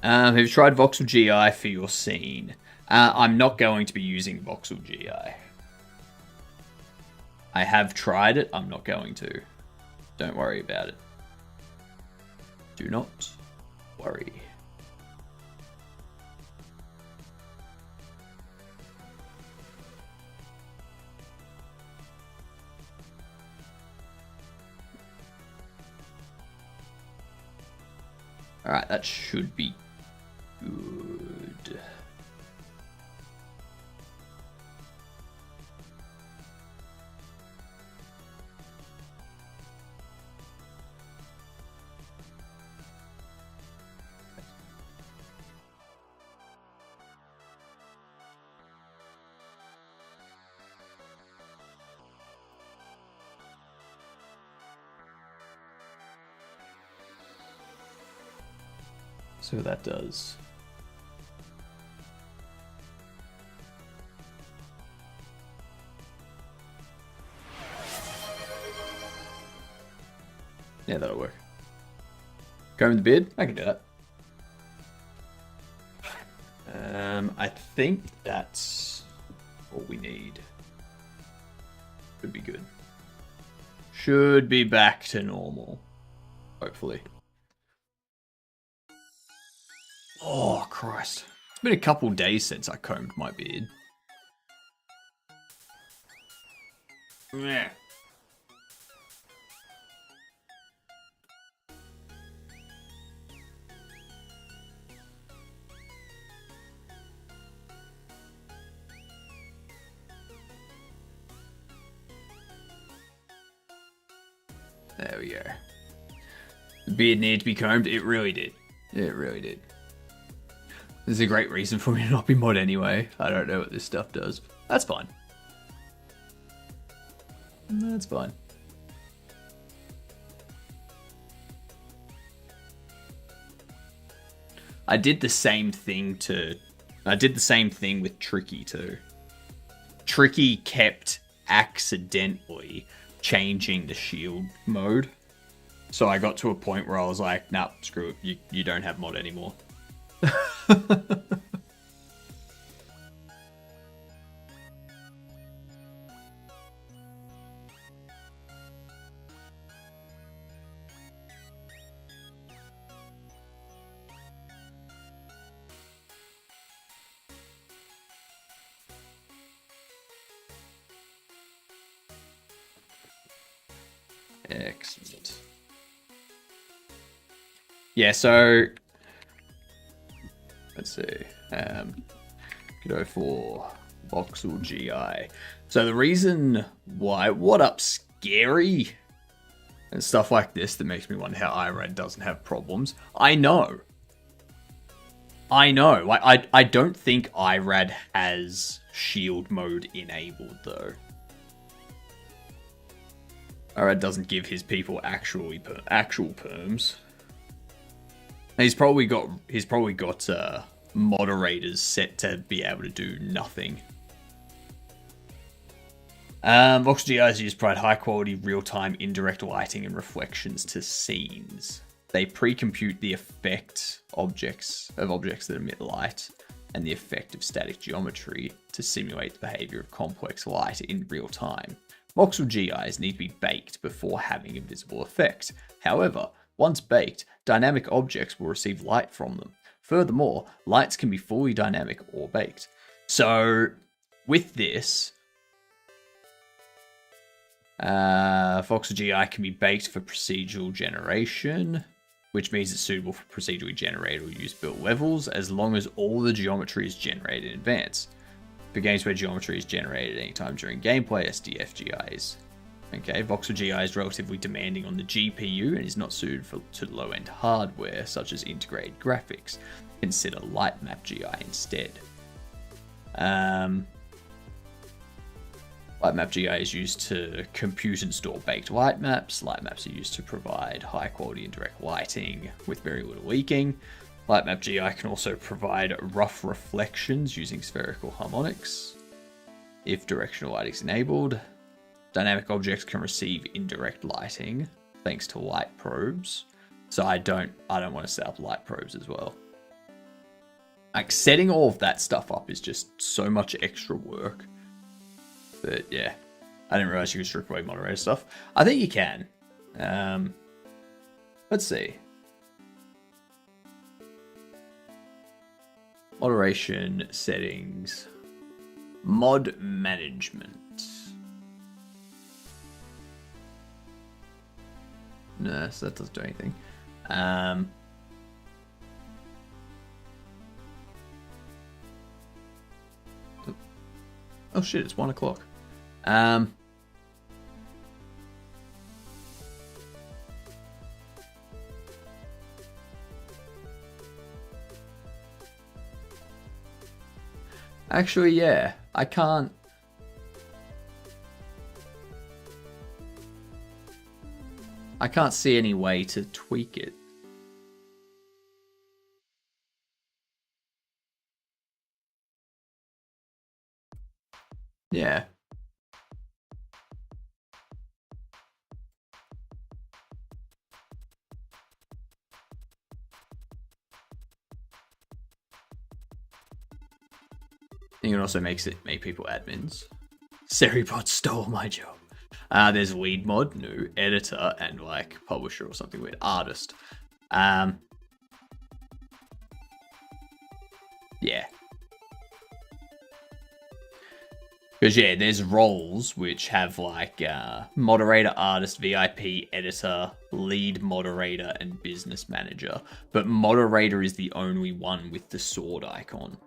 S4: Have you tried Voxel GI for your scene? I'm not going to be using Voxel GI. I have tried it. I'm not going to. Don't worry about it. Do not worry. Alright, that should be good. See what that does. Yeah, that'll work. Comb the beard? I can do that. I think that's all we need. Should be good. Should be back to normal. Hopefully. Oh, Christ. It's been a couple days since I combed my beard. Yeah. There we go. The beard needed to be combed. It really did. It really did. This is a great reason for me to not be mod anyway. I don't know what this stuff does. That's fine. That's fine. I did the same thing with Tricky too. Tricky kept accidentally changing the shield mode. So I got to a point where I was like, nah, screw it. You don't have mod anymore. Excellent. Yeah, so let's see. Go for Voxel GI. So the reason why, what up, scary and stuff like this that makes me wonder how IRAD doesn't have problems. I know. I don't think IRAD has shield mode enabled though. IRAD doesn't give his people actual perms. He's probably got moderators set to be able to do nothing. Voxel GIs use provide high quality real-time indirect lighting and reflections to scenes. They pre-compute the effect of objects that emit light and the effect of static geometry to simulate the behavior of complex light in real time. Voxel GIs need to be baked before having a visible effect. However, once baked, dynamic objects will receive light from them. Furthermore, lights can be fully dynamic or baked. So, with this, Voxel GI can be baked for procedural generation, which means it's suitable for procedurally generated or used built levels, as long as all the geometry is generated in advance. For games where geometry is generated anytime during gameplay, SDF GIs. Okay, Voxel GI is relatively demanding on the GPU and is not suited to low-end hardware, such as integrated graphics. Consider Lightmap GI instead. Lightmap GI is used to compute and store baked light maps. Light maps are used to provide high quality indirect lighting with very little leaking. Lightmap GI can also provide rough reflections using spherical harmonics. If directional lighting is enabled, dynamic objects can receive indirect lighting thanks to light probes. So I don't want to set up light probes as well. Like, setting all of that stuff up is just so much extra work. But yeah, I didn't realize you could strip away moderator stuff. I think you can. Let's see. Moderation settings. Mod management. No, so that doesn't do anything. Oh shit, it's 1 o'clock. Actually, yeah, I can't see any way to tweak it. Yeah. You can also make people admins. Seribot stole my job. There's lead mod, new editor, and like publisher or something weird. Artist. Yeah. Because yeah, there's roles which have like moderator, artist, VIP, editor, lead moderator, and business manager. But moderator is the only one with the sword icon.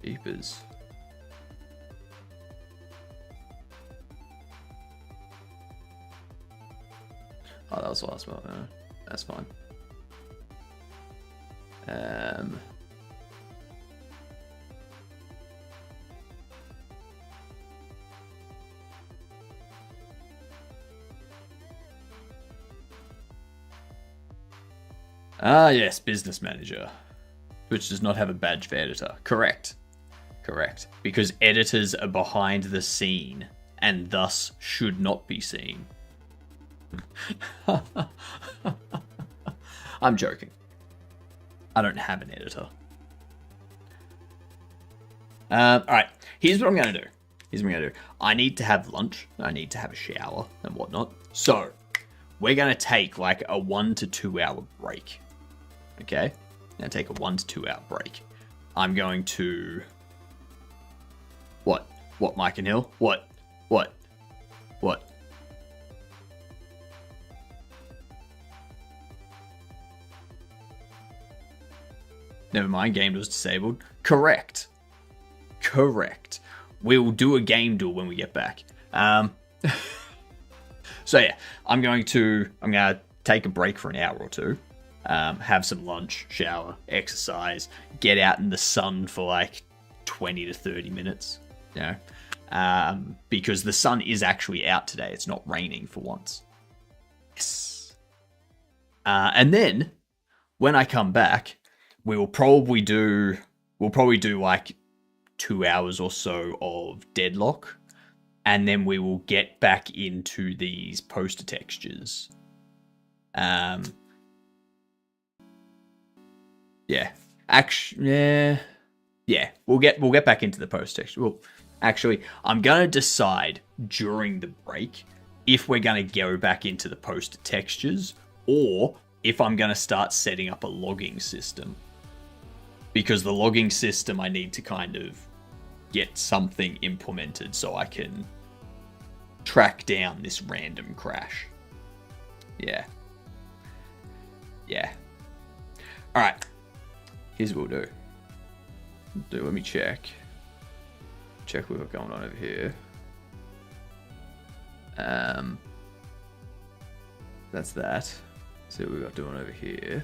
S4: Jeepers. Oh, that was the last one. No, that's fine. Yes, business manager, which does not have a badge for editor. Correct. Because editors are behind the scene and thus should not be seen. I'm joking. I don't have an editor. Alright, here's what I'm going to do. I need to have lunch. I need to have a shower and whatnot. So, we're going to take like a 1 to 2 hour break. Okay? I'm going to take a 1 to 2 hour break. I'm going to... What, Mike and Hill? What? Never mind, game duel's disabled. Correct. We'll do a game duel when we get back. So yeah, I'm gonna take a break for an hour or two, have some lunch, shower, exercise, get out in the sun for like 20 to 30 minutes, you know, because the sun is actually out today. It's not raining for once. Yes. And then when I come back, we'll probably do like 2 hours or so of Deadlock. And then we will get back into these poster textures. Yeah. Yeah. We'll get back into the poster texture. Well, actually, I'm gonna decide during the break if we're gonna go back into the poster textures or if I'm gonna start setting up a logging system. Because the logging system, I need to kind of get something implemented so I can track down this random crash. Yeah. Alright. Here's what we'll do. Let me check what we've got going on over here. That's that. See what we've got doing over here.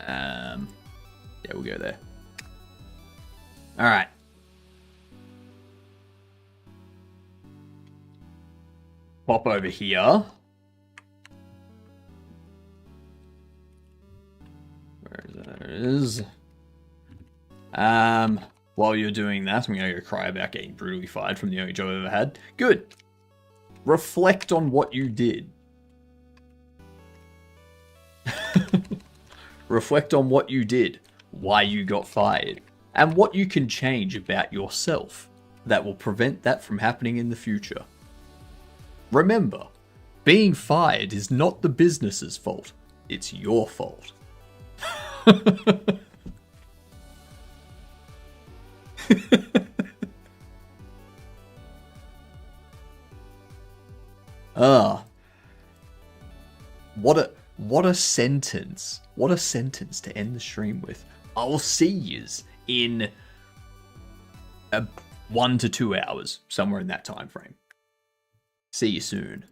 S4: Yeah, we'll go there. Alright. Pop over here. Where is that? There it is. While you're doing that, I'm gonna go cry about getting brutally fired from the only job I've ever had. Good. Reflect on what you did. Reflect on what you did, why you got fired, and what you can change about yourself that will prevent that from happening in the future. Remember, being fired is not the business's fault. It's your fault. What a sentence. What a sentence to end the stream with. I'll see yous in 1 to 2 hours, somewhere in that time frame. See you soon.